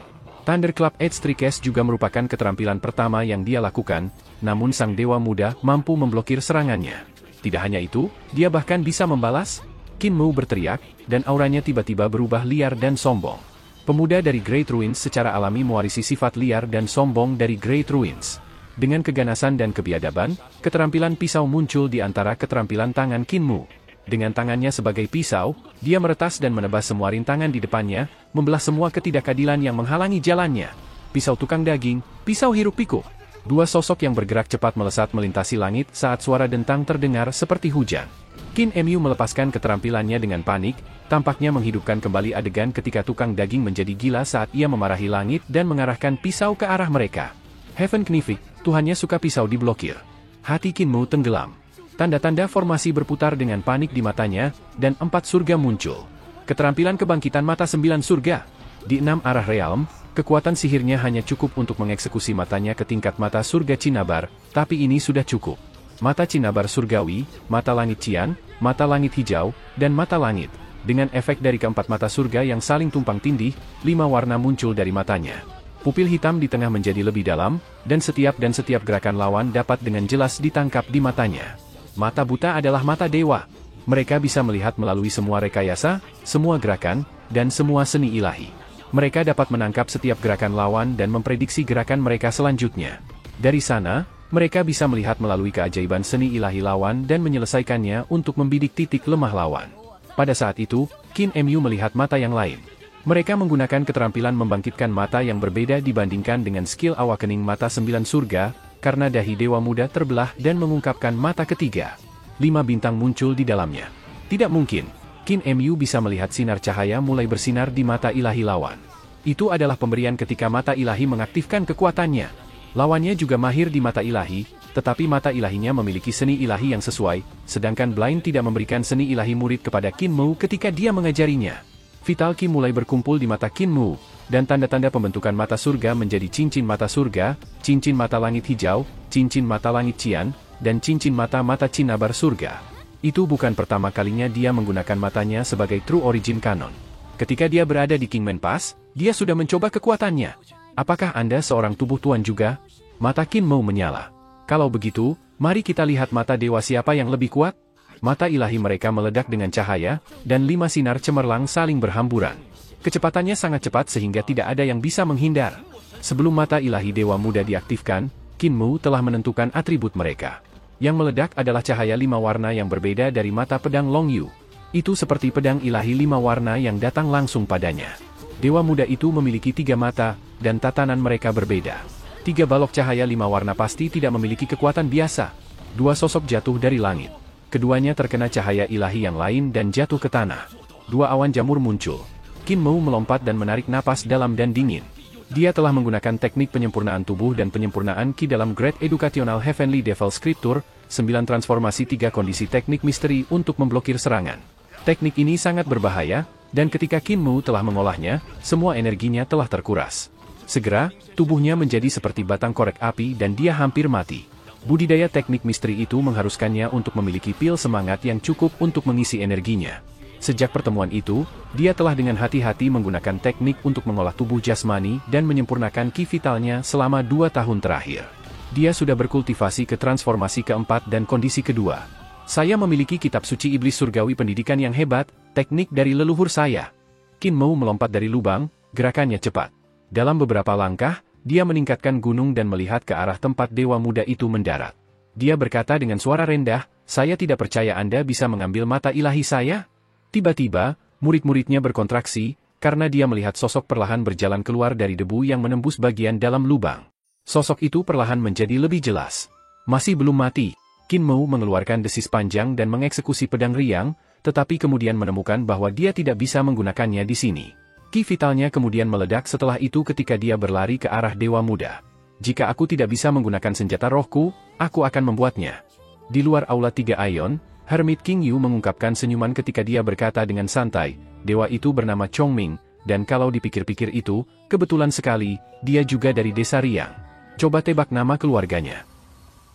Thunderclap Edge Strikes juga merupakan keterampilan pertama yang dia lakukan, namun sang dewa muda mampu memblokir serangannya. Tidak hanya itu, dia bahkan bisa membalas. Qin Mu berteriak, dan auranya tiba-tiba berubah liar dan sombong. Pemuda dari Great Ruins secara alami mewarisi sifat liar dan sombong dari Great Ruins. Dengan keganasan dan kebiadaban, keterampilan pisau muncul di antara keterampilan tangan Qin Mu. Dengan tangannya sebagai pisau, dia meretas dan menebas semua rintangan di depannya, membelah semua ketidakadilan yang menghalangi jalannya. Pisau tukang daging, pisau hiruk-pikuk. 2 sosok yang bergerak cepat melesat melintasi langit saat suara dentang terdengar seperti hujan. Qin Mu melepaskan keterampilannya dengan panik, tampaknya menghidupkan kembali adegan ketika tukang daging menjadi gila saat ia memarahi langit dan mengarahkan pisau ke arah mereka. Heaven Knifik, Tuhannya suka pisau diblokir. Hati Qin Mu tenggelam. Tanda-tanda formasi berputar dengan panik di matanya, dan 4 surga muncul. Keterampilan kebangkitan mata 9 surga. Di 6 arah realm, kekuatan sihirnya hanya cukup untuk mengeksekusi matanya ke tingkat mata surga Cinnabar, tapi ini sudah cukup. Mata Cinnabar surgawi, mata langit cian, mata langit hijau, dan mata langit. Dengan efek dari keempat mata surga yang saling tumpang tindih, 5 warna muncul dari matanya. Pupil hitam di tengah menjadi lebih dalam, dan setiap gerakan lawan dapat dengan jelas ditangkap di matanya. Mata buta adalah mata dewa. Mereka bisa melihat melalui semua rekayasa, semua gerakan, dan semua seni ilahi. Mereka dapat menangkap setiap gerakan lawan dan memprediksi gerakan mereka selanjutnya. Dari sana, mereka bisa melihat melalui keajaiban seni ilahi lawan dan menyelesaikannya untuk membidik titik lemah lawan. Pada saat itu, Qin Mu melihat mata yang lain. Mereka menggunakan keterampilan membangkitkan mata yang berbeda dibandingkan dengan skill awakening mata 9 surga, karena dahi Dewa Muda terbelah dan mengungkapkan mata ketiga. 5 bintang muncul di dalamnya. Tidak mungkin, Qin Mu bisa melihat sinar cahaya mulai bersinar di mata ilahi lawan. Itu adalah pemberian ketika mata ilahi mengaktifkan kekuatannya. Lawannya juga mahir di mata ilahi, tetapi mata ilahinya memiliki seni ilahi yang sesuai, sedangkan Blind tidak memberikan seni ilahi murid kepada Qin Mu ketika dia mengajarinya. Vital Qi mulai berkumpul di mata Qin Mu, dan tanda-tanda pembentukan mata surga menjadi cincin mata surga, cincin mata langit hijau, cincin mata langit Qian, dan cincin mata-mata Cinnabar surga. Itu bukan pertama kalinya dia menggunakan matanya sebagai True Origin Canon. Ketika dia berada di Kingman Pass, dia sudah mencoba kekuatannya. Apakah Anda seorang tubuh tuan juga? Mata Qin Mu menyala. Kalau begitu, mari kita lihat mata dewa siapa yang lebih kuat. Mata ilahi mereka meledak dengan cahaya, dan 5 sinar cemerlang saling berhamburan. Kecepatannya sangat cepat sehingga tidak ada yang bisa menghindar. Sebelum mata ilahi Dewa Muda diaktifkan, Qin Mu telah menentukan atribut mereka. Yang meledak adalah cahaya 5 warna yang berbeda dari mata pedang Long Yu. Itu seperti pedang ilahi 5 warna yang datang langsung padanya. Dewa Muda itu memiliki 3 mata, dan tatanan mereka berbeda. 3 balok cahaya 5 warna pasti tidak memiliki kekuatan biasa. 2 sosok jatuh dari langit. Keduanya terkena cahaya ilahi yang lain dan jatuh ke tanah. 2 awan jamur muncul. Qin Mu melompat dan menarik napas dalam dan dingin. Dia telah menggunakan teknik penyempurnaan tubuh dan penyempurnaan Qi dalam Great Educational Heavenly Devil Scripture, 9 transformasi 3 kondisi teknik misteri untuk memblokir serangan. Teknik ini sangat berbahaya, dan ketika Qin Mu telah mengolahnya, semua energinya telah terkuras. Segera, tubuhnya menjadi seperti batang korek api dan dia hampir mati. Budidaya teknik misteri itu mengharuskannya untuk memiliki pil semangat yang cukup untuk mengisi energinya. Sejak pertemuan itu, dia telah dengan hati-hati menggunakan teknik untuk mengolah tubuh jasmani dan menyempurnakan ki vitalnya selama 2 tahun terakhir. Dia sudah berkultivasi ke transformasi keempat dan kondisi kedua. Saya memiliki kitab suci iblis surgawi pendidikan yang hebat, teknik dari leluhur saya. Qin Mu melompat dari lubang, gerakannya cepat. Dalam beberapa langkah, dia meningkatkan gunung dan melihat ke arah tempat Dewa Muda itu mendarat. Dia berkata dengan suara rendah, "Saya tidak percaya Anda bisa mengambil mata ilahi saya." Tiba-tiba, murid-muridnya berkontraksi, karena dia melihat sosok perlahan berjalan keluar dari debu yang menembus bagian dalam lubang. Sosok itu perlahan menjadi lebih jelas. Masih belum mati. Qin Mu mengeluarkan desis panjang dan mengeksekusi pedang riang, tetapi kemudian menemukan bahwa dia tidak bisa menggunakannya di sini. Ki vitalnya kemudian meledak setelah itu ketika dia berlari ke arah Dewa Muda. "Jika aku tidak bisa menggunakan senjata rohku, aku akan membuatnya." Di luar Aula 3 Aion, Hermit King Yu mengungkapkan senyuman ketika dia berkata dengan santai, "Dewa itu bernama Chongming, dan kalau dipikir-pikir itu, kebetulan sekali, dia juga dari desa Riang. Coba tebak nama keluarganya."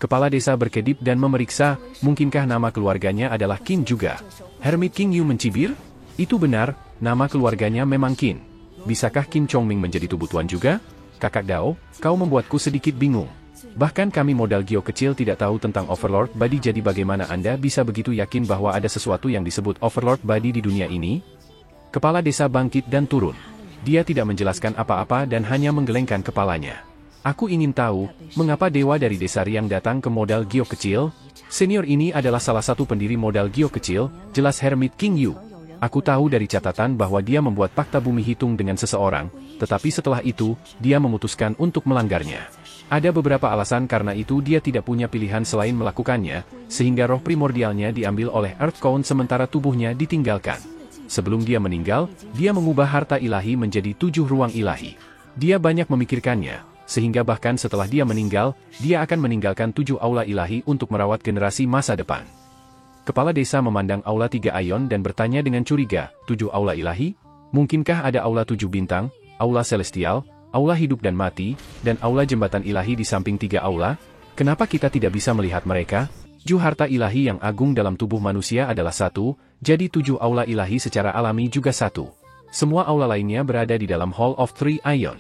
Kepala desa berkedip dan memeriksa, mungkinkah nama keluarganya adalah Qin juga? Hermit King Yu mencibir? Itu benar, nama keluarganya memang Qin. Bisakah Qin Chongming menjadi tubuh tuan juga? Kakak Dao, kau membuatku sedikit bingung. Bahkan kami modal Gio kecil tidak tahu tentang Overlord Body, jadi bagaimana Anda bisa begitu yakin bahwa ada sesuatu yang disebut Overlord Body di dunia ini? Kepala desa bangkit dan turun. Dia tidak menjelaskan apa-apa dan hanya menggelengkan kepalanya. "Aku ingin tahu, mengapa dewa dari desa Riang datang ke modal Gio kecil? Senior ini adalah salah satu pendiri modal Gio kecil, jelas Hermit King Yu. Aku tahu dari catatan bahwa dia membuat fakta bumi hitung dengan seseorang, tetapi setelah itu, dia memutuskan untuk melanggarnya. Ada beberapa alasan karena itu dia tidak punya pilihan selain melakukannya, sehingga roh primordialnya diambil oleh Earthcone sementara tubuhnya ditinggalkan. Sebelum dia meninggal, dia mengubah harta ilahi menjadi 7 ruang ilahi. Dia banyak memikirkannya, sehingga bahkan setelah dia meninggal, dia akan meninggalkan 7 aula ilahi untuk merawat generasi masa depan." Kepala desa memandang Aula 3 Aion dan bertanya dengan curiga, 7 aula ilahi? Mungkinkah ada aula 7 bintang, aula celestial, aula hidup dan mati, dan aula jembatan ilahi di samping 3 aula? Kenapa kita tidak bisa melihat mereka? 7 harta ilahi yang agung dalam tubuh manusia adalah 1, jadi 7 aula ilahi secara alami juga 1. Semua aula lainnya berada di dalam Hall of 3 Aion.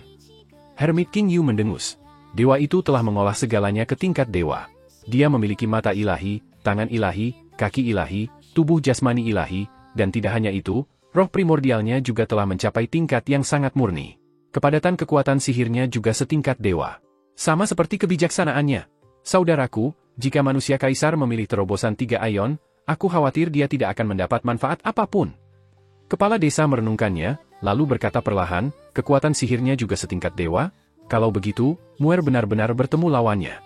Hermit King Yu mendengus. Dewa itu telah mengolah segalanya ke tingkat dewa. Dia memiliki mata ilahi, tangan ilahi, kaki ilahi, tubuh jasmani ilahi, dan tidak hanya itu, roh primordialnya juga telah mencapai tingkat yang sangat murni. Kepadatan kekuatan sihirnya juga setingkat dewa. Sama seperti kebijaksanaannya. Saudaraku, jika manusia kaisar memilih terobosan 3 Aion, aku khawatir dia tidak akan mendapat manfaat apapun. Kepala desa merenungkannya, lalu berkata perlahan, kekuatan sihirnya juga setingkat dewa? Kalau begitu, Muer benar-benar bertemu lawannya.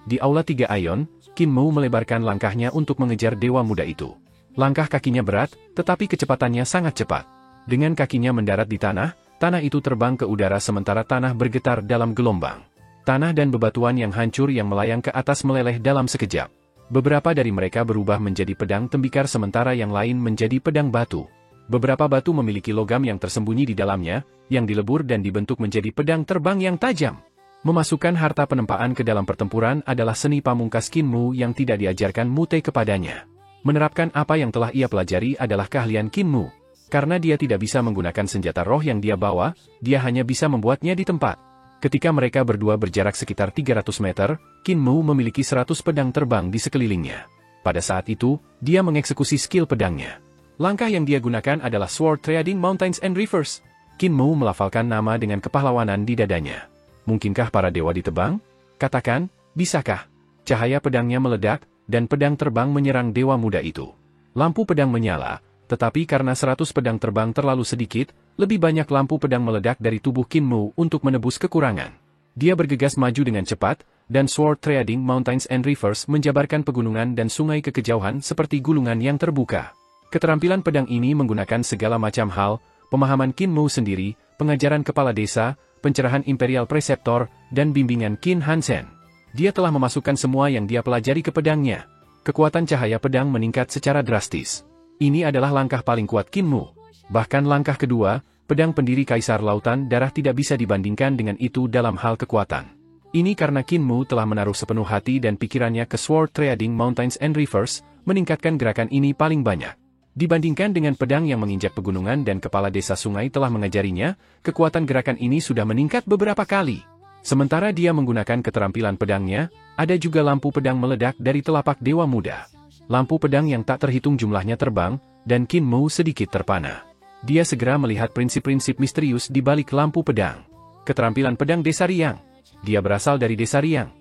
Di aula 3 Aion, Qin Mu melebarkan langkahnya untuk mengejar dewa muda itu. Langkah kakinya berat, tetapi kecepatannya sangat cepat. Dengan kakinya mendarat di tanah itu terbang ke udara sementara tanah bergetar dalam gelombang. Tanah dan bebatuan yang hancur yang melayang ke atas meleleh dalam sekejap. Beberapa dari mereka berubah menjadi pedang tembikar sementara yang lain menjadi pedang batu. Beberapa batu memiliki logam yang tersembunyi di dalamnya, yang dilebur dan dibentuk menjadi pedang terbang yang tajam. Memasukkan harta penempaan ke dalam pertempuran adalah seni pamungkas Qin Mu yang tidak diajarkan Mute kepadanya. Menerapkan apa yang telah ia pelajari adalah keahlian Qin Mu. Karena dia tidak bisa menggunakan senjata roh yang dia bawa, dia hanya bisa membuatnya di tempat. Ketika mereka berdua berjarak sekitar 300 meter, Qin Mu memiliki 100 pedang terbang di sekelilingnya. Pada saat itu, dia mengeksekusi skill pedangnya. Langkah yang dia gunakan adalah Sword Treading Mountains and Rivers. Qin Mu melafalkan nama dengan kepahlawanan di dadanya. Mungkinkah para dewa ditebang? Katakan, bisakah? Cahaya pedangnya meledak, dan pedang terbang menyerang dewa muda itu. Lampu pedang menyala, tetapi karena 100 pedang terbang terlalu sedikit, lebih banyak lampu pedang meledak dari tubuh Qin Mu untuk menebus kekurangan. Dia bergegas maju dengan cepat, dan Sword Treading Mountains and Rivers menjabarkan pegunungan dan sungai ke kejauhan seperti gulungan yang terbuka. Keterampilan pedang ini menggunakan segala macam hal, pemahaman Qin Mu sendiri, pengajaran kepala desa, pencerahan Imperial Preceptor, dan bimbingan Qin Hansen. Dia telah memasukkan semua yang dia pelajari ke pedangnya. Kekuatan cahaya pedang meningkat secara drastis. Ini adalah langkah paling kuat Qin Mu. Bahkan langkah kedua, pedang pendiri Kaisar Lautan Darah tidak bisa dibandingkan dengan itu dalam hal kekuatan. Ini karena Qin Mu telah menaruh sepenuh hati dan pikirannya ke Sword Treading Mountains and Rivers, meningkatkan gerakan ini paling banyak. Dibandingkan dengan pedang yang menginjak pegunungan dan kepala desa sungai telah mengajarinya, kekuatan gerakan ini sudah meningkat beberapa kali. Sementara dia menggunakan keterampilan pedangnya, ada juga lampu pedang meledak dari telapak dewa muda. Lampu pedang yang tak terhitung jumlahnya terbang, dan Qin Mu sedikit terpana. Dia segera melihat prinsip-prinsip misterius di balik lampu pedang. Keterampilan pedang Desa Riang. Dia berasal dari Desa Riang.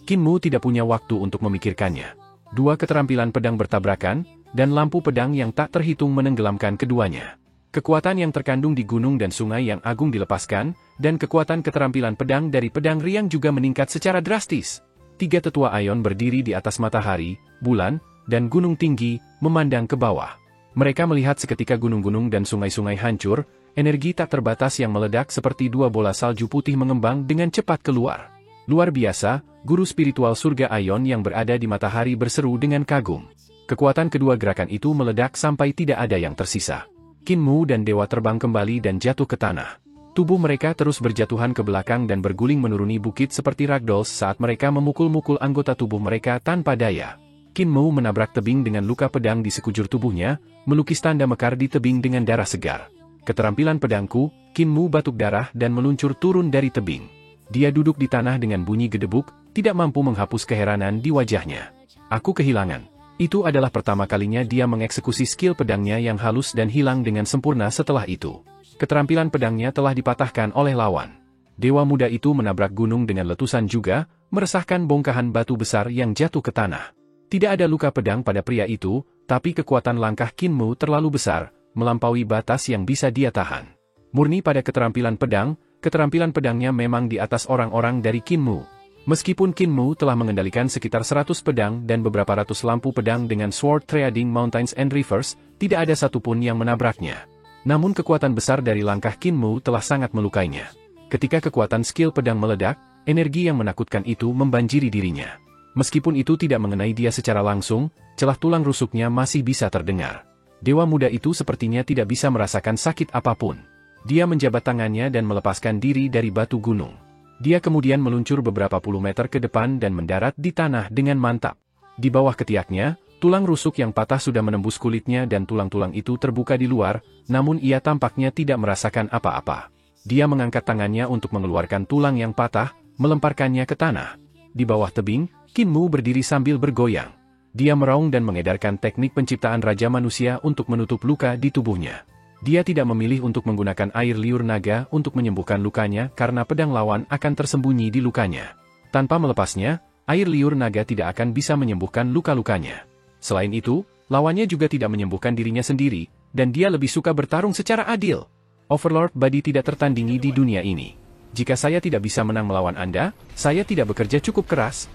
Qin Mu tidak punya waktu untuk memikirkannya. Dua keterampilan pedang bertabrakan, dan lampu pedang yang tak terhitung menenggelamkan keduanya. Kekuatan yang terkandung di gunung dan sungai yang agung dilepaskan, dan kekuatan keterampilan pedang dari pedang Riang juga meningkat secara drastis. 3 tetua Aion berdiri di atas matahari, bulan, dan gunung tinggi, memandang ke bawah. Mereka melihat seketika gunung-gunung dan sungai-sungai hancur, energi tak terbatas yang meledak seperti 2 bola salju putih mengembang dengan cepat keluar. Luar biasa, guru spiritual surga Aion yang berada di matahari berseru dengan kagum. Kekuatan kedua gerakan itu meledak sampai tidak ada yang tersisa. Qin Mu dan dewa terbang kembali dan jatuh ke tanah. Tubuh mereka terus berjatuhan ke belakang dan berguling menuruni bukit seperti ragdolls saat mereka memukul-mukul anggota tubuh mereka tanpa daya. Qin Mu menabrak tebing dengan luka pedang di sekujur tubuhnya, melukis tanda mekar di tebing dengan darah segar. Keterampilan pedangku, Qin Mu batuk darah dan meluncur turun dari tebing. Dia duduk di tanah dengan bunyi gedebuk, tidak mampu menghapus keheranan di wajahnya. Aku kehilangan. Itu adalah pertama kalinya dia mengeksekusi skill pedangnya yang halus dan hilang dengan sempurna setelah itu. Keterampilan pedangnya telah dipatahkan oleh lawan. Dewa muda itu menabrak gunung dengan letusan juga, meresahkan bongkahan batu besar yang jatuh ke tanah. Tidak ada luka pedang pada pria itu, tapi kekuatan langkah Qin Mu terlalu besar, melampaui batas yang bisa dia tahan. Murni pada keterampilan pedangnya memang di atas orang-orang dari Qin Mu. Meskipun Qin Mu telah mengendalikan sekitar 100 pedang dan beberapa ratus lampu pedang dengan Sword Treading Mountains and Rivers, tidak ada satupun yang menabraknya. Namun kekuatan besar dari langkah Qin Mu telah sangat melukainya. Ketika kekuatan skill pedang meledak, energi yang menakutkan itu membanjiri dirinya. Meskipun itu tidak mengenai dia secara langsung, celah tulang rusuknya masih bisa terdengar. Dewa muda itu sepertinya tidak bisa merasakan sakit apapun. Dia menjabat tangannya dan melepaskan diri dari batu gunung. Dia kemudian meluncur beberapa puluh meter ke depan dan mendarat di tanah dengan mantap. Di bawah ketiaknya, tulang rusuk yang patah sudah menembus kulitnya dan tulang-tulang itu terbuka di luar, namun ia tampaknya tidak merasakan apa-apa. Dia mengangkat tangannya untuk mengeluarkan tulang yang patah, melemparkannya ke tanah. Di bawah tebing, Qin Mu berdiri sambil bergoyang. Dia meraung dan mengedarkan teknik penciptaan Raja Manusia untuk menutup luka di tubuhnya. Dia tidak memilih untuk menggunakan air liur naga untuk menyembuhkan lukanya karena pedang lawan akan tersembunyi di lukanya. Tanpa melepasnya, air liur naga tidak akan bisa menyembuhkan luka-lukanya. Selain itu, lawannya juga tidak menyembuhkan dirinya sendiri, dan dia lebih suka bertarung secara adil. Overlord Badi tidak tertandingi di dunia ini. Jika saya tidak bisa menang melawan Anda, saya tidak bekerja cukup keras.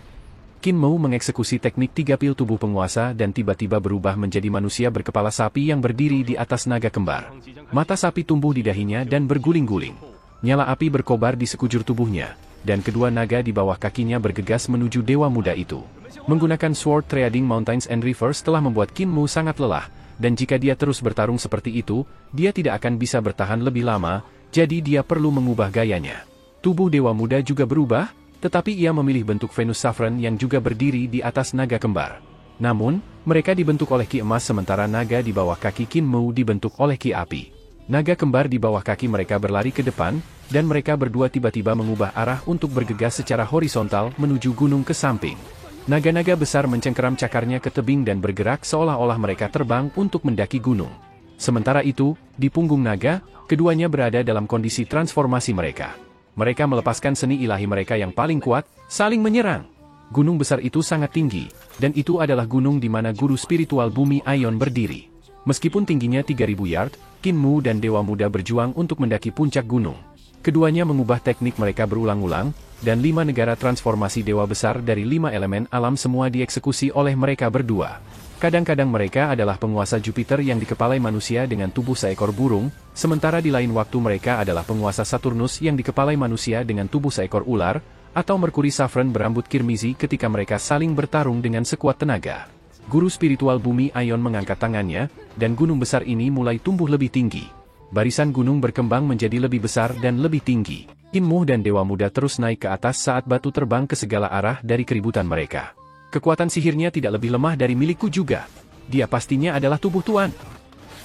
Qin Mu mengeksekusi teknik 3 pil tubuh penguasa dan tiba-tiba berubah menjadi manusia berkepala sapi yang berdiri di atas naga kembar. Mata sapi tumbuh di dahinya dan berguling-guling. Nyala api berkobar di sekujur tubuhnya, dan kedua naga di bawah kakinya bergegas menuju dewa muda itu. Menggunakan Sword Trading Mountains and Rivers telah membuat Qin Mu sangat lelah, dan jika dia terus bertarung seperti itu, dia tidak akan bisa bertahan lebih lama, jadi dia perlu mengubah gayanya. Tubuh dewa muda juga berubah, tetapi ia memilih bentuk Venus Saffron yang juga berdiri di atas naga kembar. Namun, mereka dibentuk oleh ki emas sementara naga di bawah kaki Qin Mu dibentuk oleh ki api. Naga kembar di bawah kaki mereka berlari ke depan, dan mereka berdua tiba-tiba mengubah arah untuk bergegas secara horizontal menuju gunung ke samping. Naga-naga besar mencengkeram cakarnya ke tebing dan bergerak seolah-olah mereka terbang untuk mendaki gunung. Sementara itu, di punggung naga, keduanya berada dalam kondisi transformasi mereka. Mereka melepaskan seni ilahi mereka yang paling kuat, saling menyerang. Gunung besar itu sangat tinggi, dan itu adalah gunung di mana guru spiritual bumi Aion berdiri. Meskipun tingginya 3000 yard, Qin Mu dan Dewa Muda berjuang untuk mendaki puncak gunung. Keduanya mengubah teknik mereka berulang-ulang, dan 5 negara transformasi dewa besar dari 5 elemen alam semua dieksekusi oleh mereka berdua. Kadang-kadang mereka adalah penguasa Jupiter yang dikepalai manusia dengan tubuh seekor burung, sementara di lain waktu mereka adalah penguasa Saturnus yang dikepalai manusia dengan tubuh seekor ular, atau Merkuri Saffron berambut kirmizi ketika mereka saling bertarung dengan sekuat tenaga. Guru spiritual bumi Aion mengangkat tangannya, dan gunung besar ini mulai tumbuh lebih tinggi. Barisan gunung berkembang menjadi lebih besar dan lebih tinggi. Qin Mu dan Dewa Muda terus naik ke atas saat batu terbang ke segala arah dari keributan mereka. Kekuatan sihirnya tidak lebih lemah dari milikku juga. Dia pastinya adalah tubuh tuan.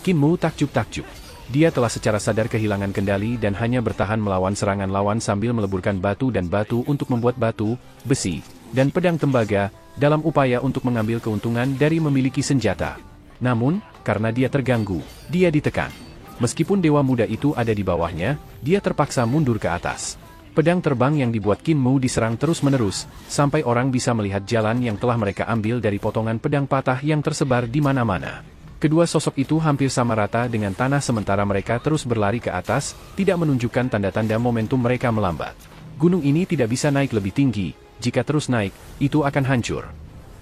Qin Mu takjub-takjub. Dia telah secara sadar kehilangan kendali dan hanya bertahan melawan serangan lawan sambil meleburkan batu dan batu untuk membuat batu, besi, dan pedang tembaga, dalam upaya untuk mengambil keuntungan dari memiliki senjata. Namun, karena dia terganggu, dia ditekan. Meskipun Dewa Muda itu ada di bawahnya, dia terpaksa mundur ke atas. Pedang terbang yang dibuat Qin Mu diserang terus-menerus, sampai orang bisa melihat jalan yang telah mereka ambil dari potongan pedang patah yang tersebar di mana-mana. Kedua sosok itu hampir sama rata dengan tanah sementara mereka terus berlari ke atas, tidak menunjukkan tanda-tanda momentum mereka melambat. Gunung ini tidak bisa naik lebih tinggi, jika terus naik, itu akan hancur.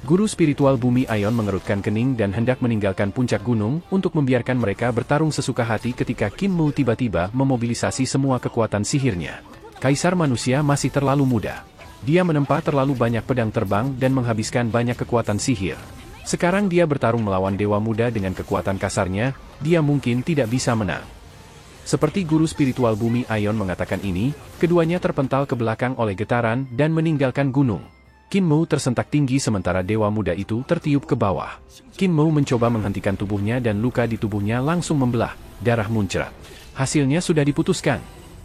Guru spiritual bumi Aion mengerutkan kening dan hendak meninggalkan puncak gunung untuk membiarkan mereka bertarung sesuka hati ketika Qin Mu tiba-tiba memobilisasi semua kekuatan sihirnya. Kaisar manusia masih terlalu muda. Dia menempa terlalu banyak pedang terbang dan menghabiskan banyak kekuatan sihir. Sekarang dia bertarung melawan Dewa Muda dengan kekuatan kasarnya, dia mungkin tidak bisa menang. Seperti guru spiritual bumi Aion mengatakan ini, keduanya terpental ke belakang oleh getaran dan meninggalkan gunung. Qin Mu tersentak tinggi sementara Dewa Muda itu tertiup ke bawah. Qin Mu mencoba menghentikan tubuhnya dan luka di tubuhnya langsung membelah, darah muncrat. Hasilnya sudah diputuskan.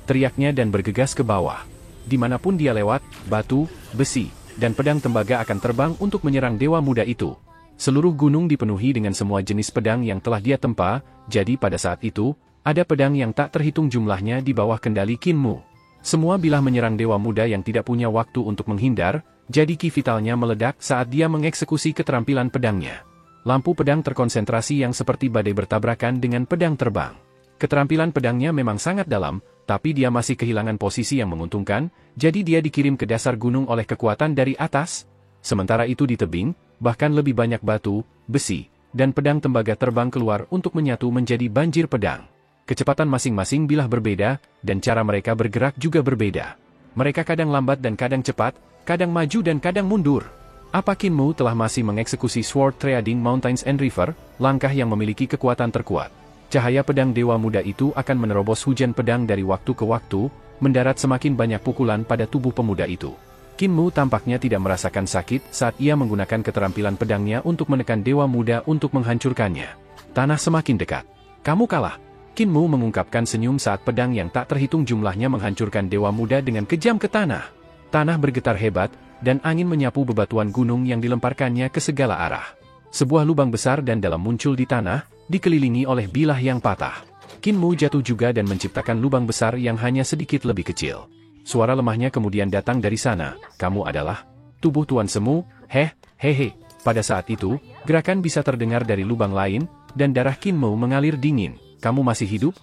Teriaknya dan bergegas ke bawah. Dimanapun dia lewat, batu, besi, dan pedang tembaga akan terbang untuk menyerang Dewa Muda itu. Seluruh gunung dipenuhi dengan semua jenis pedang yang telah dia tempa, jadi pada saat itu, ada pedang yang tak terhitung jumlahnya di bawah kendali Qin Mu. Semua bilah menyerang Dewa Muda yang tidak punya waktu untuk menghindar, jadi ki vitalnya meledak saat dia mengeksekusi keterampilan pedangnya. Lampu pedang terkonsentrasi yang seperti badai bertabrakan dengan pedang terbang. Keterampilan pedangnya memang sangat dalam, tapi dia masih kehilangan posisi yang menguntungkan, jadi dia dikirim ke dasar gunung oleh kekuatan dari atas. Sementara itu di tebing, bahkan lebih banyak batu, besi, dan pedang tembaga terbang keluar untuk menyatu menjadi banjir pedang. Kecepatan masing-masing bilah berbeda, dan cara mereka bergerak juga berbeda. Mereka kadang lambat dan kadang cepat, kadang maju dan kadang mundur. Apa Qin Mu telah masih mengeksekusi Sword Trading Mountains and River, langkah yang memiliki kekuatan terkuat. Cahaya pedang Dewa Muda itu akan menerobos hujan pedang dari waktu ke waktu, mendarat semakin banyak pukulan pada tubuh pemuda itu. Qin Mu tampaknya tidak merasakan sakit saat ia menggunakan keterampilan pedangnya untuk menekan Dewa Muda untuk menghancurkannya. Tanah semakin dekat. Kamu kalah. Qin Mu mengungkapkan senyum saat pedang yang tak terhitung jumlahnya menghancurkan Dewa Muda dengan kejam ke tanah. Tanah bergetar hebat, dan angin menyapu bebatuan gunung yang dilemparkannya ke segala arah. Sebuah lubang besar dan dalam muncul di tanah, dikelilingi oleh bilah yang patah. Qin Mu jatuh juga dan menciptakan lubang besar yang hanya sedikit lebih kecil. Suara lemahnya kemudian datang dari sana, "Kamu adalah tubuh Tuan Semu, hehehe." Pada saat itu, gerakan bisa terdengar dari lubang lain, dan darah Qin Mu mengalir dingin. "Kamu masih hidup?"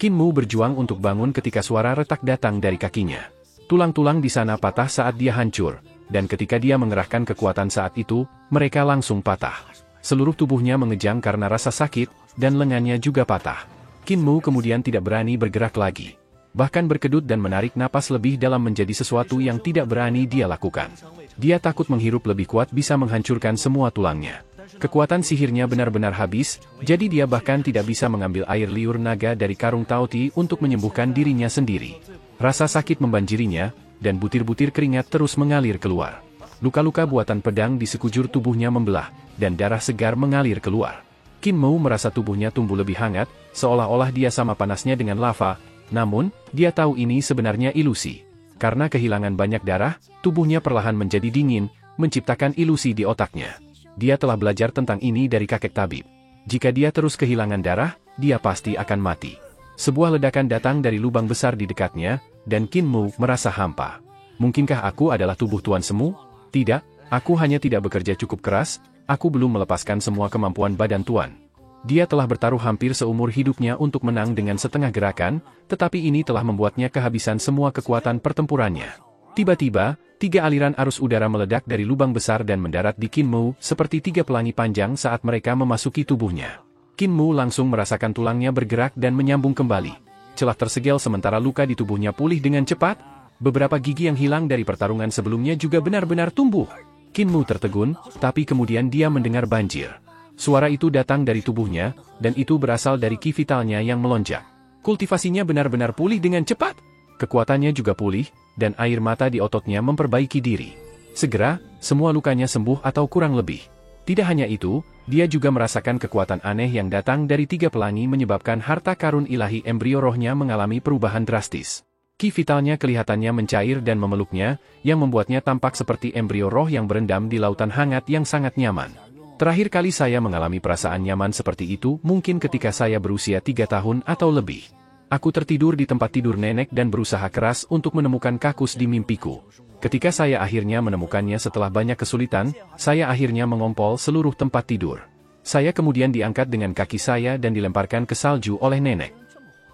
Qin Mu berjuang untuk bangun ketika suara retak datang dari kakinya. Tulang-tulang di sana patah saat dia hancur, dan ketika dia mengerahkan kekuatan saat itu, mereka langsung patah. Seluruh tubuhnya mengejang karena rasa sakit, dan lengannya juga patah. Qin Mu kemudian tidak berani bergerak lagi. Bahkan berkedut dan menarik napas lebih dalam menjadi sesuatu yang tidak berani dia lakukan. Dia takut menghirup lebih kuat bisa menghancurkan semua tulangnya. Kekuatan sihirnya benar-benar habis, jadi dia bahkan tidak bisa mengambil air liur naga dari karung Taoti untuk menyembuhkan dirinya sendiri. Rasa sakit membanjirinya, dan butir-butir keringat terus mengalir keluar. Luka-luka buatan pedang di sekujur tubuhnya membelah, dan darah segar mengalir keluar. Qin Mu merasa tubuhnya tumbuh lebih hangat, seolah-olah dia sama panasnya dengan lava, namun, dia tahu ini sebenarnya ilusi. Karena kehilangan banyak darah, tubuhnya perlahan menjadi dingin, menciptakan ilusi di otaknya. Dia telah belajar tentang ini dari kakek tabib. Jika dia terus kehilangan darah, dia pasti akan mati. Sebuah ledakan datang dari lubang besar di dekatnya, dan Qin Mu merasa hampa. "Mungkinkah aku adalah tubuh Tuan Semu? Tidak, aku hanya tidak bekerja cukup keras, aku belum melepaskan semua kemampuan badan Tuan." Dia telah bertaruh hampir seumur hidupnya untuk menang dengan setengah gerakan, tetapi ini telah membuatnya kehabisan semua kekuatan pertempurannya. Tiba-tiba, 3 aliran arus udara meledak dari lubang besar dan mendarat di Qin Mu seperti 3 pelangi panjang saat mereka memasuki tubuhnya. Qin Mu langsung merasakan tulangnya bergerak dan menyambung kembali. Celah tersegel sementara luka di tubuhnya pulih dengan cepat. Beberapa gigi yang hilang dari pertarungan sebelumnya juga benar-benar tumbuh. Qin Mu tertegun, tapi kemudian dia mendengar banjir. Suara itu datang dari tubuhnya, dan itu berasal dari ki vitalnya yang melonjak. Kultivasinya benar-benar pulih dengan cepat. Kekuatannya juga pulih, dan air mata di ototnya memperbaiki diri. Segera, semua lukanya sembuh atau kurang lebih. Tidak hanya itu, dia juga merasakan kekuatan aneh yang datang dari 3 pelangi menyebabkan harta karun ilahi embrio rohnya mengalami perubahan drastis. Ki vitalnya kelihatannya mencair dan memeluknya, yang membuatnya tampak seperti embrio roh yang berendam di lautan hangat yang sangat nyaman. Terakhir kali saya mengalami perasaan nyaman seperti itu mungkin ketika saya berusia 3 tahun atau lebih. Aku tertidur di tempat tidur nenek dan berusaha keras untuk menemukan kakus di mimpiku. Ketika saya akhirnya menemukannya setelah banyak kesulitan, saya akhirnya mengompol seluruh tempat tidur. Saya kemudian diangkat dengan kaki saya dan dilemparkan ke salju oleh nenek.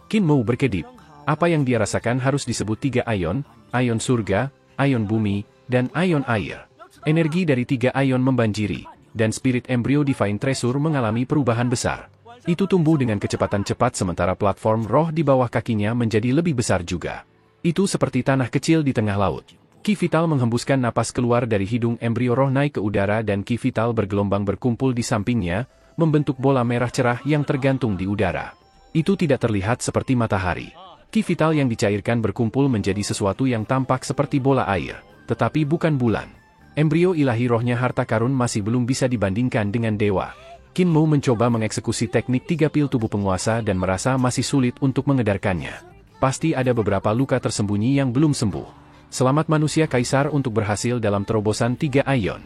Qin Mu berkedip. Apa yang dia rasakan harus disebut 3 ion, ion surga, ion bumi, dan ion air. Energi dari 3 ion membanjiri, dan spirit embrio Divine Treasure mengalami perubahan besar. Itu tumbuh dengan kecepatan cepat sementara platform roh di bawah kakinya menjadi lebih besar juga. Itu seperti tanah kecil di tengah laut. Ki vital menghembuskan napas keluar dari hidung embrio roh naik ke udara dan ki vital bergelombang berkumpul di sampingnya, membentuk bola merah cerah yang tergantung di udara. Itu tidak terlihat seperti matahari. Ki vital yang dicairkan berkumpul menjadi sesuatu yang tampak seperti bola air, tetapi bukan bulan. Embrio ilahi rohnya harta karun masih belum bisa dibandingkan dengan dewa. Qin Mu mencoba mengeksekusi teknik 3 pil tubuh penguasa dan merasa masih sulit untuk mengedarkannya. Pasti ada beberapa luka tersembunyi yang belum sembuh. Selamat manusia kaisar untuk berhasil dalam terobosan 3 ion.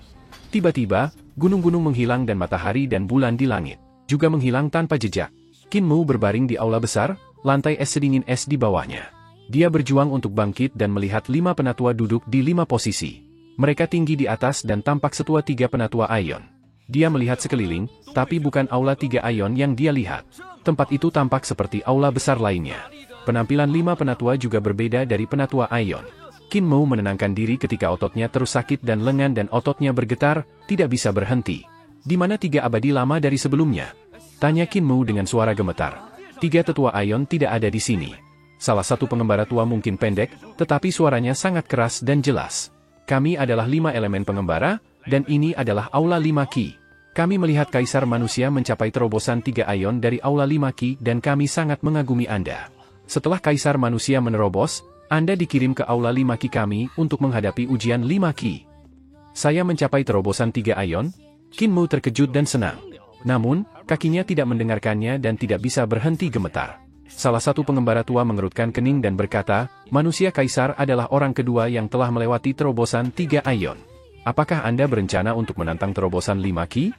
Tiba-tiba, gunung-gunung menghilang dan matahari dan bulan di langit juga menghilang tanpa jejak. Qin Mu berbaring di aula besar, lantai es sedingin es di bawahnya. Dia berjuang untuk bangkit dan melihat 5 penatua duduk di 5 posisi. Mereka tinggi di atas dan tampak setua 3 penatua ion. Dia melihat sekeliling, tapi bukan aula 3 ion yang dia lihat. Tempat itu tampak seperti aula besar lainnya. Penampilan 5 penatua juga berbeda dari penatua ion. Qin Mu menenangkan diri ketika ototnya terus sakit dan lengan dan ototnya bergetar, tidak bisa berhenti. Di mana 3 abadi lama dari sebelumnya? Tanya Qin Mu dengan suara gemetar. 3 tetua ion tidak ada di sini. Salah satu pengembara tua mungkin pendek, tetapi suaranya sangat keras dan jelas. Kami adalah 5 elemen pengembara, dan ini adalah aula 5 ki. Kami melihat kaisar manusia mencapai terobosan 3 ion dari aula 5 ki dan kami sangat mengagumi Anda. Setelah kaisar manusia menerobos, Anda dikirim ke aula 5 ki kami untuk menghadapi ujian 5 ki. Saya mencapai terobosan 3 ion? Qin Mu terkejut dan senang. Namun, kakinya tidak mendengarkannya dan tidak bisa berhenti gemetar. Salah satu pengembara tua mengerutkan kening dan berkata, manusia kaisar adalah orang kedua yang telah melewati terobosan 3 ion. Apakah Anda berencana untuk menantang terobosan 5 ki?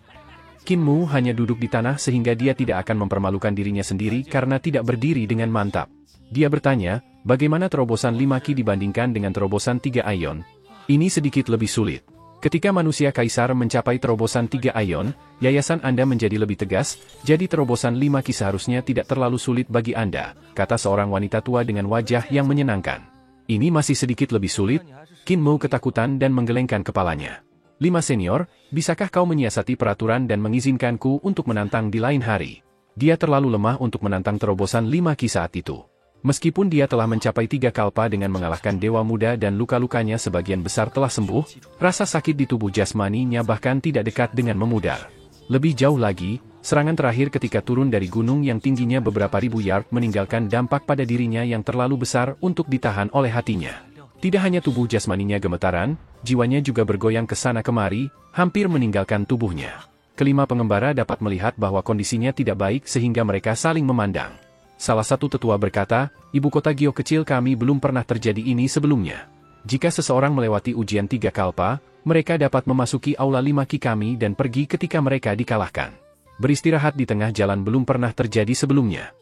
Qin Mu hanya duduk di tanah sehingga dia tidak akan mempermalukan dirinya sendiri karena tidak berdiri dengan mantap. Dia bertanya, bagaimana terobosan 5 ki dibandingkan dengan terobosan 3 Aion? Ini sedikit lebih sulit. Ketika manusia kaisar mencapai terobosan 3 Aion, yayasan Anda menjadi lebih tegas, jadi terobosan 5 ki seharusnya tidak terlalu sulit bagi Anda, kata seorang wanita tua dengan wajah yang menyenangkan. Ini masih sedikit lebih sulit. Qin Mu ketakutan dan menggelengkan kepalanya. 5 senior, bisakah kau menyiasati peraturan dan mengizinkanku untuk menantang di lain hari? Dia terlalu lemah untuk menantang terobosan 5 ki saat itu. Meskipun dia telah mencapai 3 kalpa dengan mengalahkan Dewa Muda dan luka-lukanya sebagian besar telah sembuh, rasa sakit di tubuh jasmaninya bahkan tidak dekat dengan memudar. Lebih jauh lagi, serangan terakhir ketika turun dari gunung yang tingginya beberapa ribu yard meninggalkan dampak pada dirinya yang terlalu besar untuk ditahan oleh hatinya. Tidak hanya tubuh jasmaninya gemetaran, jiwanya juga bergoyang ke sana kemari, hampir meninggalkan tubuhnya. Kelima pengembara dapat melihat bahwa kondisinya tidak baik sehingga mereka saling memandang. Salah satu tetua berkata, ibu kota Gio kecil kami belum pernah terjadi ini sebelumnya. Jika seseorang melewati ujian 3 kalpa, mereka dapat memasuki aula 5 ki kami dan pergi ketika mereka dikalahkan. Beristirahat di tengah jalan belum pernah terjadi sebelumnya.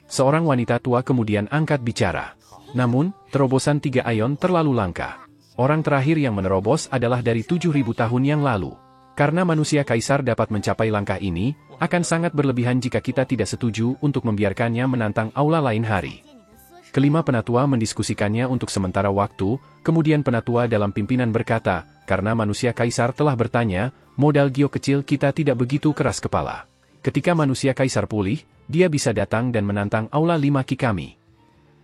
Seorang wanita tua kemudian angkat bicara. Namun, terobosan 3 Aion terlalu langka. Orang terakhir yang menerobos adalah dari 7.000 tahun yang lalu. Karena manusia kaisar dapat mencapai langkah ini, akan sangat berlebihan jika kita tidak setuju untuk membiarkannya menantang aula lain hari. Kelima penatua mendiskusikannya untuk sementara waktu, kemudian penatua dalam pimpinan berkata, karena manusia kaisar telah bertanya, modal Gio kecil kita tidak begitu keras kepala. Ketika manusia kaisar pulih, dia bisa datang dan menantang aula 5 ki kami.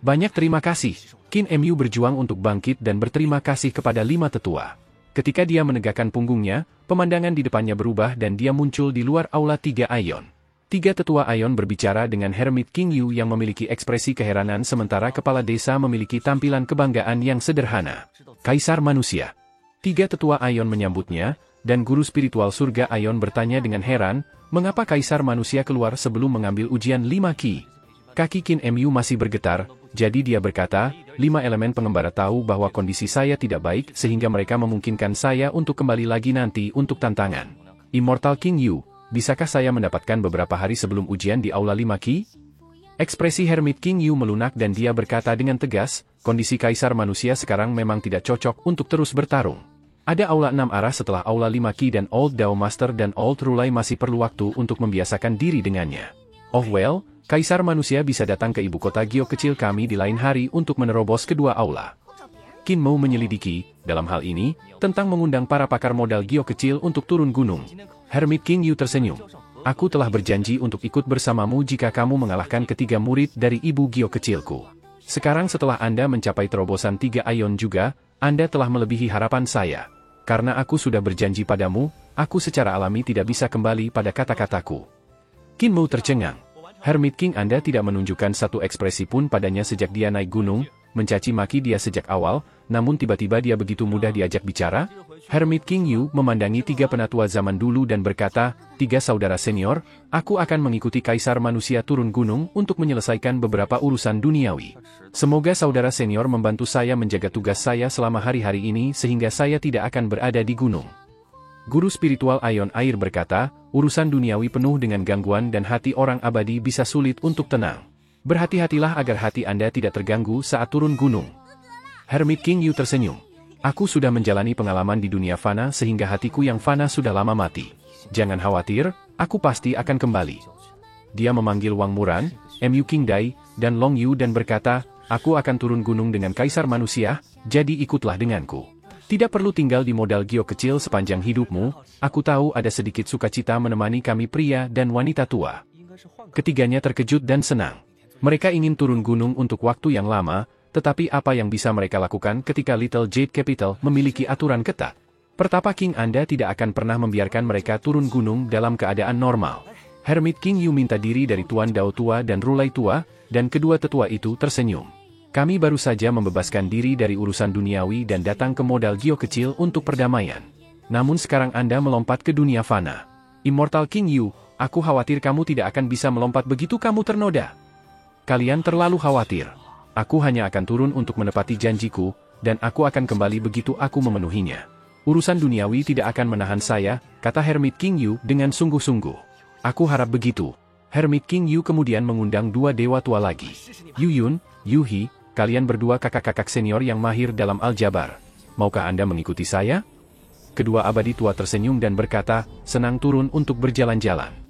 Banyak terima kasih. Qin Mu berjuang untuk bangkit dan berterima kasih kepada 5 tetua. Ketika dia menegakkan punggungnya, pemandangan di depannya berubah dan dia muncul di luar aula 3 Aion. 3 tetua Aion berbicara dengan Hermit King Yu yang memiliki ekspresi keheranan sementara kepala desa memiliki tampilan kebanggaan yang sederhana. Kaisar manusia. 3 tetua Aion menyambutnya, dan guru spiritual surga Aion bertanya dengan heran, mengapa kaisar manusia keluar sebelum mengambil ujian 5 ki? Kaki Qin Mu masih bergetar, jadi dia berkata, 5 elemen pengembara tahu bahwa kondisi saya tidak baik sehingga mereka memungkinkan saya untuk kembali lagi nanti untuk tantangan. Immortal King Yu, bisakah saya mendapatkan beberapa hari sebelum ujian di aula 5 ki? Ekspresi Hermit King Yu melunak dan dia berkata dengan tegas, kondisi kaisar manusia sekarang memang tidak cocok untuk terus bertarung. Ada aula 6 arah setelah aula 5 ki dan Old Dao Master dan Old Rulai masih perlu waktu untuk membiasakan diri dengannya. Oh well, kaisar manusia bisa datang ke ibu kota Gio kecil kami di lain hari untuk menerobos kedua aula. Qin Mu menyelidiki, dalam hal ini, tentang mengundang para pakar modal Gio kecil untuk turun gunung. Hermit King Yu tersenyum. Aku telah berjanji untuk ikut bersamamu jika kamu mengalahkan ketiga murid dari ibu Gio kecilku. Sekarang setelah Anda mencapai terobosan 3 Aion juga, Anda telah melebihi harapan saya. Karena aku sudah berjanji padamu, aku secara alami tidak bisa kembali pada kata-kataku. Qin Mu tercengang. Hermit King Anda tidak menunjukkan satu ekspresi pun padanya sejak dia naik gunung, mencaci maki dia sejak awal, namun tiba-tiba dia begitu mudah diajak bicara? Hermit King Yu memandangi 3 penatua zaman dulu dan berkata, 3 saudara senior, aku akan mengikuti kaisar manusia turun gunung untuk menyelesaikan beberapa urusan duniawi. Semoga saudara senior membantu saya menjaga tugas saya selama hari-hari ini sehingga saya tidak akan berada di gunung. Guru spiritual Aion Air berkata, urusan duniawi penuh dengan gangguan dan hati orang abadi bisa sulit untuk tenang. Berhati-hatilah agar hati Anda tidak terganggu saat turun gunung. Hermit King Yu tersenyum. Aku sudah menjalani pengalaman di dunia fana sehingga hatiku yang fana sudah lama mati. Jangan khawatir, aku pasti akan kembali. Dia memanggil Wang Muran, Mu King Dai, dan Long Yu dan berkata, aku akan turun gunung dengan kaisar manusia, jadi ikutlah denganku. Tidak perlu tinggal di modal Gio kecil sepanjang hidupmu, aku tahu ada sedikit sukacita menemani kami pria dan wanita tua. Ketiganya terkejut dan senang. Mereka ingin turun gunung untuk waktu yang lama, tetapi apa yang bisa mereka lakukan ketika Little Jade Capital memiliki aturan ketat? Pertapa King Anda tidak akan pernah membiarkan mereka turun gunung dalam keadaan normal. Hermit King Yu minta diri dari Tuan Dao tua dan Rulai tua, dan kedua tetua itu tersenyum. Kami baru saja membebaskan diri dari urusan duniawi dan datang ke modal Gio kecil untuk perdamaian. Namun sekarang Anda melompat ke dunia fana. Immortal King Yu, aku khawatir kamu tidak akan bisa melompat begitu kamu ternoda. Kalian terlalu khawatir. Aku hanya akan turun untuk menepati janjiku, dan aku akan kembali begitu aku memenuhinya. Urusan duniawi tidak akan menahan saya, kata Hermit King Yu dengan sungguh-sungguh. Aku harap begitu. Hermit King Yu kemudian mengundang dua dewa tua lagi. Yu Yun, Yu He, kalian berdua kakak-kakak senior yang mahir dalam aljabar. Maukah Anda mengikuti saya? Kedua abadi tua tersenyum dan berkata, senang turun untuk berjalan-jalan.